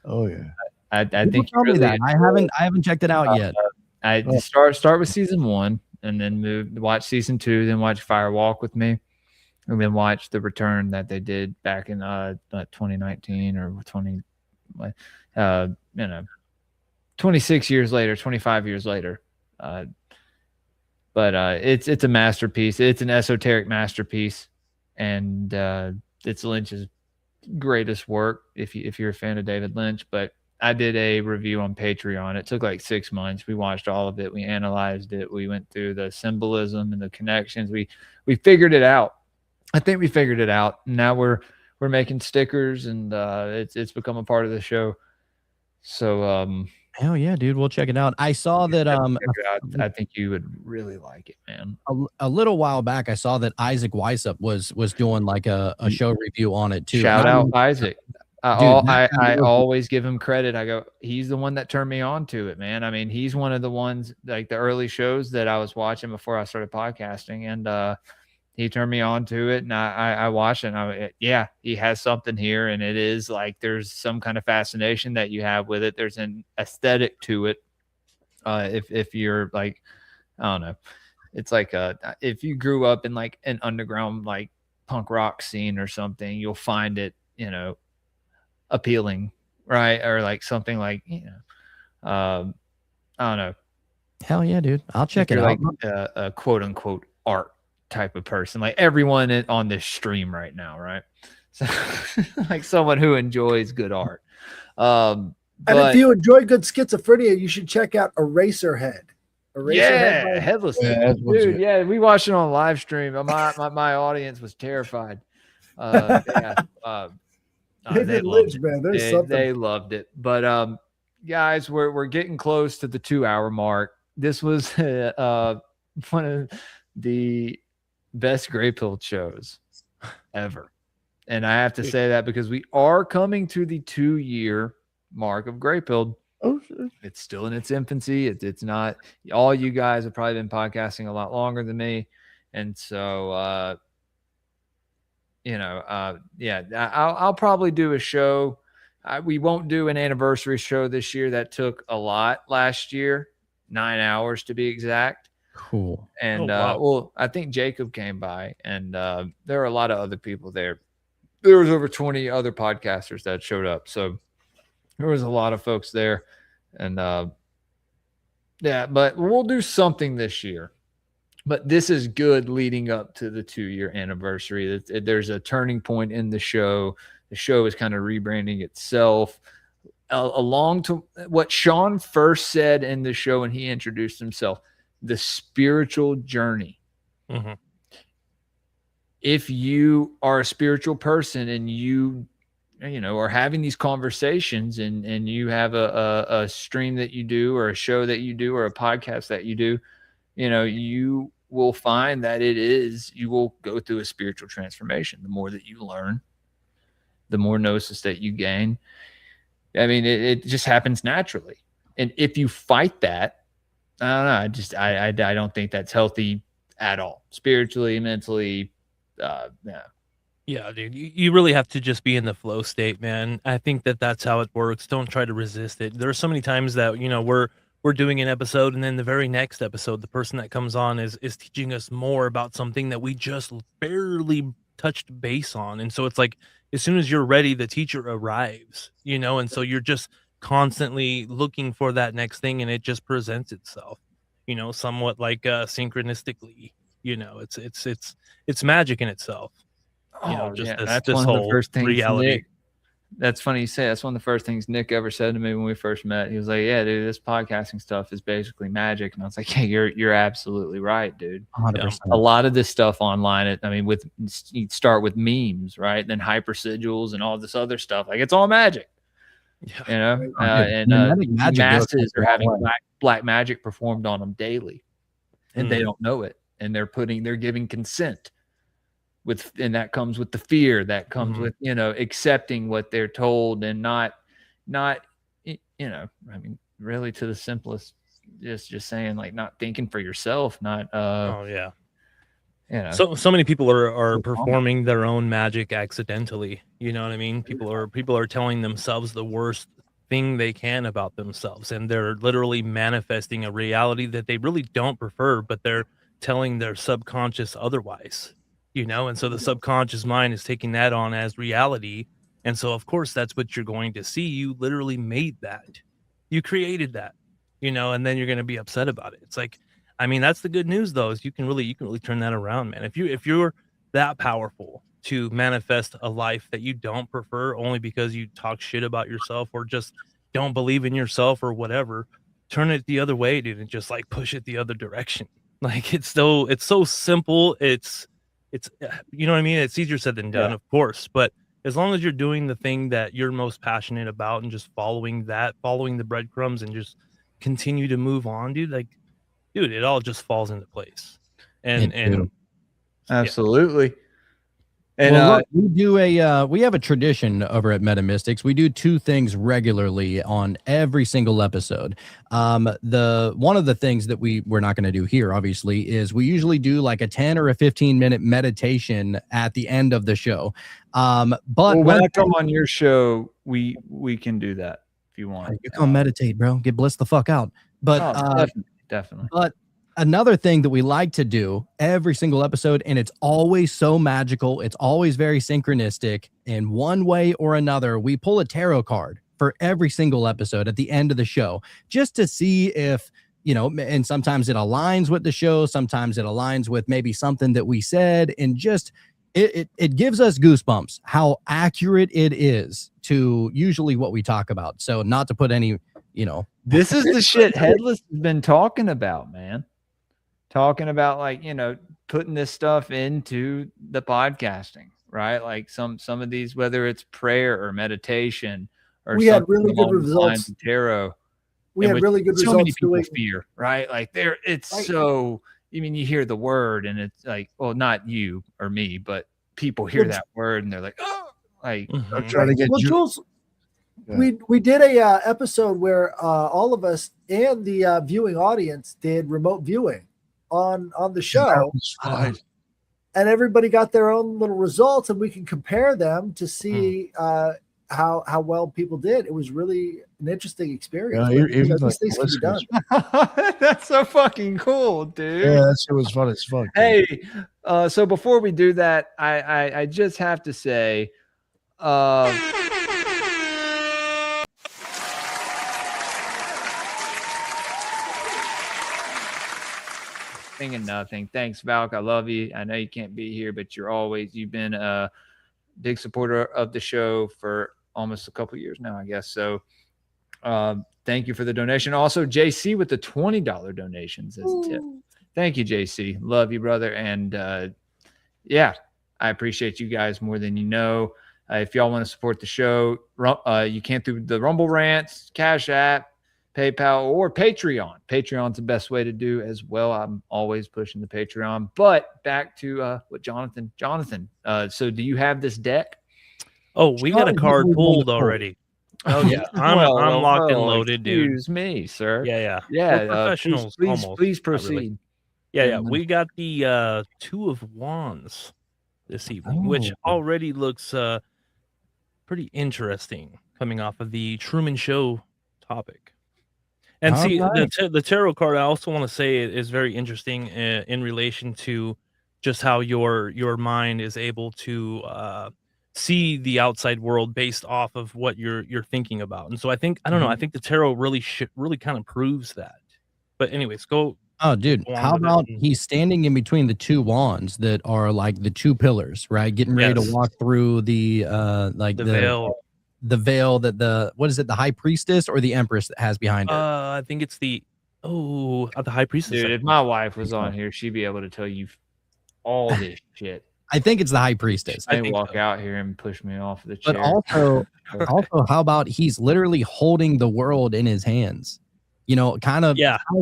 Oh yeah, I think you really that. I haven't checked it out yet. I start with season 1, and then watch season 2, then watch Fire Walk with Me, and then watch The Return that they did back in 2019 or 20, you know, 26 years later, 25 years later. But it's a masterpiece. It's an esoteric masterpiece, and it's Lynch's greatest work if you're a fan of David Lynch. But I did a review on Patreon. It took like 6 months. We watched all of it. We analyzed it. We went through the symbolism and the connections. We figured it out. I think we figured it out. Now we're making stickers, and it's become a part of the show. So hell yeah, dude, we'll check it out. I saw that I think you would really like it, man. A little while back, I saw that Isaac Weishaupt was doing like a show review on it too. Shout out Isaac. I always give him credit. I go, he's the one that turned me on to it, man. I mean, he's one of the ones, like the early shows that I was watching before I started podcasting, and he turned me on to it, and I watched it, and yeah, he has something here, and it is like there's some kind of fascination that you have with it. There's an aesthetic to it. If you're like, I don't know, it's like if you grew up in like an underground like punk rock scene or something, you'll find it, you know, appealing, right? Or like something like, you know, I don't know. Hell yeah, dude, I'll check it out. Like a quote unquote art type of person, like everyone on this stream right now, right? So like someone who enjoys good art. And if you enjoy good schizophrenia, you should check out Eraserhead. Eraserhead by Headless. Yeah, that was Dude, it. yeah, we watched it on live stream. My audience was terrified. They David loved Lynch, it. man. There's something. They loved it. But guys, we're getting close to the 2-hour mark. This was one of the best Greypilled shows ever. And I have to say that because we are coming to the 2-year mark of Greypilled. Oh, shit. It's still in its infancy. It's not. All you guys have probably been podcasting a lot longer than me, and so I'll probably do a show. We won't do an anniversary show this year. That took a lot last year, 9 hours to be exact. Cool. And wow. well, I think Jacob came by, and there were a lot of other people there. There was over 20 other podcasters that showed up, so there was a lot of folks there. And but we'll do something this year. But this is good leading up to the 2-year anniversary. There's a turning point in the show. The show is kind of rebranding itself along to what Sean first said in the show when he introduced himself, the spiritual journey. Mm-hmm. If you are a spiritual person and you are having these conversations and you have a stream that you do or a show that you do or a podcast that you do, you will find that you will go through a spiritual transformation. The more that you learn, the more gnosis that you gain. I mean, it just happens naturally. And if you fight that, I don't know. I don't think that's healthy at all. Spiritually, mentally, Yeah, dude, you really have to just be in the flow state, man. I think that's how it works. Don't try to resist it. There are so many times that, we're doing an episode and then the very next episode, the person that comes on is teaching us more about something that we just barely touched base on. And so it's like, as soon as you're ready, the teacher arrives, and so you're just constantly looking for that next thing and it just presents itself, somewhat like synchronistically, it's magic in itself. That's this one whole of the first things reality. That's funny you say. That's one of the first things Nick ever said to me when we first met. He was like, "Yeah, dude, this podcasting stuff is basically magic." And I was like, "Yeah, you're absolutely right, dude. 100%. A lot of this stuff online. You start with memes, right? Then hyper sigils and all this other stuff. Like it's all magic, Yeah. Magnetic magic masses goes are having a long way. black magic performed on them daily, and they don't know it, and they're giving consent. And that comes with the fear that comes with, accepting what they're told and not, really to the simplest, just saying like not thinking for yourself, not, Oh yeah. So many people are performing their own magic accidentally. You know what I mean? People are telling themselves the worst thing they can about themselves, and they're literally manifesting a reality that they really don't prefer, but they're telling their subconscious otherwise. And so the subconscious mind is taking that on as reality. And so, of course, that's what you're going to see. You literally made that. You created that, and then you're going to be upset about it. It's like, that's the good news, though, is you can really turn that around, man. If you're that powerful to manifest a life that you don't prefer only because you talk shit about yourself or just don't believe in yourself or whatever, turn it the other way, dude, and just like push it the other direction. Like it's so simple. It's you know what I mean? It's easier said than done, of course. But as long as you're doing the thing that you're most passionate about and just following the breadcrumbs and just continue to move on, dude, it all just falls into place. And absolutely. And well, look, we have a tradition over at Metamystics. We do two things regularly on every single episode. One of the things that we're not going to do here, obviously, is we usually do like a 10 or a 15-minute meditation at the end of the show. But when I come on your show, we can do that if you want. You come meditate, bro. Get blissed the fuck out. But definitely. But another thing that we like to do every single episode, and it's always so magical, it's always very synchronistic, in one way or another, we pull a tarot card for every single episode at the end of the show, just to see if, and sometimes it aligns with the show, sometimes it aligns with maybe something that we said, and just it gives us goosebumps how accurate it is to usually what we talk about. So not to put any This is the shit Headless has been talking about, man. Talking about putting this stuff into the podcasting, right? Like some of these, whether it's prayer or meditation or we had really good results. Tarot. We had really good so results. Many people fear, right? Like it's right. So. I mean, you hear the word, and it's like, well, not you or me, but people hear that word, and they're like, oh, like trying to get Jules. We did a episode where all of us and the viewing audience did remote viewing on the show, and everybody got their own little results, and we can compare them to see how well people did. It was really an interesting experience. These things can be done. That's so fucking cool, dude. Yeah, that shit was fun as fuck. Hey, so before we do that, I just have to say, thing and nothing. Thanks, Valk. I love you. I know you can't be here, but you've been a big supporter of the show for almost a couple of years now, I guess. So thank you for the donation. Also, JC with the $20 donations as a tip. Thank you, JC. Love you, brother. And I appreciate you guys more than you know. If y'all want to support the show, you can through the Rumble Rants, Cash App, PayPal, or Patreon. Patreon's the best way to do as well. I'm always pushing the Patreon. But back to what Jonathan. So do you have this deck? Oh, we got a card pulled already. Oh yeah, I'm locked and loaded, dude. Excuse me, sir. Yeah. We're professionals. Please proceed. Really. Yeah. We got the Two of Wands this evening, which already looks pretty interesting, coming off of the Truman Show topic. And the tarot card, I also want to say, is very interesting in relation to just how your mind is able to see the outside world based off of what you're thinking about. And so I think the tarot really kind of proves that. But anyways, go. Oh, dude, how about he's standing in between the two wands that are like the two pillars, right? Getting ready to walk through the veil. The veil that the high priestess or the empress that has behind her. I think it's the high priestess. Dude, if my wife was on here, she'd be able to tell you all this shit. I think it's the high priestess. They walk out here and push me off the chair. But also, how about he's literally holding the world in his hands? Kind of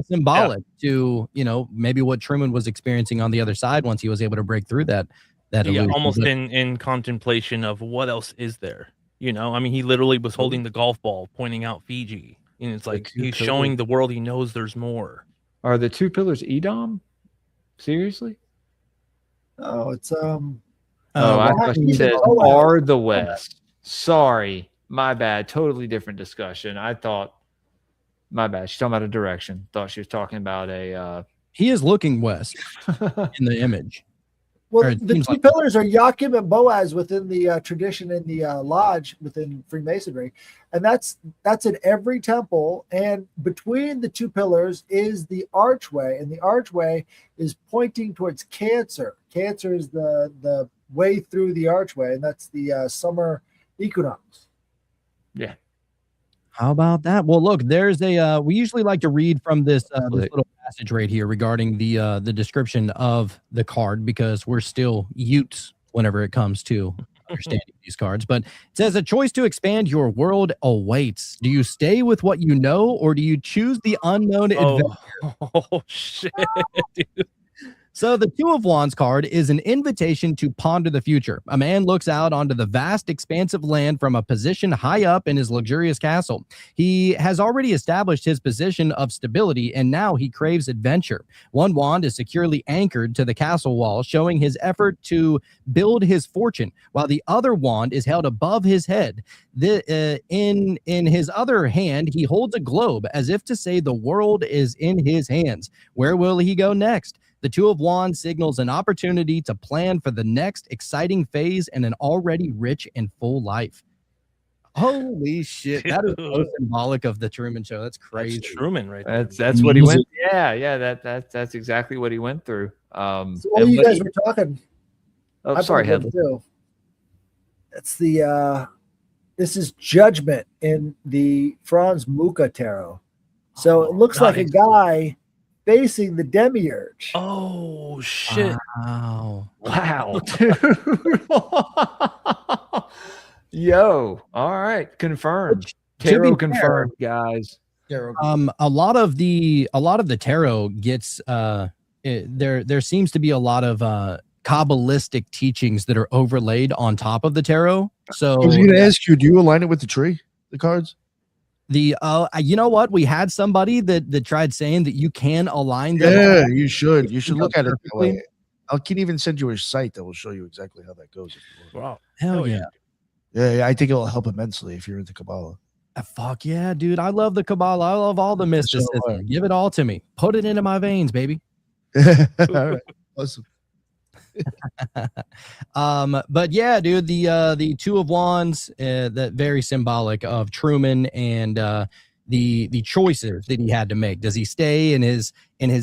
symbolic to maybe what Truman was experiencing on the other side once he was able to break through that illusion. Almost in contemplation of what else is there. I mean, he literally was holding the golf ball, pointing out Fiji, and it's like he's showing the world he knows there's more. Are the two pillars Edom? Seriously? Oh, it's I thought you said are the West. Sorry, my bad. Totally different discussion. I thought, my bad. She's talking about a direction. Thought she was talking about a. He is looking west in the image. Well, the two pillars are Joachim and Boaz within the tradition in the lodge within Freemasonry, and that's in every temple. And between the two pillars is the archway, and the archway is pointing towards Cancer. Cancer is the way through the archway, and that's the summer equinox. Yeah. How about that? Well, look, there's we usually like to read from this little passage right here regarding the description of the card, because we're still Utes whenever it comes to understanding these cards. But it says, a choice to expand your world awaits. Do you stay with what you know, or do you choose the unknown adventure? Oh shit, dude. So the Two of Wands card is an invitation to ponder the future. A man looks out onto the vast expanse of land from a position high up in his luxurious castle. He has already established his position of stability, and now he craves adventure. One wand is securely anchored to the castle wall, showing his effort to build his fortune, while the other wand is held above his head. In his other hand, he holds a globe, as if to say the world is in his hands. Where will he go next? The Two of Wands signals an opportunity to plan for the next exciting phase in an already rich and full life. Holy shit. That is so symbolic of the Truman Show. That's crazy. That's Truman right there. That's what he went. Yeah. That's exactly what he went through. So while you guys were talking, sorry, Headley. That's the This is Judgment in the Franz Mucha tarot. So it looks like a guy facing the demiurge. Oh shit! Wow. Wow, dude. Yo, all right, confirmed. Tarot confirmed, guys. A lot of the tarot gets there seems to be a lot of Kabbalistic teachings that are overlaid on top of the tarot. So I was going to ask you, do you align it with the tree, the cards? you know what? We had somebody that tried saying that you can align them. Yeah, you should. You should look at it that way. I can even send you a site that will show you exactly how that goes. If you want. Wow. Hell yeah. Yeah, I think it'll help immensely if you're into Kabbalah. Fuck yeah, dude. I love the Kabbalah. I love all the mysticism. Give it all to me. Put it into my veins, baby. All right. Awesome. But yeah, dude, the Two of Wands, that very symbolic of Truman and the choices that he had to make. Does he stay in his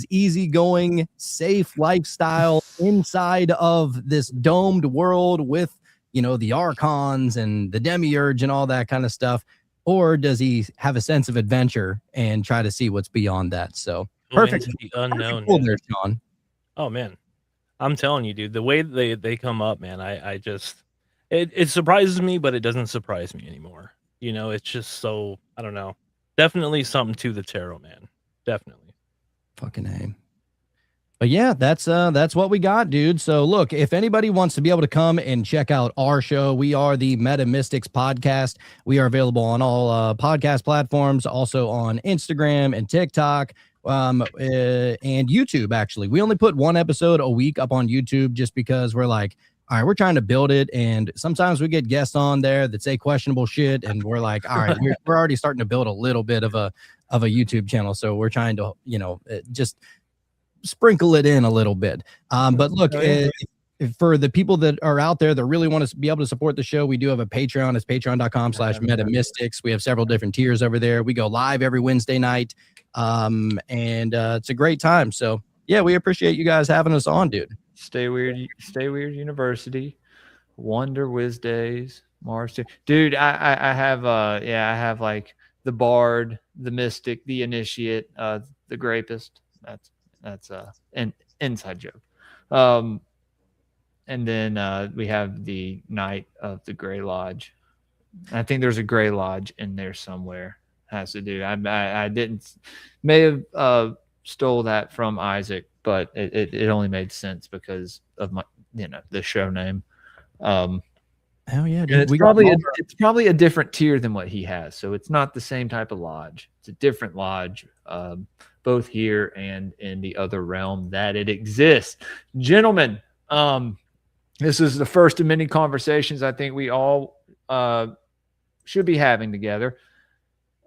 easygoing, safe lifestyle inside of this domed world with, you know, the archons and the demiurge and all that kind of stuff? Or does he have a sense of adventure and try to see what's beyond that? So perfect. The unknown. Cool there, Sean. Oh man, I'm telling you, dude. The way they come up, man. I just it surprises me, but it doesn't surprise me anymore. You know, it's just so, I don't know. Definitely something to the tarot, man. Definitely. Fucking A. But yeah, that's what we got, dude. So look, if anybody wants to be able to come and check out our show, we are the Meta Mystics Podcast. We are available on all podcast platforms, also on Instagram and TikTok, and YouTube. Actually, we only put one episode a week up on YouTube just because we're like, all right, we're trying to build it, and sometimes we get guests on there that say questionable shit, and we're like, all right, we're already starting to build a little bit of a YouTube channel, so we're trying to, you know, just sprinkle it in a little bit. But look, for the people that are out there that really want to be able to support the show, we do have a Patreon. It's patreon.com/metamystics. We have several different tiers over there. We go live every Wednesday night. And it's a great time. So yeah, we appreciate you guys having us on, dude. Stay Weird University, Wonder Wiz Days, Mars. Dude, I have like the Bard, the Mystic, the Initiate, the Grapist. That's an inside joke. And then we have the Knight of the Grey Lodge. I think there's a Grey Lodge in there somewhere. Has to do. I may have stole that from Isaac, but it only made sense because of my, you know, the show name. Hell yeah, dude. It's probably a different tier than what he has. So it's not the same type of lodge. It's a different lodge. Both here and in the other realm that it exists. Gentlemen, this is the first of many conversations I think we all should be having together.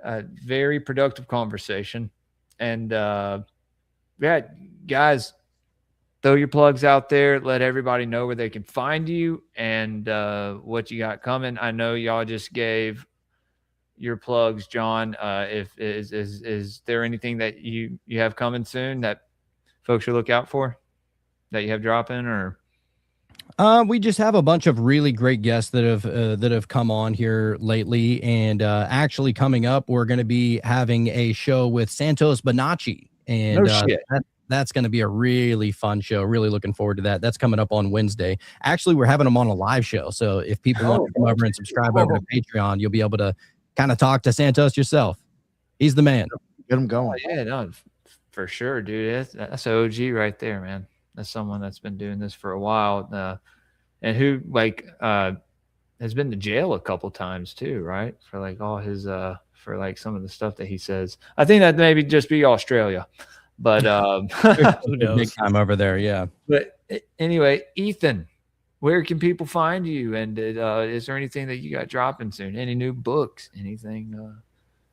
A very productive conversation. And yeah, guys, throw your plugs out there. Let everybody know where they can find you and what you got coming. I know y'all just gave your plugs, John. Is there anything that you have coming soon that folks should look out for, that you have dropping? Or we just have a bunch of really great guests that have come on here lately, and actually coming up, we're going to be having a show with Santos Bonacci, and that's going to be a really fun show. Really looking forward to that. That's coming up on Wednesday. Actually, we're having them on a live show, so if people want to come over and subscribe over to Patreon, you'll be able to kind of talk to Santos yourself. He's the man. Get him going. Oh, yeah, no, for sure, dude. That's OG right there, man. That's someone that's been doing this for a while, and who has been to jail a couple times too, right? For like all his for like some of the stuff that he says. I think that maybe just be Australia, but who knows? Big time over there, yeah. But anyway, Ethan, where can people find you? And is there anything that you got dropping soon? Any new books? Anything?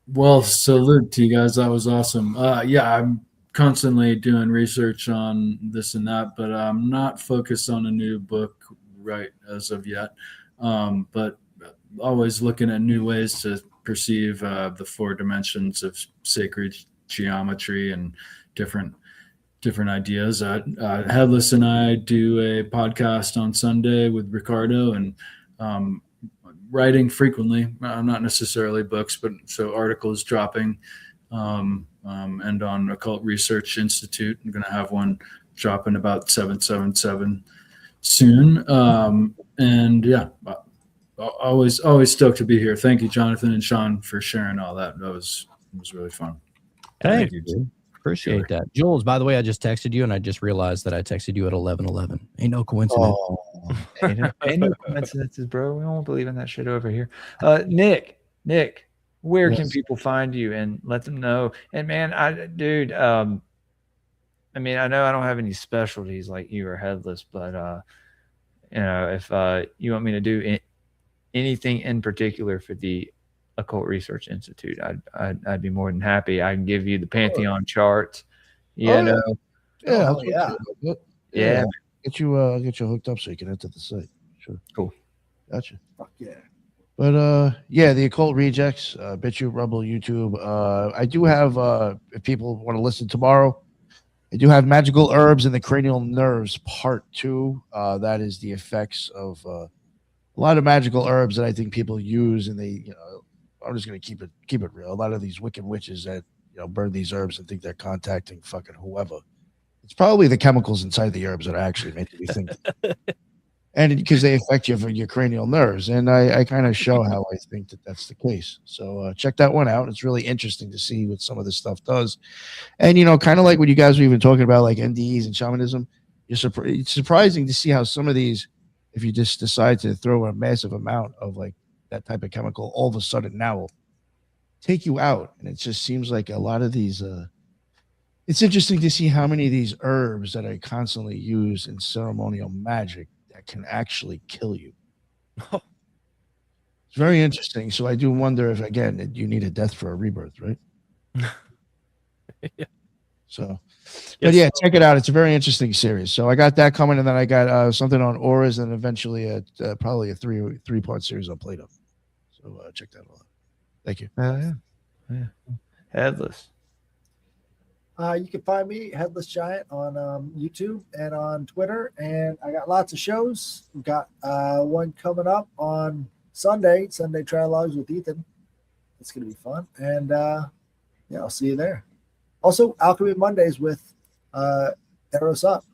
Well, salute to you guys. That was awesome. Yeah, I'm constantly doing research on this and that, but I'm not focused on a new book right as of yet. But always looking at new ways to perceive the four dimensions of sacred geometry and different ideas. Headless and I do a podcast on Sunday with Ricardo, and writing frequently, not necessarily books, but so articles dropping, and on Occult Research Institute. I'm going to have one dropping about 777 soon. And yeah, always stoked to be here. Thank you, Jonathan and Sean, for sharing all that. It was really fun. Thank you, dude. Appreciate that. Jules, by the way, I just texted you and I just realized that I texted you at 11:11. Ain't no coincidence. Ain't no coincidences, bro. We don't believe in that shit over here. Nick, where can people find you and let them know? And man, I know I don't have any specialties like you or Headless, but if you want me to do anything in particular for the Occult Research Institute, I'd be more than happy. I can give you the Pantheon charts. Yeah. Get you hooked up so you can enter the site. Sure. Cool. Gotcha. Fuck yeah. But the Occult Rejects, BitChute, Rumble, YouTube. I do have if people want to listen tomorrow, I do have Magical Herbs and the Cranial Nerves Part 2. That is the effects of a lot of magical herbs that I think people use, and they, I'm just gonna keep it real. A lot of these wicked witches that burn these herbs and think they're contacting fucking whoever. It's probably the chemicals inside the herbs that are actually making you think, and because they affect your cranial nerves. And I kind of show how I think that's the case. So check that one out. It's really interesting to see what some of this stuff does, and kind of like what you guys were even talking about, like NDEs and shamanism. It's surprising to see how some of these, if you just decide to throw a massive amount of like that type of chemical, all of a sudden now will take you out. And it just seems like a lot of these, it's interesting to see how many of these herbs that are constantly used in ceremonial magic that can actually kill you. It's very interesting. So I do wonder if, again, you need a death for a rebirth, right? Yeah. So, but yeah, check it out. It's a very interesting series. So I got that coming, and then I got something on auras, and eventually probably a three-part series on Plato. So check that out. Thank you. Yeah. Headless. You can find me, Headless Giant, on YouTube and on Twitter. And I got lots of shows. We've got one coming up on Sunday Trialogues with Ethan. It's going to be fun. And I'll see you there. Also, Alchemy Mondays with Eros Up.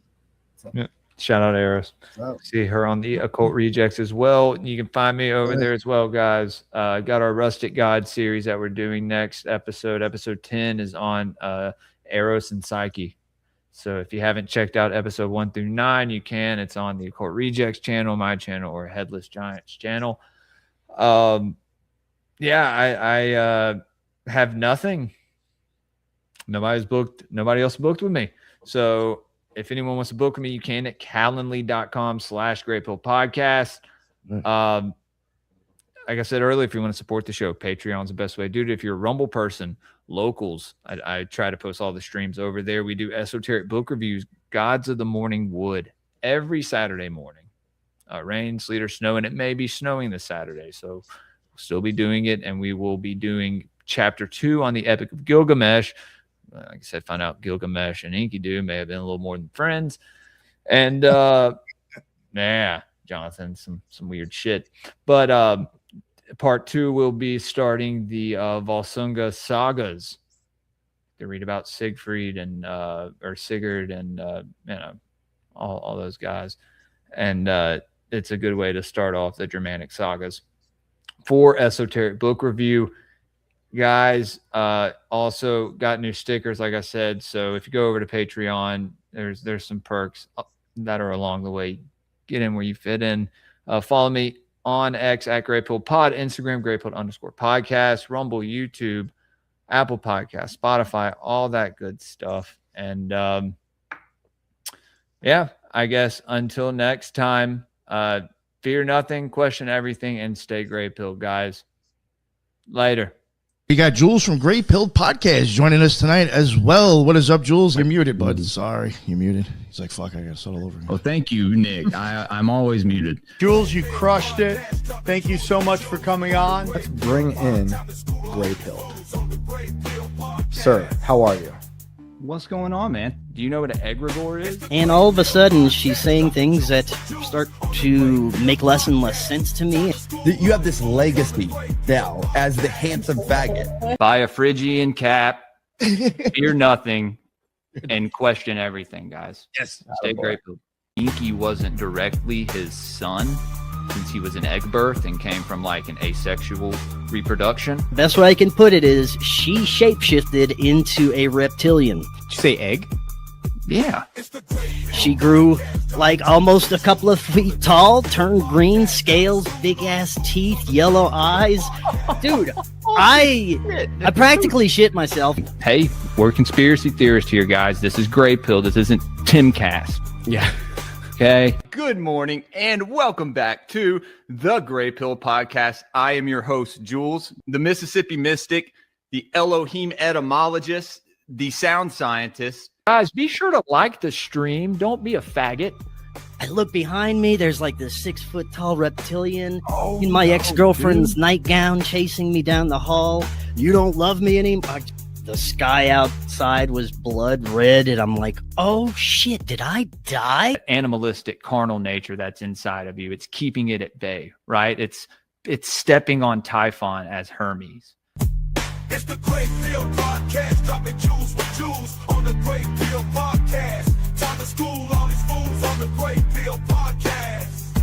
So. Yeah. Shout out Eros. Oh. See her on the Occult Rejects as well. You can find me over there as well, guys. Got our Rustic God series that we're doing next episode. Episode 10 is on Eros and Psyche. So if you haven't checked out episode 1 through 9, you can. It's on the Occult Rejects channel, my channel, or Headless Giants channel. I have nothing. Nobody else booked with me. So if anyone wants to book with me, you can at calendly.com/Greypilled podcast. Like I said earlier, if you want to support the show, Patreon's the best way to do it. If you're a Rumble person, locals, I try to post all the streams over there. We do esoteric book reviews, Gods of the Morning Wood, every Saturday morning. Rain, sleet, or snow, and it may be snowing this Saturday. So we'll still be doing it, and we will be doing chapter 2 on the Epic of Gilgamesh. Like I said, find out Gilgamesh and Enkidu may have been a little more than friends. And Jonathan, some weird shit. But part 2 will be starting the Volsunga sagas. To read about Siegfried and or Sigurd and all those guys. And it's a good way to start off the Germanic sagas. For esoteric book review, guys, also got new stickers, like I said. So if you go over to Patreon, there's some perks that are along the way. Get in where you fit in. Follow me on X at Greypilled Pod, Instagram Greypilled_podcast, Rumble, YouTube, Apple Podcast, Spotify, all that good stuff. And I guess until next time, fear nothing, question everything, and stay Greypilled, guys. Later. We got Jules from Greypilled Podcast joining us tonight as well. What is up, Jules? You're muted, bud. Sorry, you're muted. He's like, fuck, I got to start all over again. Oh, thank you, Nick. I'm always muted. Jules, you crushed it. Thank you so much for coming on. Let's bring in Greypilled. Sir, how are you? What's going on, man? Do you know what an egregore is? And all of a sudden, she's saying things that start to make less and less sense to me. You have this legacy now as the handsome faggot. Buy a Phrygian cap, fear nothing, and question everything, guys. Yes. Stay grateful. Inky wasn't directly his son, since he was an egg birth and came from like an asexual reproduction. Best way I can put it is she shapeshifted into a reptilian. Did you say egg? Yeah. She grew like almost a couple of feet tall, turned green, scales, big ass teeth, yellow eyes. Dude, I practically shit myself. Hey, we're conspiracy theorists here, guys. This is Greypilled. This isn't Timcast. Yeah. Okay. Good morning and welcome back to the Greypilled podcast. I am your host, Jules, the Mississippi mystic, the Elohim etymologist, the sound scientist. Guys, be sure to like the stream. Don't be a faggot. I look behind me. There's like this 6 foot tall reptilian in my ex-girlfriend's nightgown chasing me down the hall. You don't love me anymore. The sky outside was blood red, and I'm like, oh shit, did I die? Animalistic, carnal nature that's inside of you. It's keeping it at bay, right? It's stepping on Typhon as Hermes. It's the Greypilled podcast, dropping jewels with jewels on the Greypilled podcast. Time to school all these fools on the Greypilled podcast.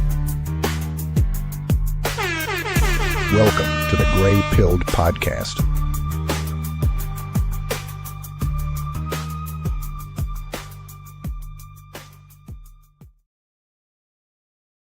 Welcome to the Greypilled podcast.